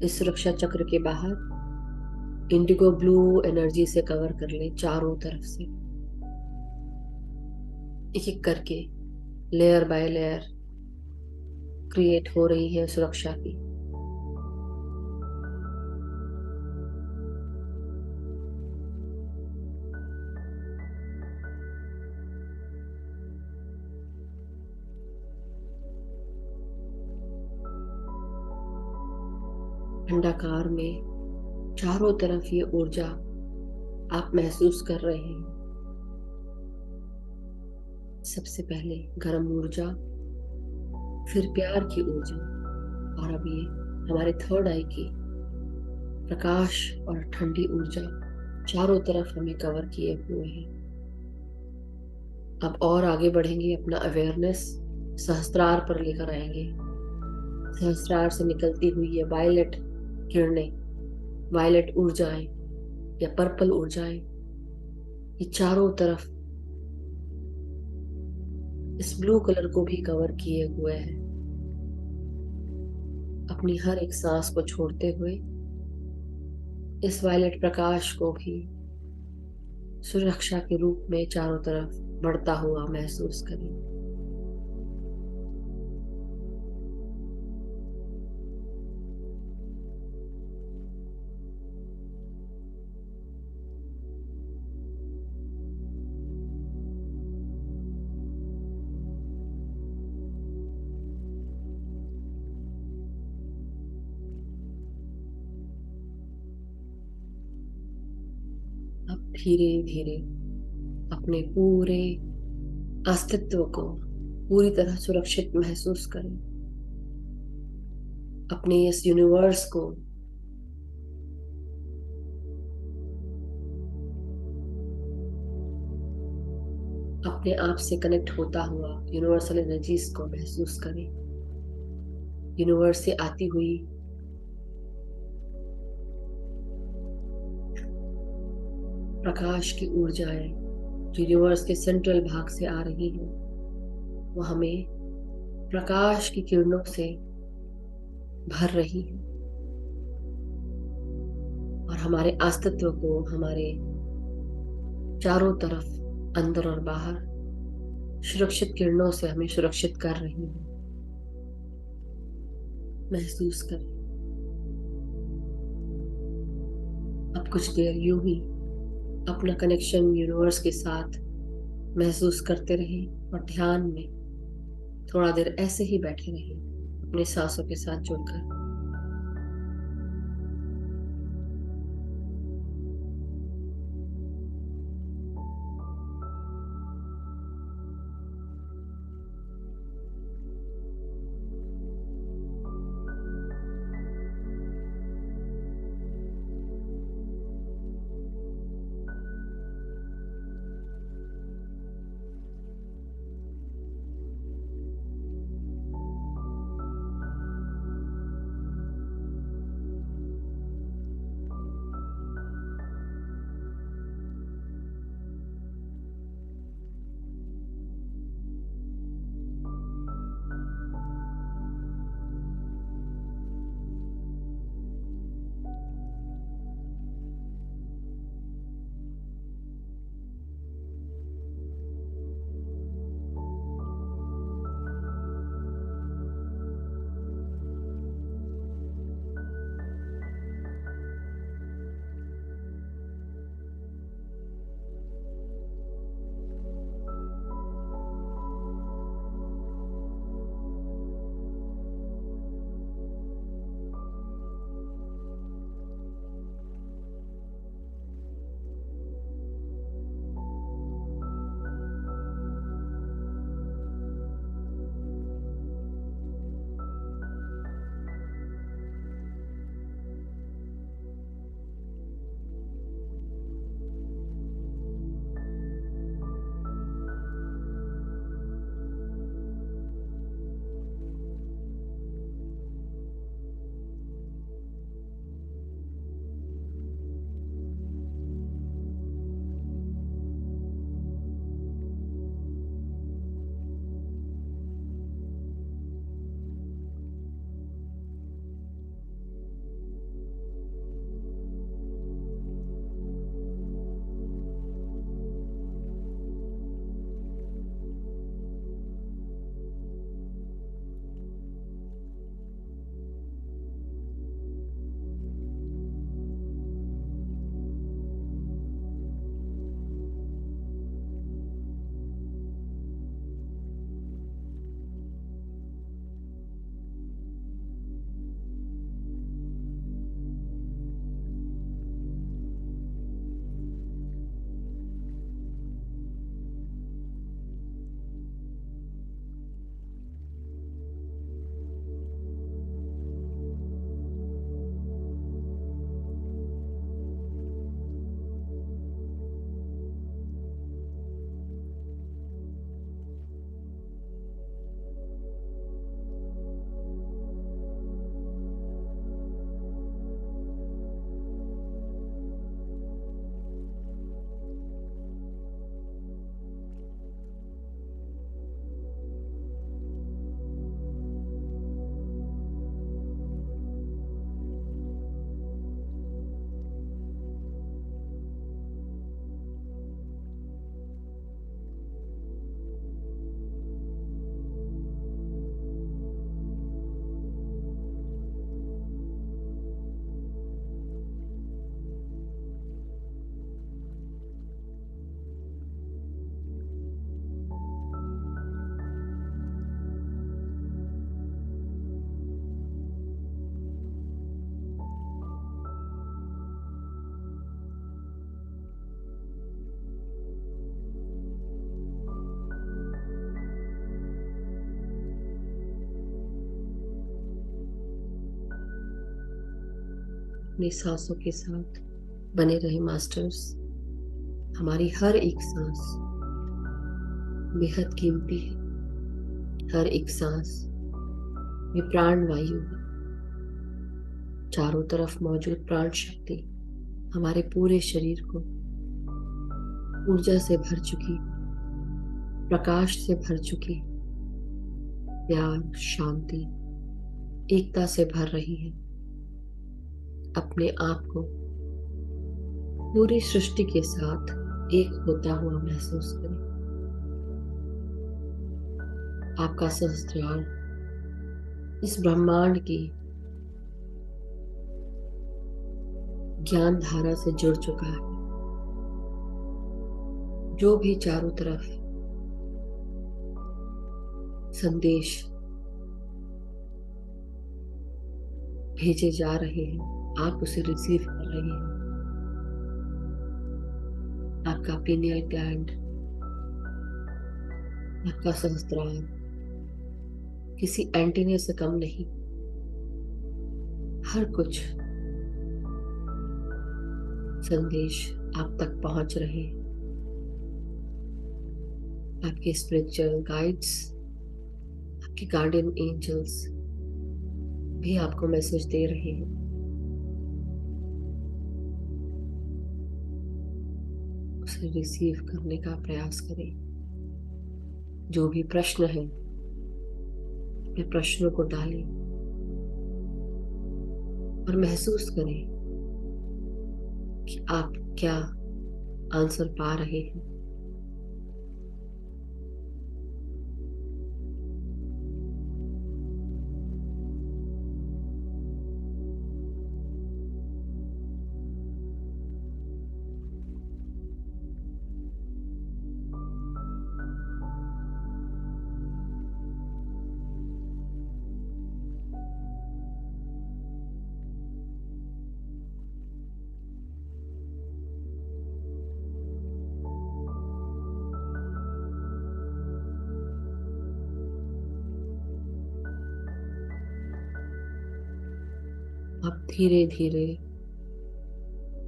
इस सुरक्षा चक्र के बाहर इंडिगो ब्लू एनर्जी से कवर कर ले चारों तरफ से, एक एक करके, लेयर बाय लेयर क्रिएट हो रही है सुरक्षा की। अंडाकार में चारों तरफ ये ऊर्जा आप महसूस कर रहे हैं। सबसे पहले गर्म ऊर्जा, फिर प्यार की ऊर्जा, और अब ये हमारे थर्ड आई की प्रकाश और ठंडी ऊर्जा चारों तरफ हमें कवर किए हुए हैं। अब और आगे बढ़ेंगे, अपना अवेयरनेस सहस्त्रार पर लेकर आएंगे। सहस्त्रार से निकलती हुई ये वायलेट किरणें, वायलेट ऊर्जाएं या पर्पल ऊर्जाएं, ये चारों तरफ इस ब्लू कलर को भी कवर किए हुए हैं। अपनी हर एक सांस को छोड़ते हुए इस वायलेट प्रकाश को भी सुरक्षा के रूप में चारों तरफ बढ़ता हुआ महसूस करें। अब धीरे धीरे अपने पूरे अस्तित्व को पूरी तरह सुरक्षित महसूस करें। अपने इस यूनिवर्स को अपने आप से कनेक्ट होता हुआ यूनिवर्सल एनर्जीज को महसूस करें। यूनिवर्स से आती हुई प्रकाश की ऊर्जाएं जो यूनिवर्स के सेंट्रल भाग से आ रही हैं, वो हमें प्रकाश की किरणों से भर रही है और हमारे अस्तित्व को हमारे चारों तरफ, अंदर और बाहर, सुरक्षित किरणों से हमें सुरक्षित कर रही है। महसूस करें। अब कुछ देर यूं ही अपना कनेक्शन यूनिवर्स के साथ महसूस करते रहें और ध्यान में थोड़ा देर ऐसे ही बैठे रहें, अपने सांसों के साथ जुड़कर। अपनी सांसों के साथ बने रहे मास्टर्स। हमारी हर एक सांस बेहद कीमती है। हर एक सांस ये प्राण वायु है। चारों तरफ मौजूद प्राण शक्ति हमारे पूरे शरीर को ऊर्जा से भर चुकी, प्रकाश से भर चुकी, प्यार, शांति, एकता से भर रही है। अपने आप को पूरी सृष्टि के साथ एक होता हुआ महसूस करें। आपका सहस्त्रार इस ब्रह्मांड की ज्ञान धारा से जुड़ चुका है। जो भी चारों तरफ संदेश भेजे जा रहे हैं, आप उसे रिसीव कर रहे हैं। आपका पीनियल ग्लैंड, आपका सहस्त्रार किसी एंटीने से कम नहीं। हर कुछ संदेश आप तक पहुंच रहे हैं। आपके स्पिरिचुअल गाइड्स, आपके गार्डियन एंजल्स भी आपको मैसेज दे रहे हैं। उसे रिसीव करने का प्रयास करें। जो भी प्रश्न है, अपने प्रश्नों को डालें और महसूस करें कि आप क्या आंसर पा रहे हैं। अब धीरे धीरे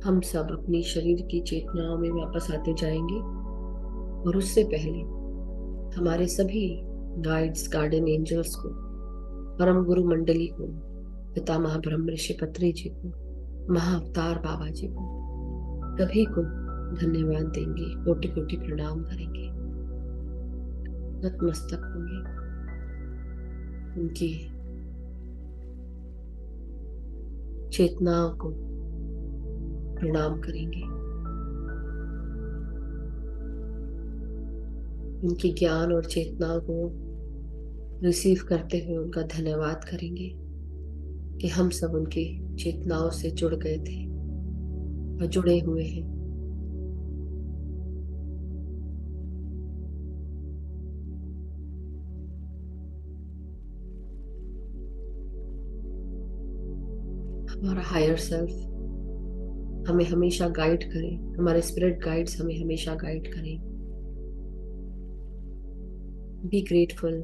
हम सब अपनी शरीर की चेतनाओं में वापस आते जाएंगे, और उससे पहले हमारे सभी गाइड्स, गार्डियन एंजल्स को, परम गुरु मंडली को, पितामह ब्रह्म ऋषि पत्री जी को, महाअवतार बाबा जी को, सभी को धन्यवाद देंगे, कोटि कोटि प्रणाम करेंगे, नतमस्तक होंगे, उनकी चेतनाओं को प्रणाम करेंगे, उनकी ज्ञान और चेतनाओं को रिसीव करते हुए उनका धन्यवाद करेंगे कि हम सब उनकी चेतनाओं से जुड़ गए थे और जुड़े हुए हैं। हमारा हायर सेल्फ हमें हमेशा गाइड करे, हमारे स्पिरिट गाइड्स हमें हमेशा गाइड करें। Be grateful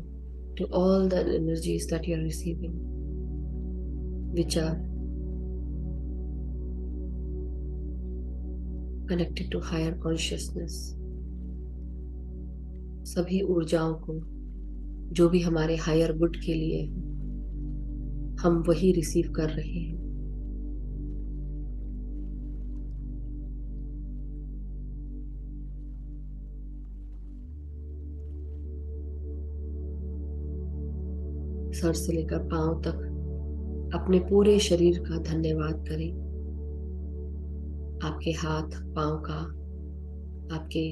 to all the energies that you are receiving, which are connected to higher consciousness. सभी ऊर्जाओं को जो भी हमारे हायर गुड के लिए है, हम वही रिसीव कर रहे हैं। सर से लेकर पांव तक अपने पूरे शरीर का धन्यवाद करें। आपके हाथ पांव का, आपके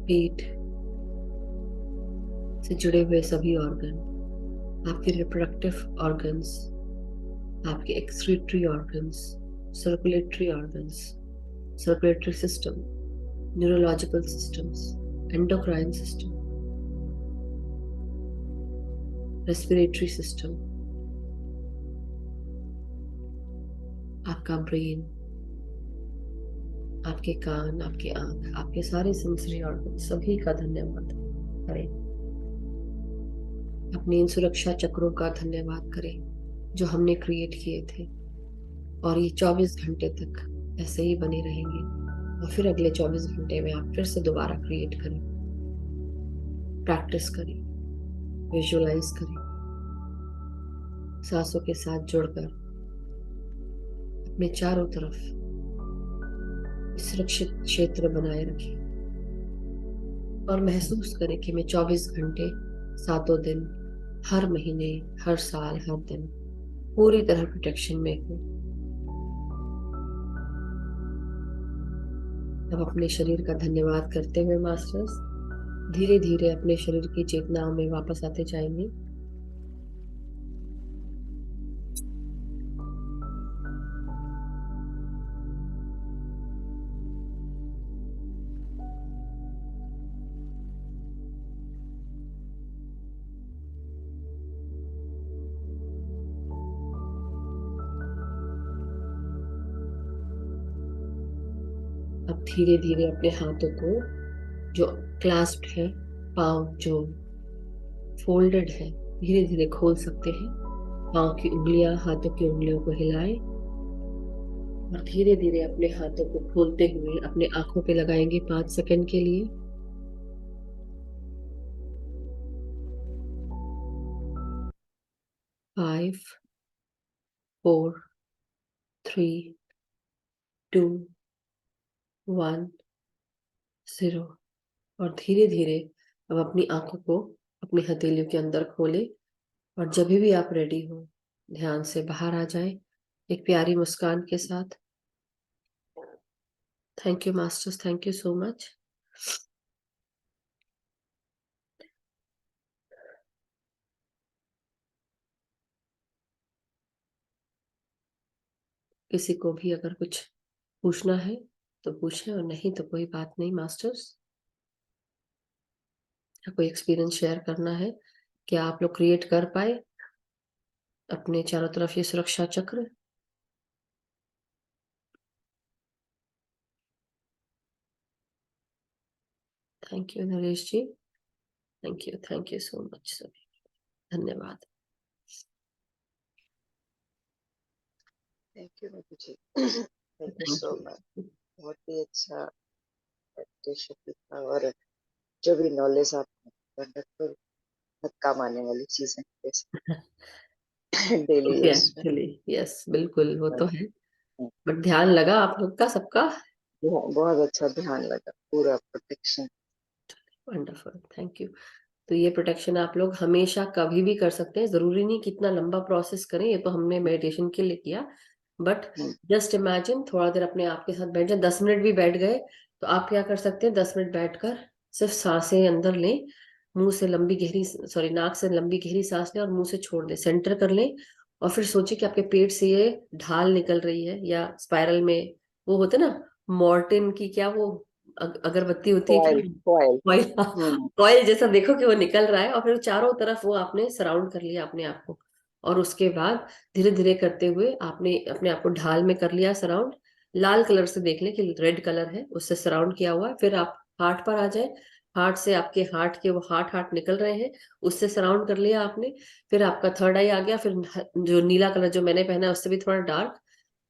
पेट से जुड़े हुए सभी ऑर्गन, आपके रिप्रोडक्टिव ऑर्गन्स, आपके excretory organs, circulatory organs, circulatory system, neurological systems, endocrine system, respiratory system, आपका ब्रेन, आपके कान, आपके आंख, आपके सारे सेंसरी ऑर्गन, सभी का धन्यवाद करें। अपने इन सुरक्षा चक्रों का धन्यवाद करें जो हमने क्रिएट किए थे, और ये 24 घंटे तक ऐसे ही बने रहेंगे। और फिर अगले 24 घंटे में आप फिर से दोबारा क्रिएट करें, प्रैक्टिस करें, विजुअलाइज करें, सांसों के साथ जुड़कर अपने चारों तरफ सुरक्षित क्षेत्र बनाए रखें और महसूस करें कि मैं 24 घंटे, 7 दिन, हर महीने, हर साल, हर दिन पूरी तरह प्रोटेक्शन में हूँ। अब अपने शरीर का धन्यवाद करते हुए मास्टर्स धीरे धीरे अपने शरीर की चेतनाओं में वापस आते जाएंगे। अब धीरे धीरे अपने हाथों को जो क्लास्प्ड है, पांव जो फोल्डेड है, धीरे धीरे खोल सकते हैं। पांव की उंगलियां हाथों की उंगलियों को हिलाएं और धीरे धीरे अपने हाथों को खोलते हुए अपने आंखों पे लगाएंगे 5 सेकंड के लिए। 5, 4, 3, 2, 1, 0। और धीरे धीरे अब अपनी आंखों को अपनी हथेलियों के अंदर खोलें और जब भी आप रेडी हो ध्यान से बाहर आ जाए एक प्यारी मुस्कान के साथ। Thank you masters, thank you so much. किसी को भी अगर कुछ पूछना है तो पूछें और नहीं तो कोई बात नहीं मास्टर्स। कोई एक्सपीरियंस शेयर करना है, क्या आप लोग क्रिएट कर पाए अपने चारों तरफ ये सुरक्षा चक्र? Thank you Naresh ji, thank you so much सभी, धन्यवाद। Thank you Madhu ji, thank you so much. बहुत ही अच्छा मेडिटेशन था और जो भी नॉलेज आपने वंडरफुल, बहुत काम आने वाली चीजें डेली यूज में। एक्चुअली यस, बिल्कुल वो तो है, बट ध्यान लगा आप लोग का सबका। बहुत अच्छा ध्यान लगा, पूरा प्रोटेक्शन। Wonderful, thank you. तो ये प्रोटेक्शन आप लोग हमेशा कभी भी कर सकते हैं, जरूरी नहीं कितना लंबा प्रोसेस करें, ये तो हमने मेडिटेशन के लिए किया, बट जस्ट इमेजिन थोड़ा देर अपने आप के साथ बैठ जाए, 10 मिनट भी बैठ गए तो आप क्या कर सकते हैं, 10 मिनट बैठकर सिर्फ सांसें अंदर लें, मुंह से लंबी गहरी, सॉरी नाक से लंबी गहरी सांस लें और मुंह से छोड़ दें, सेंटर कर लें और फिर सोचिए कि आपके पेट से ये ढाल निकल रही है, या स्पाइरल में वो होते ना मॉर्टिन की, क्या वो अगरबत्ती होती है ऑयल, क्या, ऑयल। ऑयल, ऑयल जैसा देखो कि वो निकल रहा है, और फिर चारों तरफ वो आपने सराउंड कर लिया अपने आप को। और उसके बाद धीरे धीरे करते हुए आपने अपने आप को ढाल में कर लिया सराउंड, लाल कलर से देख लें कि रेड कलर है उससे सराउंड किया हुआ है। फिर आप हार्ट पर आ जाए, हार्ट से आपके हार्ट के वो हार्ट हार्ट निकल रहे हैं, उससे सराउंड कर लिया आपने। फिर आपका थर्ड आई आ गया, फिर जो नीला कलर जो मैंने पहना है उससे भी थोड़ा डार्क,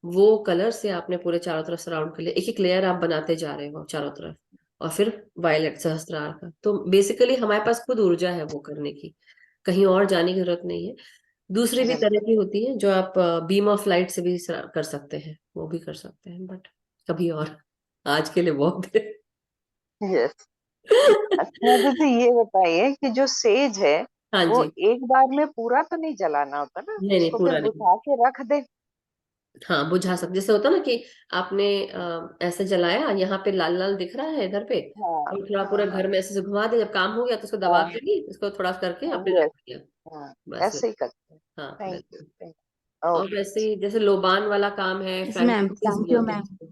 वो कलर से आपने पूरे चारों तरफ सराउंड कर लिया, एक एक लेयर आप बनाते जा रहे हो चारों तरफ। और फिर वायलेट सहस्त्रार का, तो बेसिकली हमारे पास खुद ऊर्जा है वो करने की, कहीं और जाने की जरूरत नहीं है। दूसरी भी तरह की होती है जो आप बीम ऑफ लाइट से भी कर सकते हैं, वो भी कर सकते हैं, बट कभी और, आज के लिए बहुत है। यस। अच्छा मधु जी, ये बताइए कि जो सेज है हाँ वो जी, एक बार में पूरा तो नहीं जलाना होता ना, नहीं नहीं उसको फिर पूरा नहीं, बुझा के रख दे? हाँ बुझा सकते, जैसे होता ना कि आपने ऐसे जलाया, यहाँ पे लाल लाल दिख रहा है इधर पे, हाँ और थोड़ा हाँ पूरे हाँ घर में ऐसे से घुमा दे, जब काम हो गया तो उसको दबा हाँ के नहीं, उसको थोड़ा करके आपने रख यस, दिया, हाँ बस ऐसे ही करते हैं। हाँ थैंक यू, बिल्कुल। थैंक और ओके। वैसे ही जैसे लोबान वाला काम है, yes ma'am, franchises thank you बोलते हैं मैम। उसको।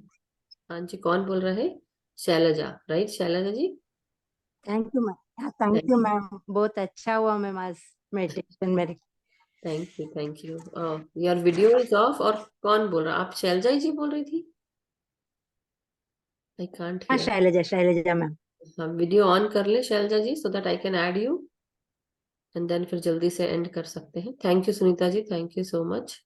हाँ जी, कौन बोल रहे हैं? Shailaja, right Shailaja ji? Thank you ma'am, thank thank you you, ma'am, बहुत अच्छा हुआ मैम आज मेडिटेशन मेरे। Thank you. Your video is off. और कौन बोल रहा, आप शैलजा जी बोल रही थी? आई कांट हाँ हियर। शैलजा, शैलजा मैम। हाँ वीडियो ऑन कर ले Shailja ji, so that I can add you. And then फिर जल्दी से एंड कर सकते हैं। Thank you Sunita ji, thank you so much.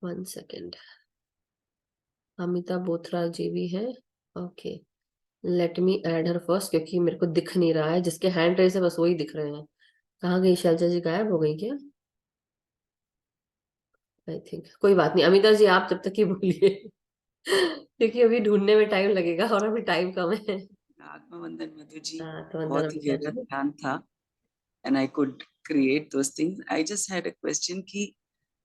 1 second, Amita Bothra ji भी है। Okay, let me add her first, क्योंकि मेरे को दिख नहीं रहा है, जिसके हैंड रेस है बस वही दिख रहे हैं। कहाँ गई शैलजा जी, गायब हो गई क्या? आई थिंक कोई बात नहीं, अमिता जी आप जब तक ही बोलिए क्योंकि अभी ढूंढने में टाइम लगेगा और अभी टाइम कम है। आत्मवंदन मधु जी, हाँ, तो वंदना बहुत ही अमिता गहरा जी। ध्यान था and I could create those things. I just had a question कि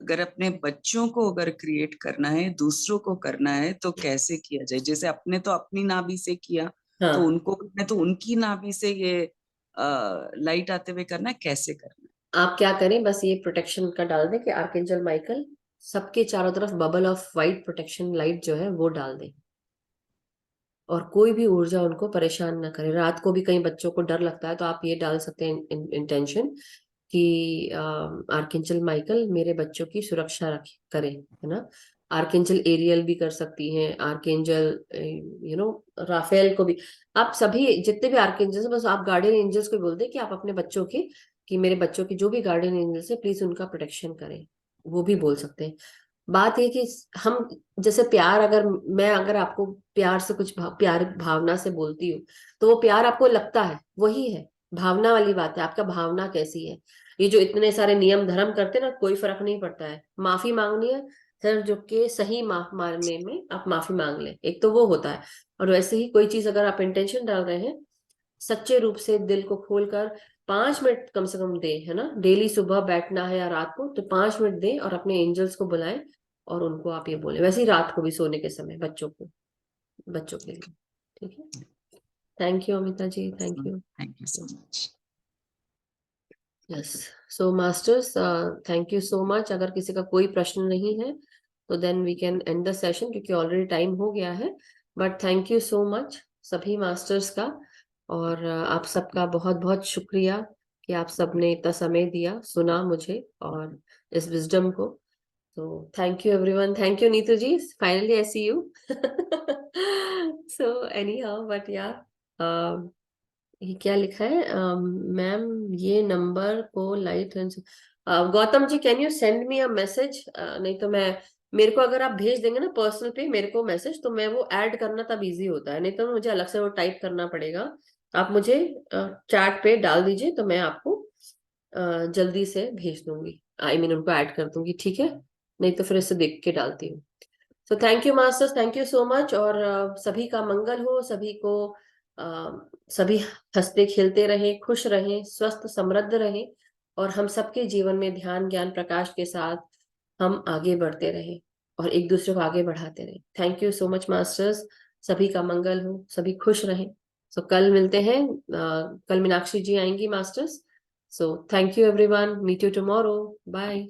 अगर अपने बच्चों को अगर क्रिएट करना है, दूसरों को करना है, तो कैसे किया जाए? जैसे अपने तो अपनी नाभि से किया, हाँ, तो उनको करना है तो उनकी नाभि से ये लाइट आते हुए करना है, कैसे करना है? आप क्या करें, बस ये प्रोटेक्शन का डाल दें कि आर्कएंजल माइकल सबके चारों तरफ bubble of white protection light जो है वो डाल दें, और कोई भी ऊर्जा उनको परेशान ना करे। रात को भी कई बच्चों को डर लगता है, तो आप ये डाल सकते हैं इंटेंशन कि आर्कएंजल माइकल मेरे बच्चों की सुरक्षा करे, है ना। आर्कएंजल एरियल भी कर सकती हैं, आर्कएंजल राफेल को भी। आप सभी जितने भी आर्कएंजल्स, बस आप गार्डियन एंजल्स को बोल दें कि आप अपने बच्चों के, कि मेरे बच्चों की जो भी गार्डियन एंजल्स है प्लीज उनका प्रोटेक्शन करें, वो भी बोल सकते हैं। बात ये कि हम जैसे प्यार, अगर मैं अगर आपको प्यार से कुछ प्यार भावना से बोलती हूँ, तो वो प्यार आपको लगता है, वही है भावना वाली बात है, आपका भावना कैसी है। ये जो इतने सारे नियम धर्म करते हैं ना, कोई फर्क नहीं पड़ता है। माफी मांगनी है, सर झुक के सही माफ मारने में आप माफी मांग लें, एक तो वो होता है। और वैसे ही कोई चीज अगर आप इंटेंशन डाल रहे हैं, सच्चे रूप से दिल को खोलकर 5 मिनट कम से कम दें, है ना। डेली सुबह बैठना है या रात को, तो 5 मिनट दें और अपने एंजल्स को बुलाएं और उनको आप ये बोले, वैसे ही रात को भी सोने के समय बच्चों के लिए। ठीक है, thank you Amita ji, thank you. Thank you so much. Yes, so masters thank you so much. अगर किसी का कोई प्रश्न नहीं है तो then we can end the session, क्योंकि ऑलरेडी टाइम हो गया है। But thank you so much सभी मास्टर्स का, और आप सबका बहुत बहुत शुक्रिया कि आप सबने इतना समय दिया, सुना मुझे और इस विजडम को। तो thank you everyone, thank you Neetu ji, finally I see you. So anyhow, but या ये क्या लिखा है मैम, ये नंबर को light Gautam ji can you send me a message, नहीं तो मैं, मेरे को अगर आप भेज देंगे ना पर्सनल पे मेरे को मैसेज, तो मैं वो ऐड करना तब इजी होता है, नहीं तो मुझे अलग से वो टाइप करना पड़ेगा। आप मुझे चैट पे डाल दीजिए तो मैं आपको जल्दी से भेज दूंगी, आई मीन उनको ऐड कर दूंगी, ठीक है। नहीं तो फिर इसे देख के डालती हूँ। सो thank you masters, thank you so much, और सभी का मंगल हो, सभी को सभी हंसते खेलते रहें, खुश रहें, स्वस्थ समृद्ध रहें, और हम सबके जीवन में ध्यान ज्ञान प्रकाश के साथ हम आगे बढ़ते रहें और एक दूसरे को आगे बढ़ाते रहें। Thank you so much masters, सभी का मंगल हो, सभी खुश रहें। सो कल मिलते हैं, कल मीनाक्षी जी आएंगी masters. So thank you everyone, meet you tomorrow, bye.